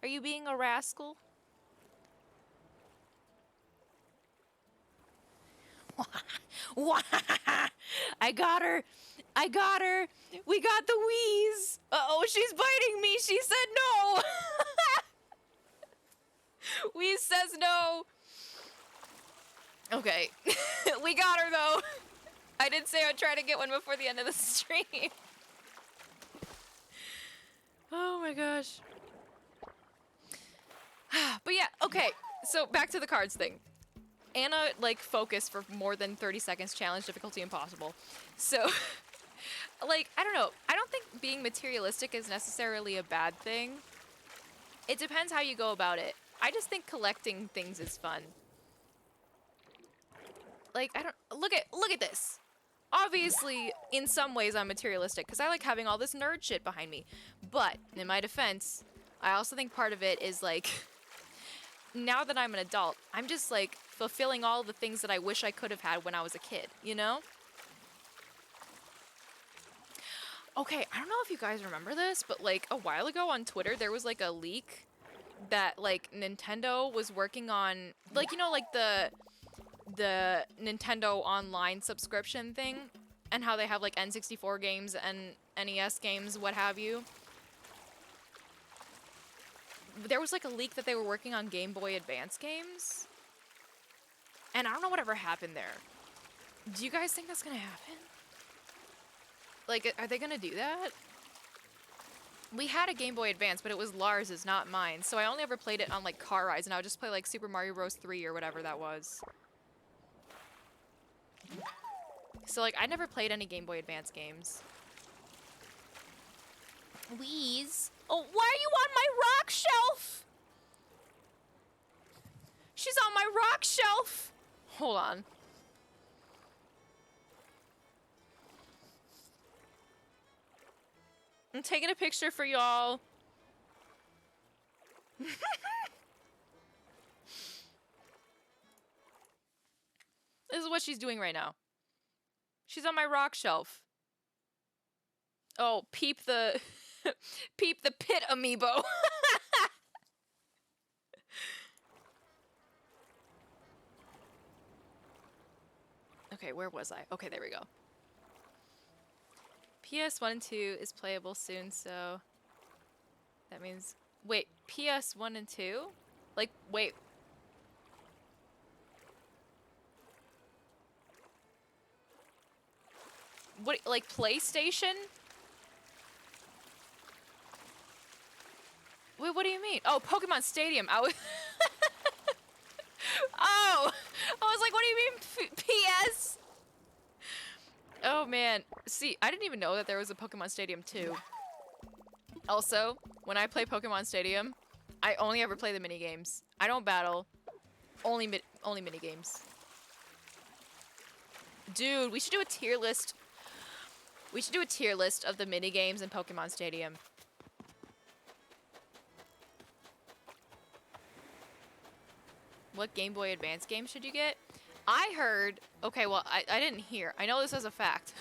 Are you being a rascal? I got her. I got her. We got the wheeze. Uh-oh, she's biting me. She said no. Wheeze says no. Okay. We got her, though. I did say I'd try to get one before the end of the stream. Oh my gosh. But yeah, okay, so back to the cards thing. Anna, like, focused for more than 30 seconds, challenge difficulty impossible. So, Like, I don't know. I don't think being materialistic is necessarily a bad thing. It depends how you go about it. I just think collecting things is fun. Like, I don't look at this. Obviously, in some ways I'm materialistic because I like having all this nerd shit behind me. But in my defense, I also think part of it is like now that I'm an adult, I'm just like fulfilling all the things that I wish I could have had when I was a kid, you know? Okay, I don't know if you guys remember this, but like a while ago on Twitter, there was like a leak that like Nintendo was working on, like, you know, like the Nintendo Online subscription thing and how they have like N64 games and NES games, what have you. There was like a leak that they were working on Game Boy Advance games. And I don't know whatever happened there. Do you guys think that's gonna happen? Like, are they gonna do that? We had a Game Boy Advance, but it was Lars's, not mine. So I only ever played it on like car rides, and I would just play like Super Mario Bros. 3 or whatever that was. So like, I never played any Game Boy Advance games. Wheeze. Oh, why are you on my rock shelf? She's on my rock shelf. Hold on. I'm taking a picture for y'all. This is what she's doing right now. She's on my rock shelf. Oh, peep the peep the pit amiibo. Okay, where was I? Okay, there we go. PS1 and 2 is playable soon, so that means wait, PS1 and 2? Like, wait. What, like PlayStation? Wait, what do you mean? Oh, Pokemon Stadium. I was Oh, I was like, what do you mean PS? Oh man, see, I didn't even know that there was a Pokemon Stadium 2. Also, when I play Pokemon Stadium, I only ever play the mini games. I don't battle. Only mini games. Dude, we should do a tier list. We should do a tier list of the mini games in Pokemon Stadium. What Game Boy Advance game should you get? I heard, okay, well, I didn't hear. I know this as a fact.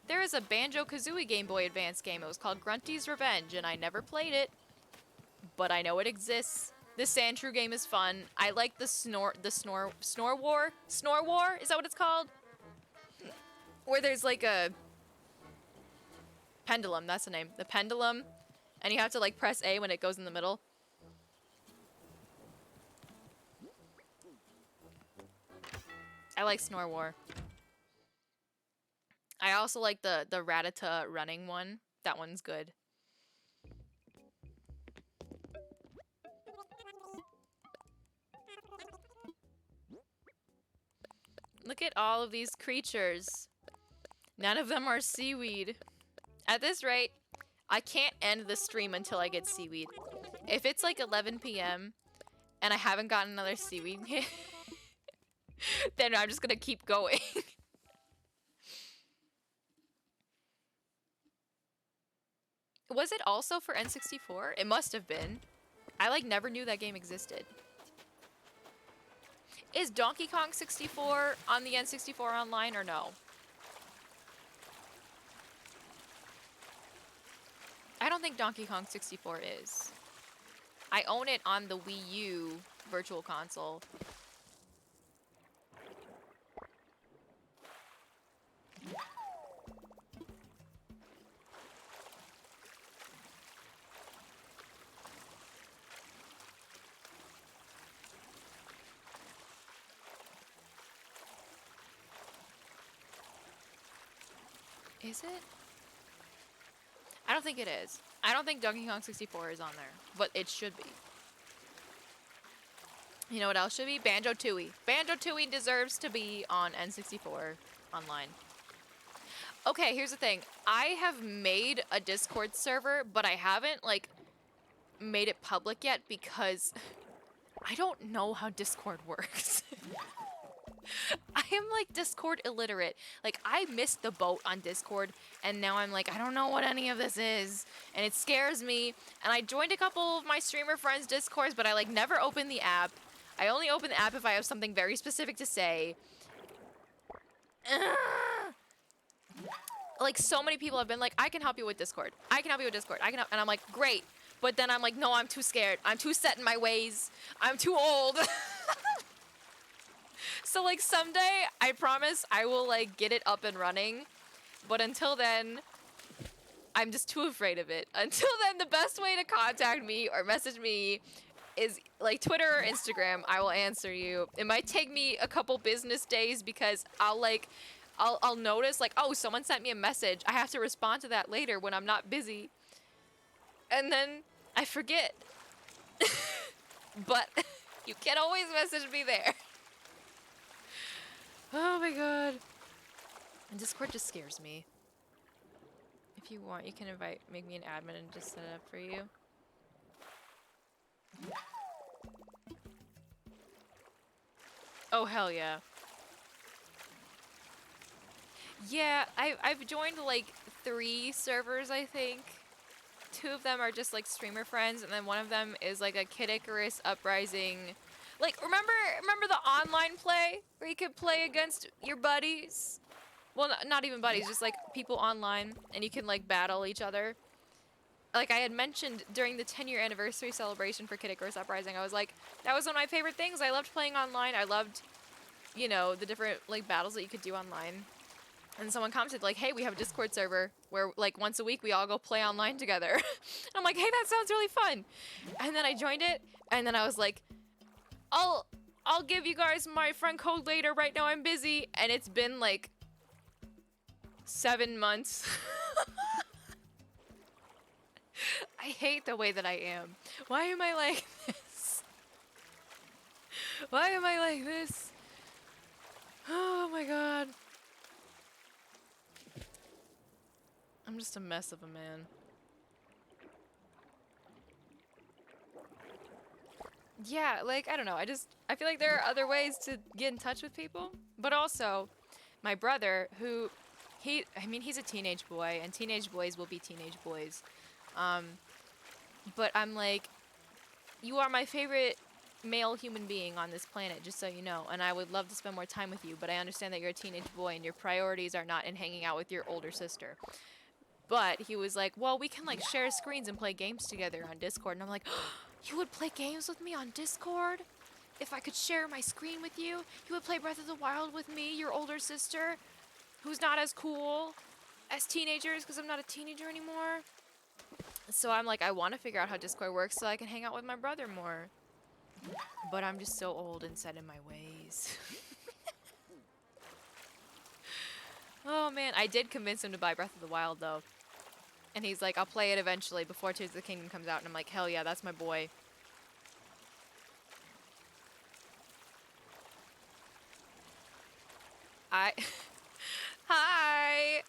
There is a Banjo-Kazooie Game Boy Advance game. It was called Grunty's Revenge, and I never played it, but I know it exists. The Sandshrew game is fun. I like the Snore War? Snore War? Is that what it's called? Where there's like a pendulum, that's the name. The pendulum, and you have to like press A when it goes in the middle. I like Snore War. I also like the Rattata running one. That one's good. Look at all of these creatures. None of them are seaweed. At this rate, I can't end the stream until I get seaweed. If it's like 11 p.m. and I haven't gotten another seaweed hit, then I'm just gonna keep going. Was it also for N64? It must have been. I like never knew that game existed. Is Donkey Kong 64 on the N64 online or no? I don't think Donkey Kong 64 is. I own it on the Wii U Virtual Console. Is it? I don't think it is. I don't think Donkey Kong 64 is on there, but it should be. You know what else should be? Banjo-Tooie. Banjo-Tooie deserves to be on N64 online. Okay, here's the thing. I have made a Discord server, but I haven't like made it public yet because I don't know how Discord works. I am like Discord illiterate. Like I missed the boat on Discord and now I'm like I don't know what any of this is and it scares me. And I joined a couple of my streamer friends Discords, but I like never open the app. I only open the app if I have something very specific to say. Ugh. Like so many people have been like, I can help you with Discord. I can help you with Discord. I can help. And I'm like, great. But then I'm like, no, I'm too scared. I'm too set in my ways. I'm too old. So like someday, I promise I will like get it up and running. But until then, I'm just too afraid of it. Until then, the best way to contact me or message me is like Twitter or Instagram. I will answer you. It might take me a couple business days because I'll notice like, oh, someone sent me a message. I have to respond to that later when I'm not busy. And then I forget. But you can always message me there. Oh my god. And Discord just scares me. If you want, you can make me an admin and just set it up for you. Oh, hell yeah. Yeah, I've joined like 3 servers, I think. 2 of them are just like streamer friends, and then one of them is like a Kid Icarus Uprising. Like, remember the online play where you could play against your buddies? Well, not even buddies, just like people online, and you can like battle each other. Like I had mentioned during the 10-year anniversary celebration for Kid Icarus Uprising, I was like, that was one of my favorite things. I loved playing online. I loved, you know, the different like battles that you could do online. And someone commented like, hey, we have a Discord server where like once a week we all go play online together. And I'm like, hey, that sounds really fun. And then I joined it, and then I was like, I'll give you guys my friend code later. Right now I'm busy. And it's been like 7 months. I hate the way that I am. Why am I like this? Why am I like this? Oh my god. I'm just a mess of a man. Yeah, like, I don't know. I feel like there are other ways to get in touch with people. But also, my brother, who, he's a teenage boy, and teenage boys will be teenage boys. But I'm like, you are my favorite male human being on this planet, just so you know. And I would love to spend more time with you, but I understand that you're a teenage boy and your priorities are not in hanging out with your older sister. But he was like, well, we can like share screens and play games together on Discord. And I'm like, oh, you would play games with me on Discord? If I could share my screen with you? You would play Breath of the Wild with me, your older sister, who's not as cool as teenagers because I'm not a teenager anymore? So I'm like, I want to figure out how Discord works so I can hang out with my brother more. But I'm just so old and set in my ways. Oh man, I did convince him to buy Breath of the Wild though. And he's like, I'll play it eventually before Tears of the Kingdom comes out. And I'm like, hell yeah, that's my boy. Hi!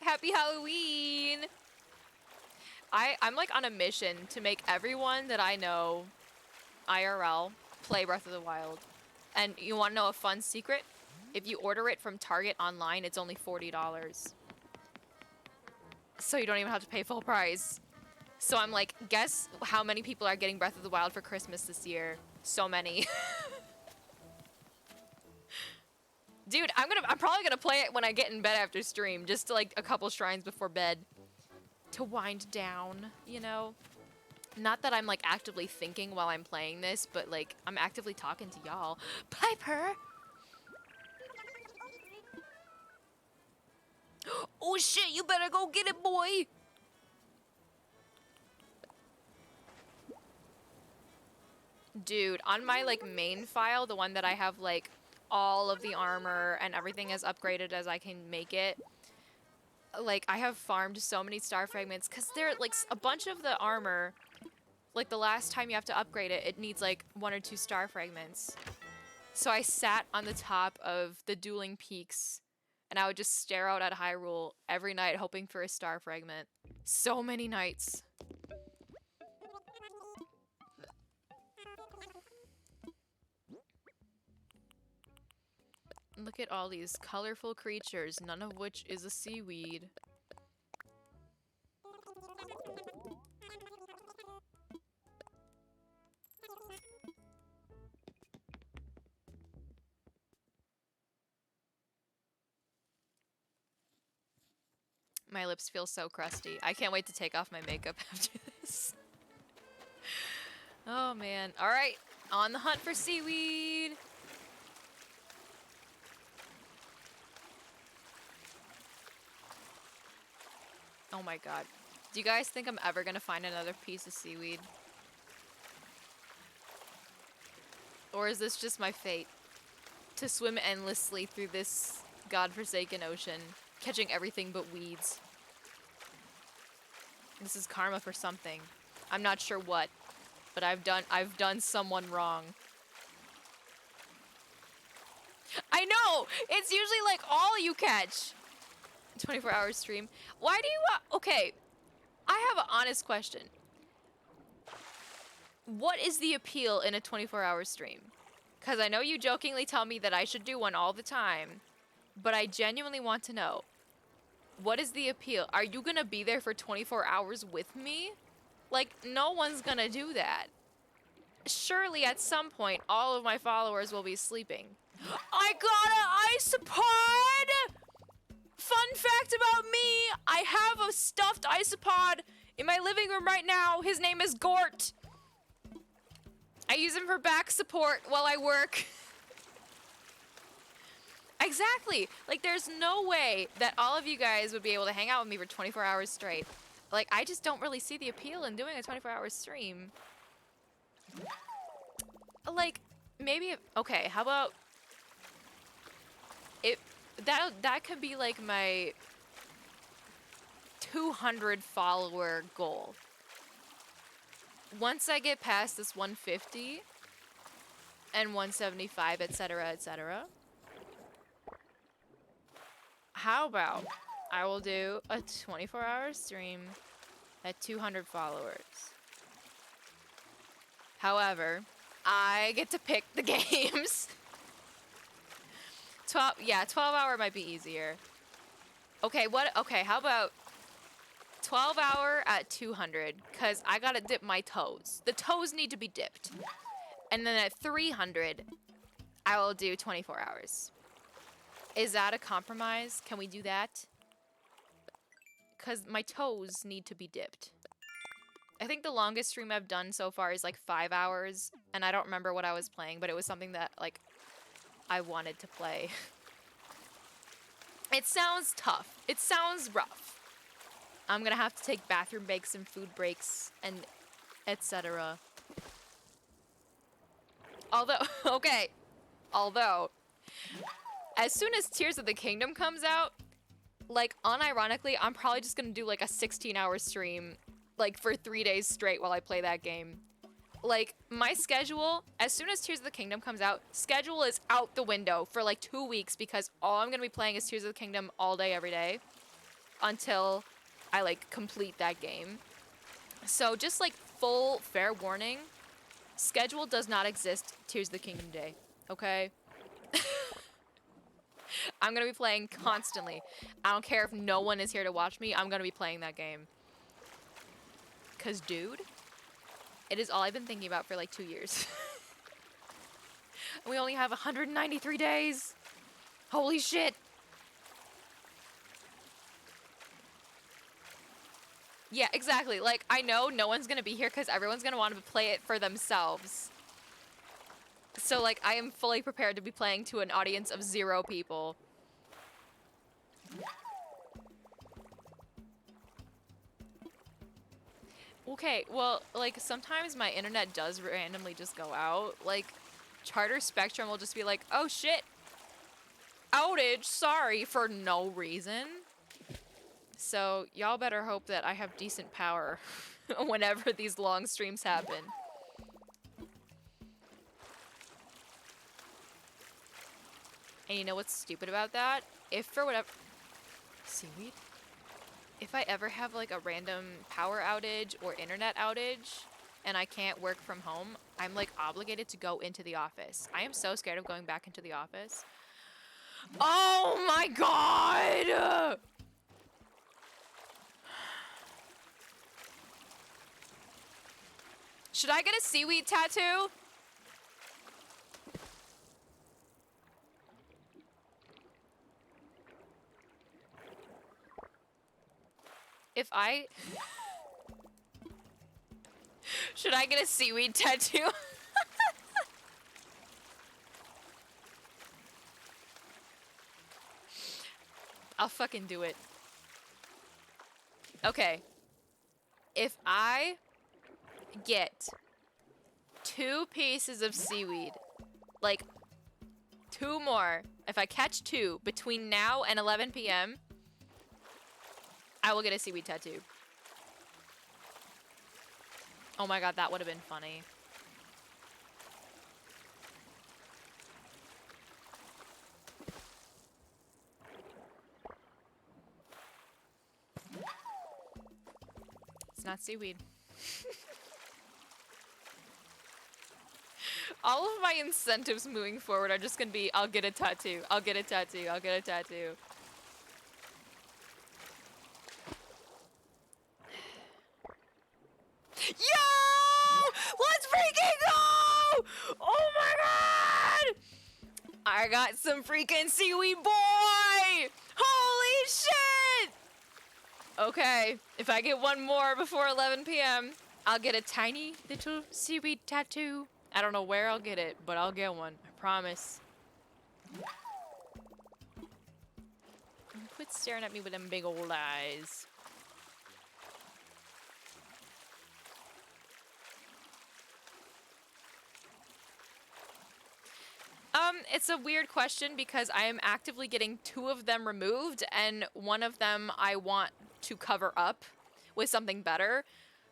Happy Halloween! I'm like on a mission to make everyone that I know IRL play Breath of the Wild. And you want to know a fun secret? If you order it from Target online, it's only $40. So you don't even have to pay full price. So I'm like, guess how many people are getting Breath of the Wild for Christmas this year? So many. Dude, I'm probably gonna play it when I get in bed after stream, just to like a couple shrines before bed. To wind down, you know? Not that I'm like actively thinking while I'm playing this, but like I'm actively talking to y'all. Piper! Oh shit, you better go get it, boy! Dude, on my like main file, the one that I have like all of the armor and everything as upgraded as I can make it, like I have farmed so many star fragments because they're like a bunch of the armor, like the last time you have to upgrade it, it needs like 1 or 2 star fragments. So I sat on the top of the Dueling Peaks and I would just stare out at Hyrule every night hoping for a star fragment. So many nights. Look at all these colorful creatures, none of which is a seaweed. My lips feel so crusty. I can't wait to take off my makeup after this. Oh man. Alright, on the hunt for seaweed. Oh my god. Do you guys think I'm ever gonna find another piece of seaweed? Or is this just my fate? To swim endlessly through this godforsaken ocean, catching everything but weeds. This is karma for something. I'm not sure what, but I've done someone wrong. I know! It's usually like all you catch. 24-hour stream. Why do you okay, I have an honest question. What is the appeal in a 24-hour stream? Because I know you jokingly tell me that I should do one all the time, but I genuinely want to know. What is the appeal? Are you gonna be there for 24 hours with me? Like, no one's gonna do that. Surely at some point, all of my followers will be sleeping. I got an isopod! Fun fact about me, I have a stuffed isopod in my living room right now. His name is Gort. I use him for back support while I work. Exactly. Like, there's no way that all of you guys would be able to hang out with me for 24 hours straight. Like, I just don't really see the appeal in doing a 24-hour stream. Like, maybe, okay, how about it, that could be like my 200 follower goal. Once I get past this 150 and 175, etc., etc., how about I will do a 24-hour stream at 200 followers. However, I get to pick the games. 12-hour might be easier. Okay, how about 12-hour at 200, because I gotta dip my toes. The toes need to be dipped. And then at 300, I will do 24 hours. Is that a compromise? Can we do that? Because my toes need to be dipped. I think the longest stream I've done so far is like 5 hours, and I don't remember what I was playing, but it was something that, like, I wanted to play. It sounds tough. It sounds rough. I'm gonna have to take bathroom breaks and food breaks and etc. Although, as soon as Tears of the Kingdom comes out, like, unironically, I'm probably just gonna do like a 16-hour stream, like, for 3 days straight while I play that game. Like, my schedule, as soon as Tears of the Kingdom comes out, schedule is out the window for like 2 weeks because all I'm gonna be playing is Tears of the Kingdom all day, every day, until I, like, complete that game. So just, like, full fair warning, schedule does not exist Tears of the Kingdom Day, okay? I'm gonna be playing constantly. I don't care if no one is here to watch me, I'm gonna be playing that game. 'Cause, dude, it is all I've been thinking about for like 2 years. We only have 193 days. Holy shit. Yeah, exactly. Like, I know no one's gonna be here because everyone's gonna want to play it for themselves. So, like, I am fully prepared to be playing to an audience of 0 people. Okay, well, like, sometimes my internet does randomly just go out. Like, Charter Spectrum will just be like, oh shit, outage, sorry, for no reason. So, y'all better hope that I have decent power whenever these long streams happen. And you know what's stupid about that? If for whatever... Seaweed? If I ever have like a random power outage or internet outage and I can't work from home, I'm like obligated to go into the office. I am so scared of going back into the office. Oh my god! Should I get a seaweed tattoo? If I... Should I get a seaweed tattoo? I'll fucking do it. Okay. If I get 2 pieces of seaweed, like 2 more, if I catch 2 between now and 11 p.m., I will get a seaweed tattoo. Oh my god, that would have been funny. It's not seaweed. All of my incentives moving forward are just gonna be, I'll get a tattoo, I'll get a tattoo, I'll get a tattoo. Yo! Let's freaking go! Oh my god! I got some freaking seaweed, boy! Holy shit! Okay, if I get 1 more before 11 p.m., I'll get a tiny little seaweed tattoo. I don't know where I'll get it, but I'll get one. I promise. Quit staring at me with them big old eyes. It's a weird question because I am actively getting 2 of them removed, and one of them I want to cover up with something better.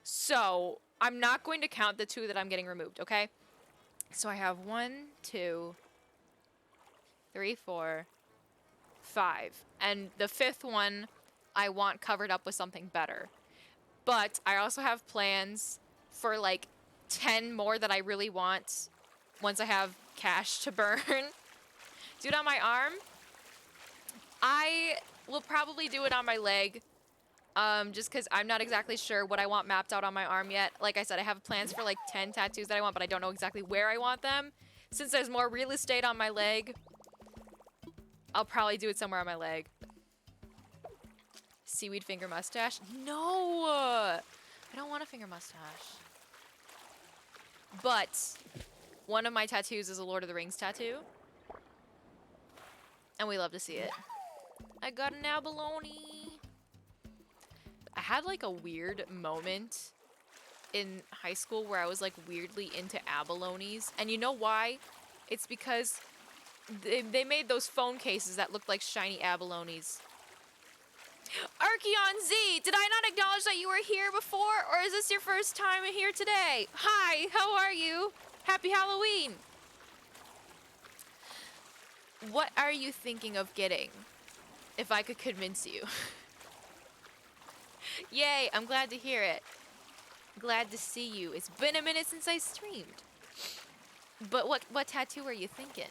So I'm not going to count the 2 that I'm getting removed, okay? So I have 1, 2, 3, 4, 5. And the 5th one I want covered up with something better. But I also have plans for like 10 more that I really want once I have cash to burn. Do it on my arm. I will probably do it on my leg. Just because I'm not exactly sure what I want mapped out on my arm yet. Like I said, I have plans for like 10 tattoos that I want, but I don't know exactly where I want them. Since there's more real estate on my leg, I'll probably do it somewhere on my leg. Seaweed finger mustache? No! I don't want a finger mustache. But one of my tattoos is a Lord of the Rings tattoo. And we love to see it. I got an abalone. I had like a weird moment in high school where I was like weirdly into abalones. And you know why? It's because they made those phone cases that looked like shiny abalones. Archeon Z, did I not acknowledge that you were here before? Or is this your first time here today? Hi, how are you? Happy Halloween. What are you thinking of getting? If I could convince you. Yay, I'm glad to hear it. Glad to see you. It's been a minute since I streamed. But what tattoo are you thinking?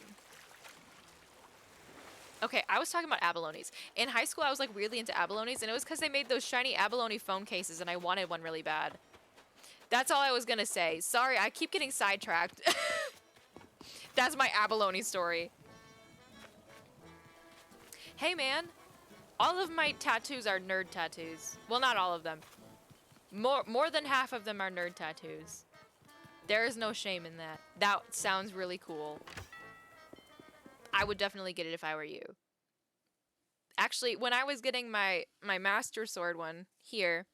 Okay, I was talking about abalones. In high school, I was like weirdly into abalones, and it was because they made those shiny abalone phone cases, and I wanted one really bad. That's all I was gonna say. Sorry, I keep getting sidetracked. That's my abalone story. Hey, man. All of my tattoos are nerd tattoos. Well, not all of them. More than half of them are nerd tattoos. There is no shame in that. That sounds really cool. I would definitely get it if I were you. Actually, when I was getting my Master Sword one here,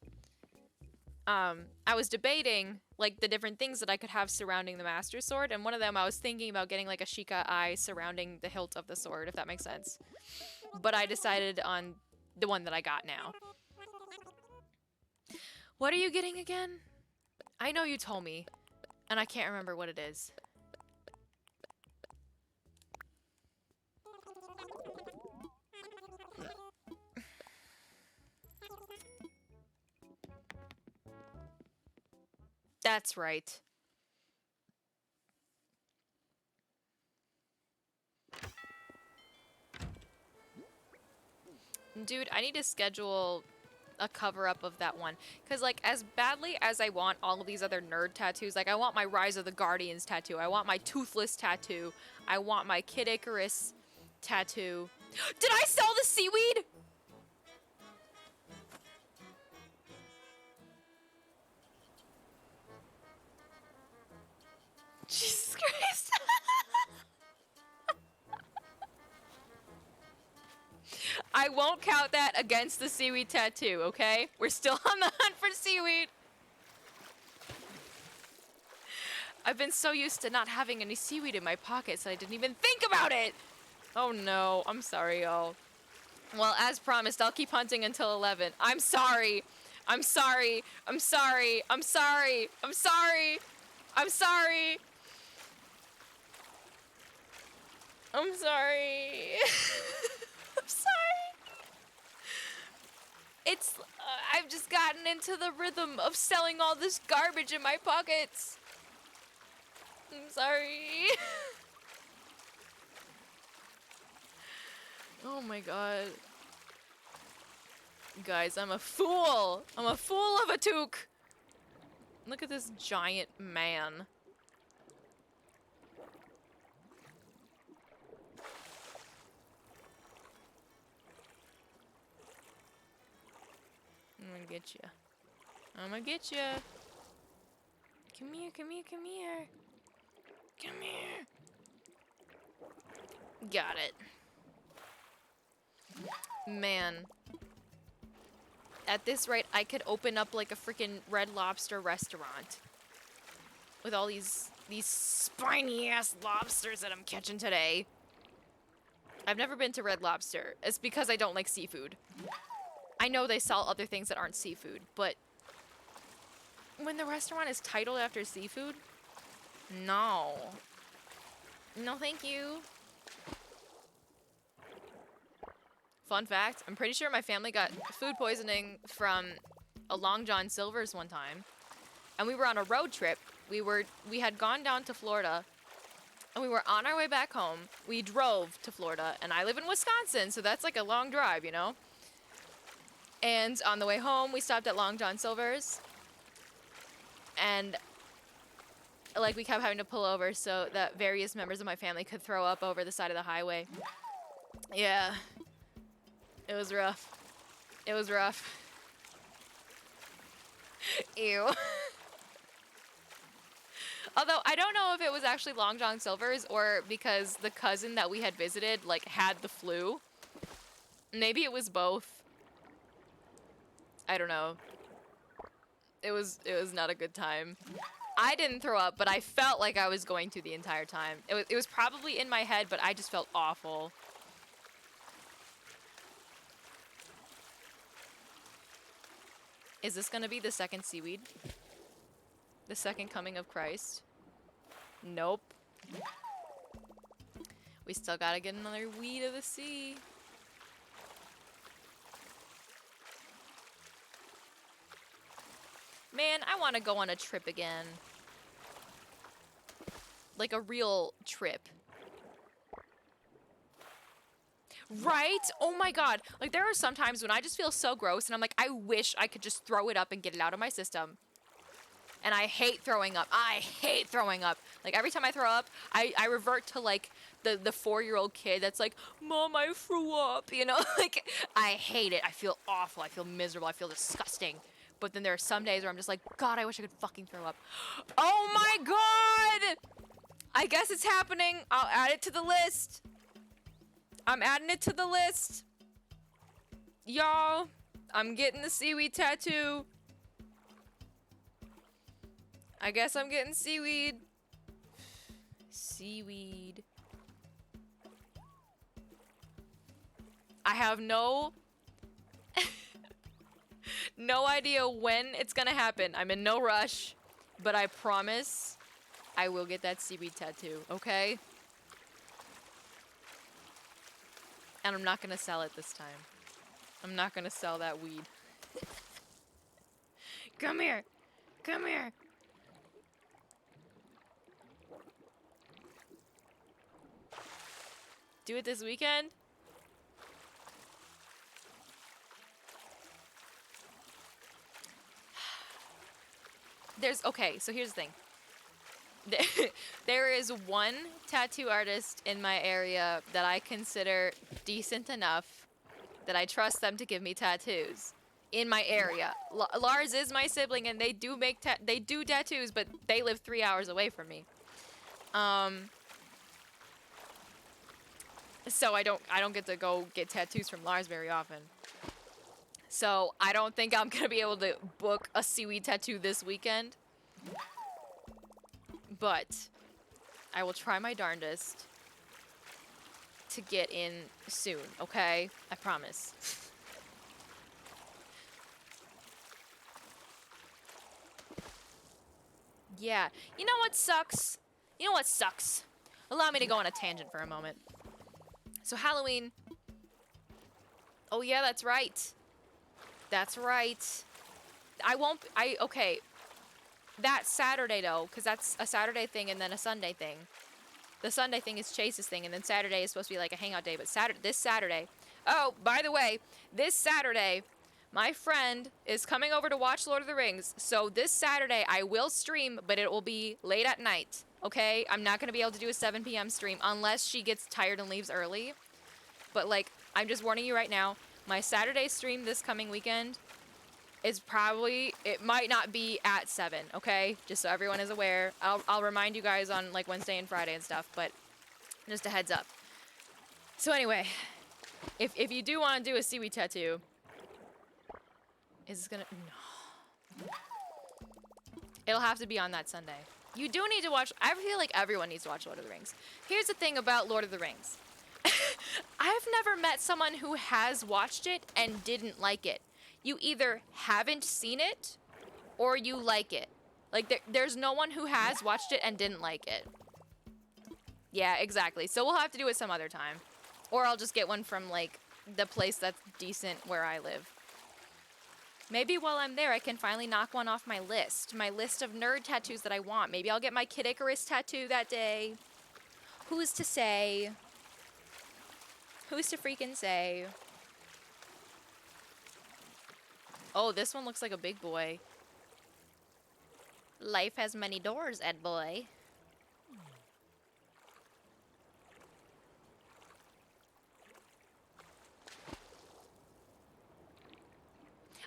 I was debating like the different things that I could have surrounding the Master Sword, and one of them I was thinking about getting like a Sheikah eye surrounding the hilt of the sword, if that makes sense. But I decided on the one that I got now. What are you getting again? I know you told me, and I can't remember what it is. That's right. Dude, I need to schedule a cover-up of that one. Because, like, as badly as I want all of these other nerd tattoos, like, I want my Rise of the Guardians tattoo, I want my Toothless tattoo, I want my Kid Icarus tattoo. Did I sell the seaweed? Jesus Christ. I won't count that against the seaweed tattoo, okay? We're still on the hunt for seaweed. I've been so used to not having any seaweed in my pockets that I didn't even think about it. Oh no, I'm sorry, y'all. Well, as promised, I'll keep hunting until 11. I'm sorry. I'm sorry. I'm sorry. I'm sorry. I'm sorry. I'm sorry. I'm sorry. I'm sorry. It's, I've just gotten into the rhythm of selling all this garbage in my pockets. I'm sorry. Oh my god. Guys, I'm a fool. I'm a fool of a toque. Look at this giant man. I'm gonna get you. I'm gonna get you. Come here, come here, come here. Come here. Got it. Man. At this rate, I could open up like a freaking Red Lobster restaurant. With all these spiny ass lobsters that I'm catching today. I've never been to Red Lobster. It's because I don't like seafood. I know they sell other things that aren't seafood, but when the restaurant is titled after seafood, no. No, thank you. Fun fact, I'm pretty sure my family got food poisoning from a Long John Silver's one time. And we were on a road trip. We had gone down to Florida, and we were on our way back home. We drove to Florida, and I live in Wisconsin, so that's like a long drive, you know? And on the way home, we stopped at Long John Silver's. And like we kept having to pull over so that various members of my family could throw up over the side of the highway. Yeah. It was rough. It was rough. Ew. Although I don't know if it was actually Long John Silver's or because the cousin that we had visited like had the flu. Maybe it was both. I don't know. It was not a good time. I didn't throw up, but I felt like I was going to the entire time. It was probably in my head, but I just felt awful. Is this gonna be the second seaweed? The second coming of Christ? Nope. We still gotta get another weed of the sea. Man, I want to go on a trip again. Like a real trip. Right? Oh my god. Like there are some times when I just feel so gross and I'm like, I wish I could just throw it up and get it out of my system. And I hate throwing up. I hate throwing up. Like every time I throw up, I revert to like the 4-year-old kid that's like, Mom, I threw up. You know, like I hate it. I feel awful. I feel miserable. I feel disgusting. But then there are some days where I'm just like, God, I wish I could fucking throw up. Oh my god! I guess it's happening. I'll add it to the list. I'm adding it to the list. Y'all, I'm getting the seaweed tattoo. I guess I'm getting seaweed. Seaweed. I have no idea when it's gonna happen. I'm in no rush, but I promise I will get that seaweed tattoo, okay? And I'm not gonna sell it this time. I'm not gonna sell that weed. Come here. Come here. Do it this weekend? Okay, so here's the thing. There is one tattoo artist in my area that I consider decent enough that I trust them to give me tattoos in my area. Lars is my sibling, and they do tattoos, but they live 3 hours away from me. So I don't get to go get tattoos from Lars very often. So I don't think I'm gonna be able to book a seaweed tattoo this weekend. But I will try my darndest to get in soon, okay? I promise. Yeah. You know what sucks? You know what sucks? Allow me to go on a tangent for a moment. So Halloween. Oh yeah, that's right. That's right. Okay. That Saturday though, because that's a Saturday thing and then a Sunday thing. The Sunday thing is Chase's thing, and then Saturday is supposed to be like a hangout day, but this Saturday. Oh, by the way, this Saturday, my friend is coming over to watch Lord of the Rings. So this Saturday I will stream, but it will be late at night. Okay? I'm not going to be able to do a 7 p.m. stream unless she gets tired and leaves early. But like, I'm just warning you right now, my Saturday stream this coming weekend is it might not be at 7, okay? Just so everyone is aware. I'll remind you guys on like Wednesday and Friday and stuff, but just a heads up. So anyway, if you do want to do a seaweed tattoo, is this gonna, no. It'll have to be on that Sunday. You do need to watch, I feel like everyone needs to watch Lord of the Rings. Here's the thing about Lord of the Rings. I've never met someone who has watched it and didn't like it. You either haven't seen it or you like it. Like, there's no one who has watched it and didn't like it. Yeah, exactly. So we'll have to do it some other time. Or I'll just get one from, like, the place that's decent where I live. Maybe while I'm there, I can finally knock one off my list. My list of nerd tattoos that I want. Maybe I'll get my Kid Icarus tattoo that day. Who's to say? Who's to freaking say? Oh, this one looks like a big boy. Life has many doors, Ed boy.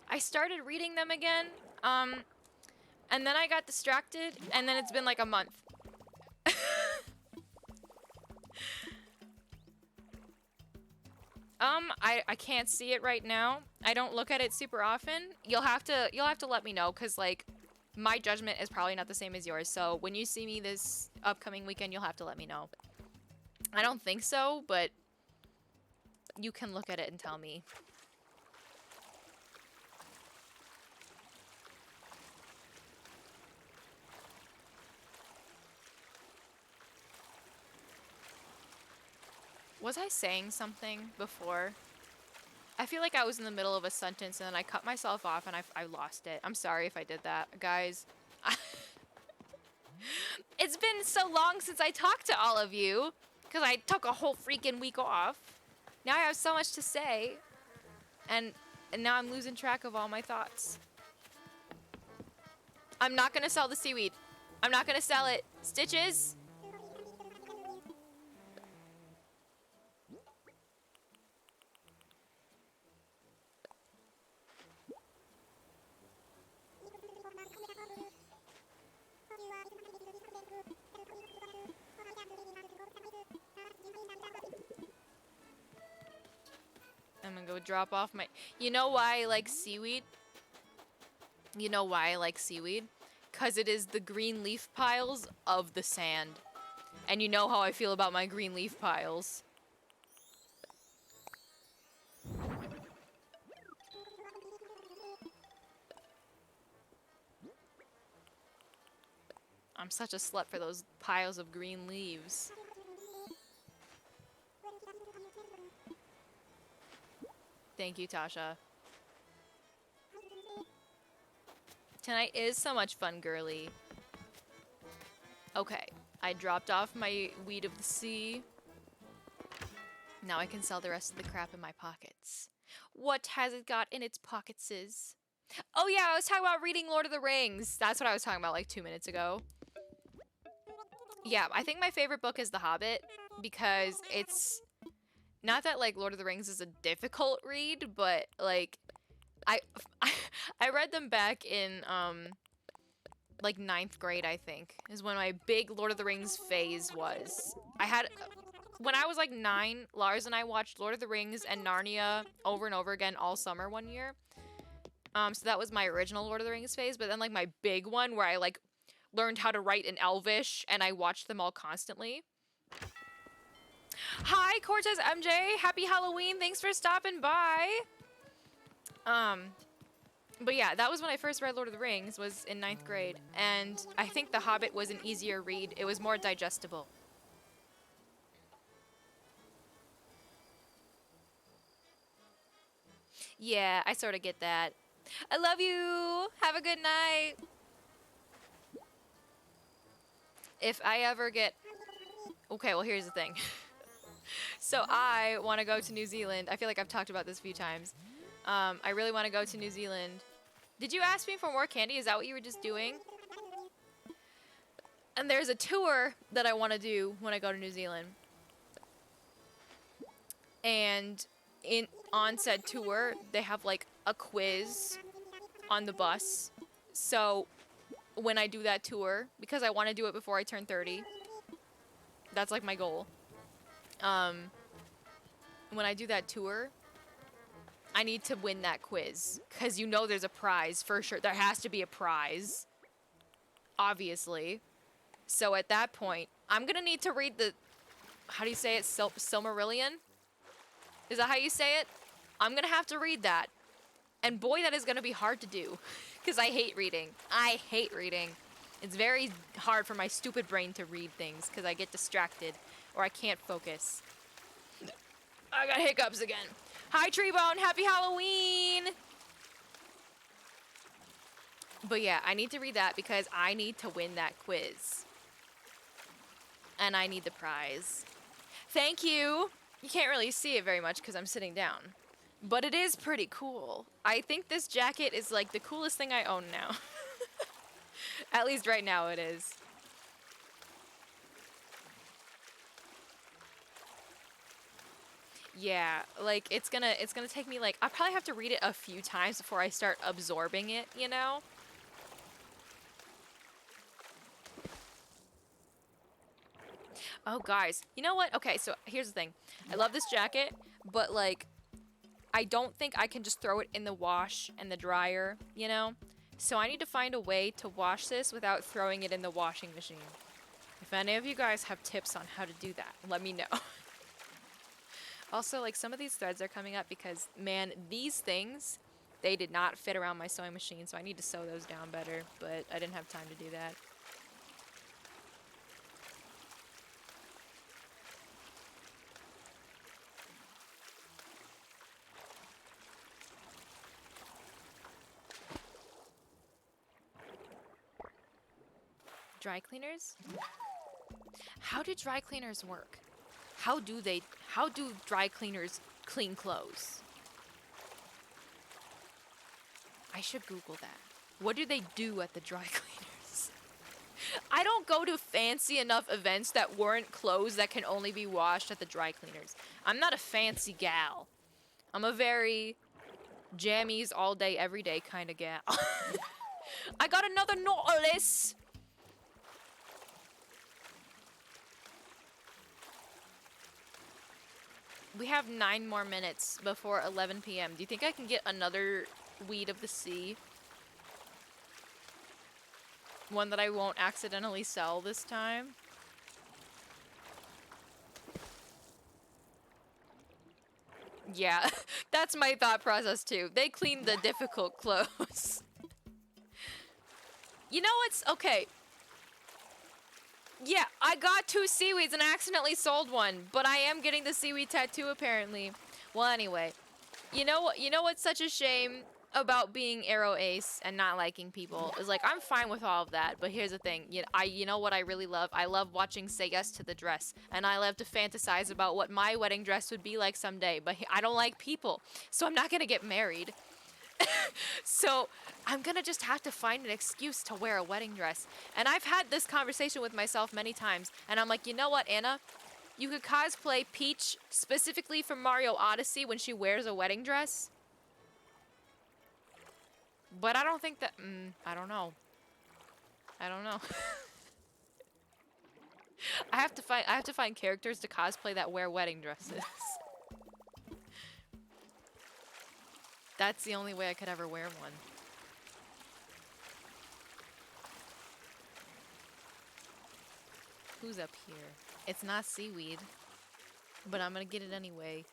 I started reading them again, and then I got distracted, and then it's been like a month. I can't see it right now. I don't look at it super often. You'll have to let me know, cause like my judgment is probably not the same as yours. So when you see me this upcoming weekend, you'll have to let me know. I don't think so, but you can look at it and tell me. Was I saying something before? I feel like I was in the middle of a sentence and then I cut myself off and I lost it. I'm sorry if I did that, guys. It's been so long since I talked to all of you because I took a whole freaking week off. Now I have so much to say and now I'm losing track of all my thoughts. I'm not gonna sell the seaweed. I'm not gonna sell it. Stitches? I'm gonna go drop off my... You know why I like seaweed? You know why I like seaweed? Because it is the green leaf piles of the sand. And you know how I feel about my green leaf piles. I'm such a slut for those piles of green leaves. Thank you, Tasha. Tonight is so much fun, girly. Okay, I dropped off my weed of the sea. Now I can sell the rest of the crap in my pockets. What has it got in its pockets? Oh yeah, I was talking about reading Lord of the Rings. That's what I was talking about like 2 minutes ago. Yeah, I think my favorite book is The Hobbit because it's not that like Lord of the Rings is a difficult read, but like I I read them back in like 9th grade, I think, is when my big Lord of the Rings phase was. When I was like 9, Lars and I watched Lord of the Rings and Narnia over and over again all summer one year. So that was my original Lord of the Rings phase, but then like my big one where I like learned how to write in Elvish and I watched them all constantly. Hi, Cortez MJ. Happy Halloween. Thanks for stopping by. But yeah, that was when I first read Lord of the Rings, was in 9th grade. And I think The Hobbit was an easier read. It was more digestible. Yeah, I sort of get that. I love you. Have a good night. If I ever get... Okay, well, here's the thing. So I want to go to New Zealand. I feel like I've talked about this a few times. I really want to go to New Zealand. Did you ask me for more candy? Is that what you were just doing? And there's a tour that I want to do when I go to New Zealand. And on said tour, they have like a quiz on the bus. So when I do that tour, because I want to do it before I turn 30, that's like my goal. When I do that tour, I need to win that quiz, because you know there's a prize for sure. There has to be a prize, obviously. So at that point, I'm gonna need to read the, how do you say it, Silmarillion? Is that how you say it? I'm gonna have to read that. And boy, that is gonna be hard to do, because I hate reading. I hate reading. It's very hard for my stupid brain to read things, because I get distracted, or I can't focus. I got hiccups again. Hi, Treebone. Happy Halloween. But yeah, I need to read that because I need to win that quiz. And I need the prize. Thank you. You can't really see it very much because I'm sitting down. But it is pretty cool. I think this jacket is like the coolest thing I own now. At least right now it is. Yeah, like it's gonna take me like, I'll probably have to read it a few times before I start absorbing it, you know? Oh, guys, you know what? Okay, so here's the thing. I love this jacket, but like, I don't think I can just throw it in the wash and the dryer, you know? So I need to find a way to wash this without throwing it in the washing machine. If any of you guys have tips on how to do that, let me know. Also, like, some of these threads are coming up because, man, these things, they did not fit around my sewing machine, so I need to sew those down better, but I didn't have time to do that. Dry cleaners? How do dry cleaners work? How do dry cleaners clean clothes? I should Google that. What do they do at the dry cleaners? I don't go to fancy enough events that weren't clothes that can only be washed at the dry cleaners. I'm not a fancy gal. I'm a very jammies all day, every day kind of gal. I got another Nautilus! We have 9 more minutes before 11 p.m. Do you think I can get another weed of the sea? One that I won't accidentally sell this time? Yeah, that's my thought process too. They clean the difficult clothes. You know what's... Okay. Yeah, I got 2 seaweeds and accidentally sold one, but I am getting the seaweed tattoo apparently. Well, anyway, you know what's such a shame about being arrow ace and not liking people is like I'm fine with all of that, but here's the thing. You know what I really love? I love watching Say Yes to the Dress, and I love to fantasize about what my wedding dress would be like someday, but I don't like people, so I'm not gonna get married. So I'm gonna just have to find an excuse to wear a wedding dress. And I've had this conversation with myself many times, and I'm like, you know what, Anna? You could cosplay Peach specifically from Mario Odyssey when she wears a wedding dress. But I don't think that. I don't know. I don't know. I have to find. I have to find characters to cosplay that wear wedding dresses. That's the only way I could ever wear one. Who's up here? It's not seaweed, but I'm gonna get it anyway.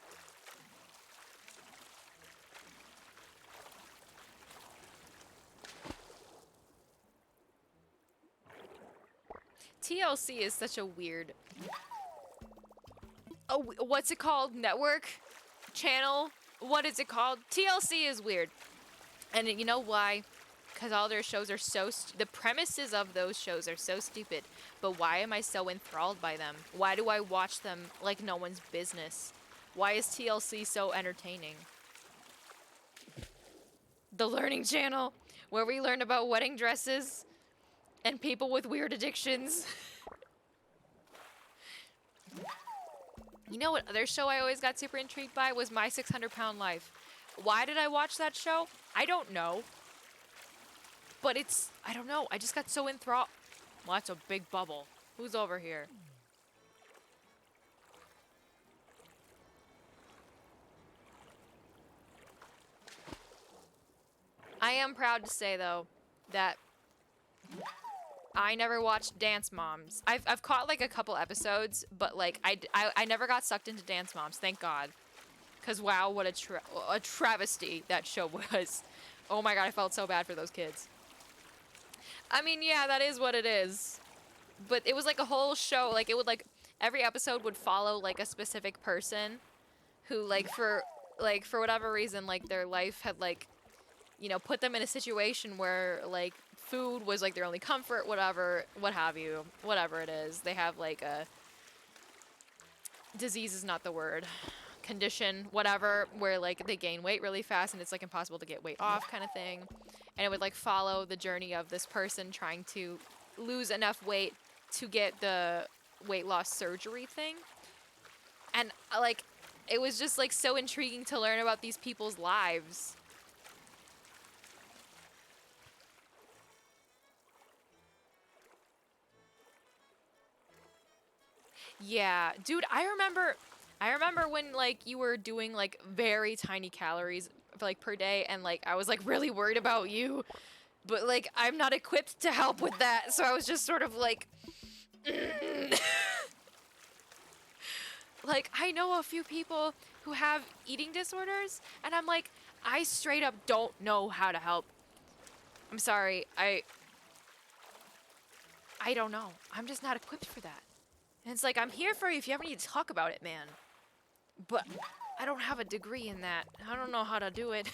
TLC is such a weird. Oh, what's it called? Network? Channel? What is it called? TLC is weird. And you know why? Because all their shows are so. The premises of those shows are so stupid. But why am I so enthralled by them? Why do I watch them like no one's business? Why is TLC so entertaining? The Learning Channel, where we learn about wedding dresses and people with weird addictions. You know what other show I always got super intrigued by was My 600-Pound Life. Why did I watch that show? I don't know. But I don't know, I just got so enthralled. Well, that's a big bubble. Who's over here? I am proud to say, though, that I never watched Dance Moms. I've caught like a couple episodes, but like I never got sucked into Dance Moms, thank God. Cause wow, what a travesty that show was. Oh my God, I felt so bad for those kids. I mean, yeah, that is what it is. But it was like a whole show. Like it would like every episode would follow like a specific person who for whatever reason like their life had like put them in a situation where like food was like their only comfort, whatever, what have you, whatever it is. They have like a disease is not the word, condition, whatever, where like they gain weight really fast and it's like impossible to get weight off kind of thing. And it would like follow the journey of this person trying to lose enough weight to get the weight loss surgery thing. And like it was just like so intriguing to learn about these people's lives. Yeah, dude, I remember when like you were doing like very tiny calories for, like per day, and like I was like really worried about you, but like I'm not equipped to help with that, so I was just sort of like like I know a few people who have eating disorders, and I'm like I straight up don't know how to help. I'm sorry. I don't know. I'm just not equipped for that. And it's like, I'm here for you if you ever need to talk about it, man. But I don't have a degree in that. I don't know how to do it.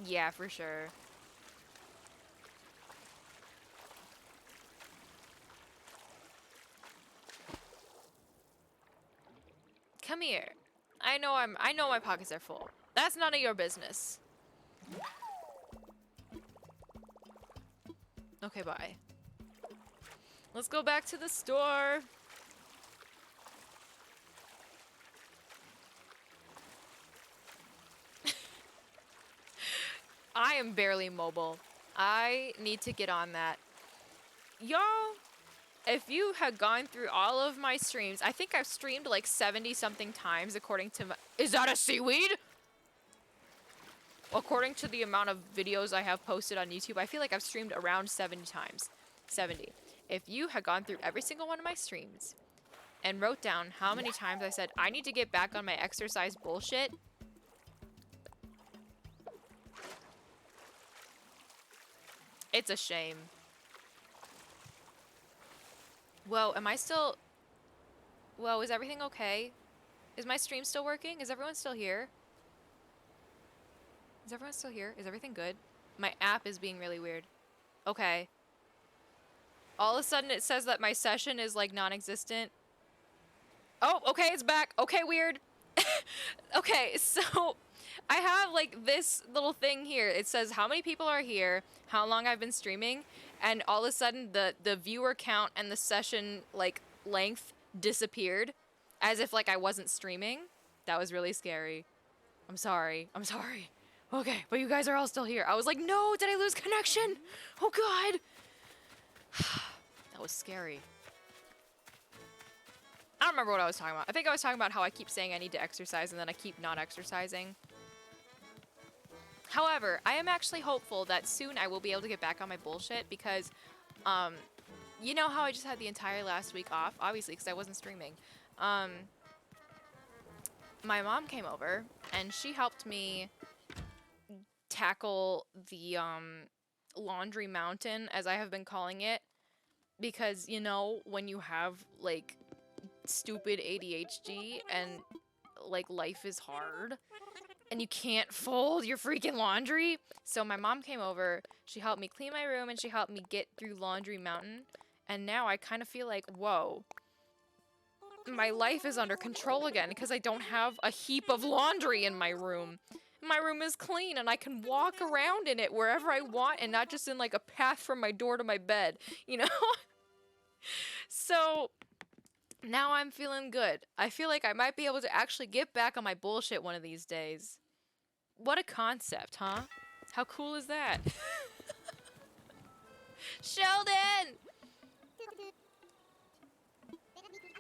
Yeah, for sure. Come here. I know my pockets are full. That's none of your business. Okay, bye. Let's go back to the store. I am barely mobile. I need to get on that. Y'all, if you had gone through all of my streams, I think I've streamed like 70 something times according to my... Is that a seaweed? According to the amount of videos I have posted on YouTube, I feel like I've streamed around 70 times. 70. If you had gone through every single one of my streams and wrote down how many times I said, I need to get back on my exercise bullshit, it's a shame. Whoa, am I still... Whoa, is everything okay? Is my stream still working? Is everyone still here? Is everyone still here? Is everything good? My app is being really weird. Okay. All of a sudden it says that my session is like non-existent. Oh, okay, it's back. Okay, weird. Okay, so I have like this little thing here. It says how many people are here, how long I've been streaming, and all of a sudden the viewer count and the session like length disappeared as if like I wasn't streaming. That was really scary. I'm sorry. I'm sorry. Okay, but you guys are all still here. I was like, no, did I lose connection? Oh god. That was scary. I don't remember what I was talking about. I think I was talking about how I keep saying I need to exercise and then I keep not exercising. However, I am actually hopeful that soon I will be able to get back on my bullshit because, you know how I just had the entire last week off? Obviously, because I wasn't streaming. My mom came over and she helped me tackle the, laundry mountain, as I have been calling it. Because, you know, when you have, like, stupid ADHD and, like, life is hard and you can't fold your freaking laundry. So my mom came over, she helped me clean my room, and she helped me get through Laundry Mountain. And now I kind of feel like, whoa, my life is under control again because I don't have a heap of laundry in my room. My room is clean and I can walk around in it wherever I want and not just in like a path from my door to my bed, you know? So now I'm feeling good. I feel like I might be able to actually get back on my bullshit one of these days. What a concept, huh? How cool is that? Sheldon!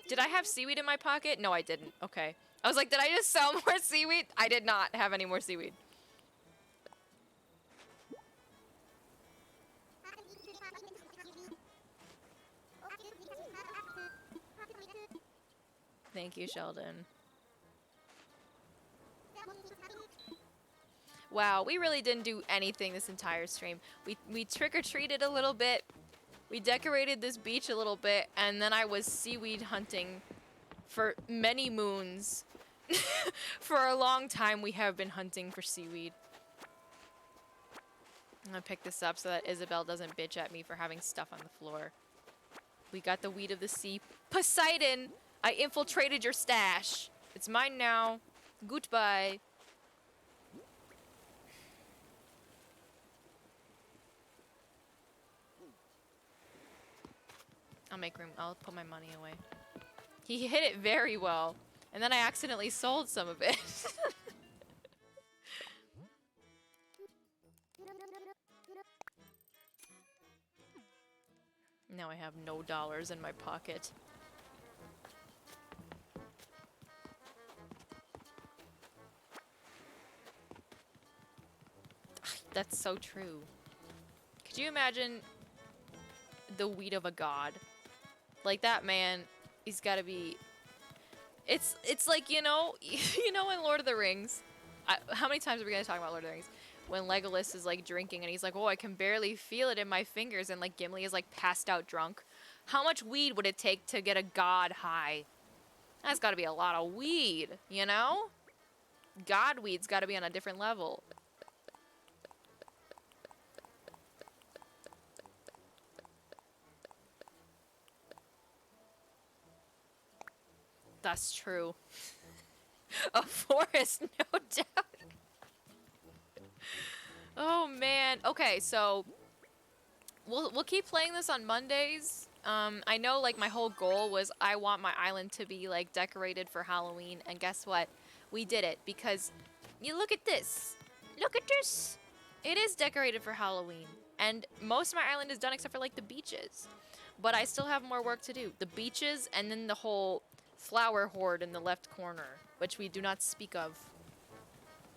Did I have seaweed in my pocket? No, I didn't. Okay. I was like, did I just sell more seaweed? I did not have any more seaweed. Thank you, Sheldon. Wow, we really didn't do anything this entire stream. We trick-or-treated a little bit. We decorated this beach a little bit, and then I was seaweed hunting for many moons. For a long time, we have been hunting for seaweed. I'm gonna pick this up so that Isabel doesn't bitch at me for having stuff on the floor. We got the weed of the sea. Poseidon! I infiltrated your stash. It's mine now. Goodbye. I'll make room. I'll put my money away. He hit it very well. And then I accidentally sold some of it. Now I have no dollars in my pocket. That's so true. Could you imagine the weed of a god? Like that man, he's gotta be... It's like, you know, you know in Lord of the Rings, how many times are we gonna talk about Lord of the Rings? When Legolas is like drinking and he's like, oh, I can barely feel it in my fingers, and like Gimli is like passed out drunk. How much weed would it take to get a god high? That's gotta be a lot of weed, you know? God weed's gotta be on a different level. That's true. A forest, no doubt. Oh man. Okay, so we'll keep playing this on Mondays. I know like my whole goal was I want my island to be like decorated for Halloween, and guess what? We did it because you look at this. Look at this. It is decorated for Halloween, and most of my island is done except for like the beaches. But I still have more work to do. The beaches and then the whole flower hoard in the left corner, which we do not speak of.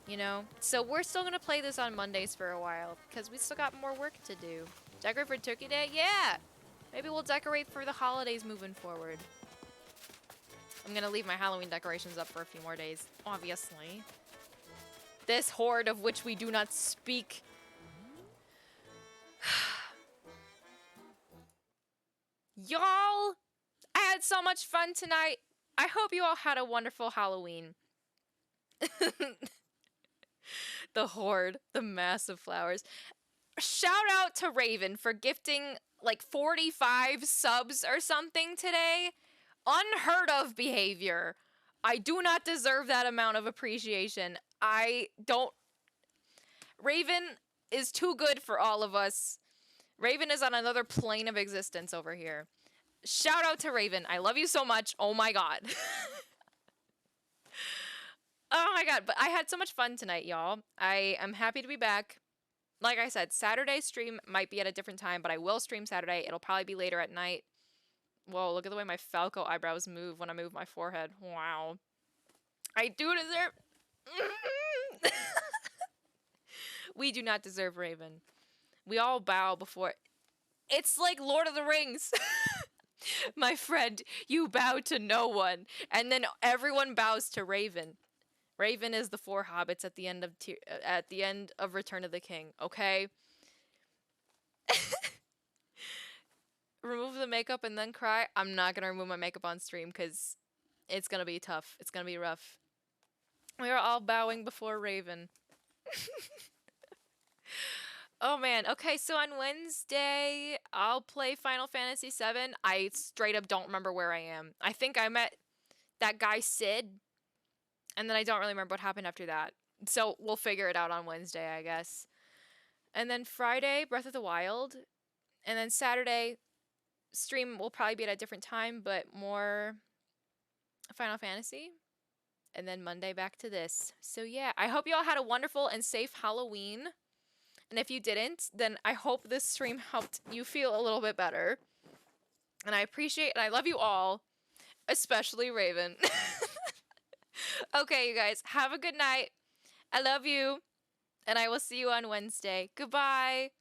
You know? So we're still gonna play this on Mondays for a while, because we still got more work to do. Decorate for Turkey Day? Yeah! Maybe we'll decorate for the holidays moving forward. I'm gonna leave my Halloween decorations up for a few more days, obviously. This hoard of which we do not speak. Y'all! I had so much fun tonight. I hope you all had a wonderful Halloween. The horde, the massive flowers. Shout out to Raven for gifting like 45 subs or something today. Unheard of behavior. I do not deserve that amount of appreciation. I don't. Raven is too good for all of us. Raven is on another plane of existence over here. Shout out to Raven. I love you so much. Oh my god. Oh my god, but I had so much fun tonight, y'all. I am happy to be back. Like I said, Saturday stream might be at a different time, but I will stream Saturday. It'll probably be later at night. Whoa, look at the way my Falco eyebrows move when I move my forehead. Wow. I do deserve... We do not deserve Raven. We all bow before... It's like Lord of the Rings. My friend, you bow to no one. And then everyone bows to Raven. Raven is the four hobbits at the end of Return of the King, okay? Remove the makeup and then cry. I'm not gonna remove my makeup on stream because it's gonna be tough. It's gonna be rough. We are all bowing before Raven. Oh man. Okay, so on Wednesday, I'll play Final Fantasy VII. I straight up don't remember where I am. I think I met that guy Sid, and then I don't really remember what happened after that. So we'll figure it out on Wednesday, I guess. And then Friday, Breath of the Wild. And then Saturday, stream will probably be at a different time, but more Final Fantasy. And then Monday back to this. So yeah, I hope you all had a wonderful and safe Halloween. And if you didn't, then I hope this stream helped you feel a little bit better. And I appreciate and I love you all, especially Raven. Okay, you guys, have a good night. I love you. And I will see you on Wednesday. Goodbye.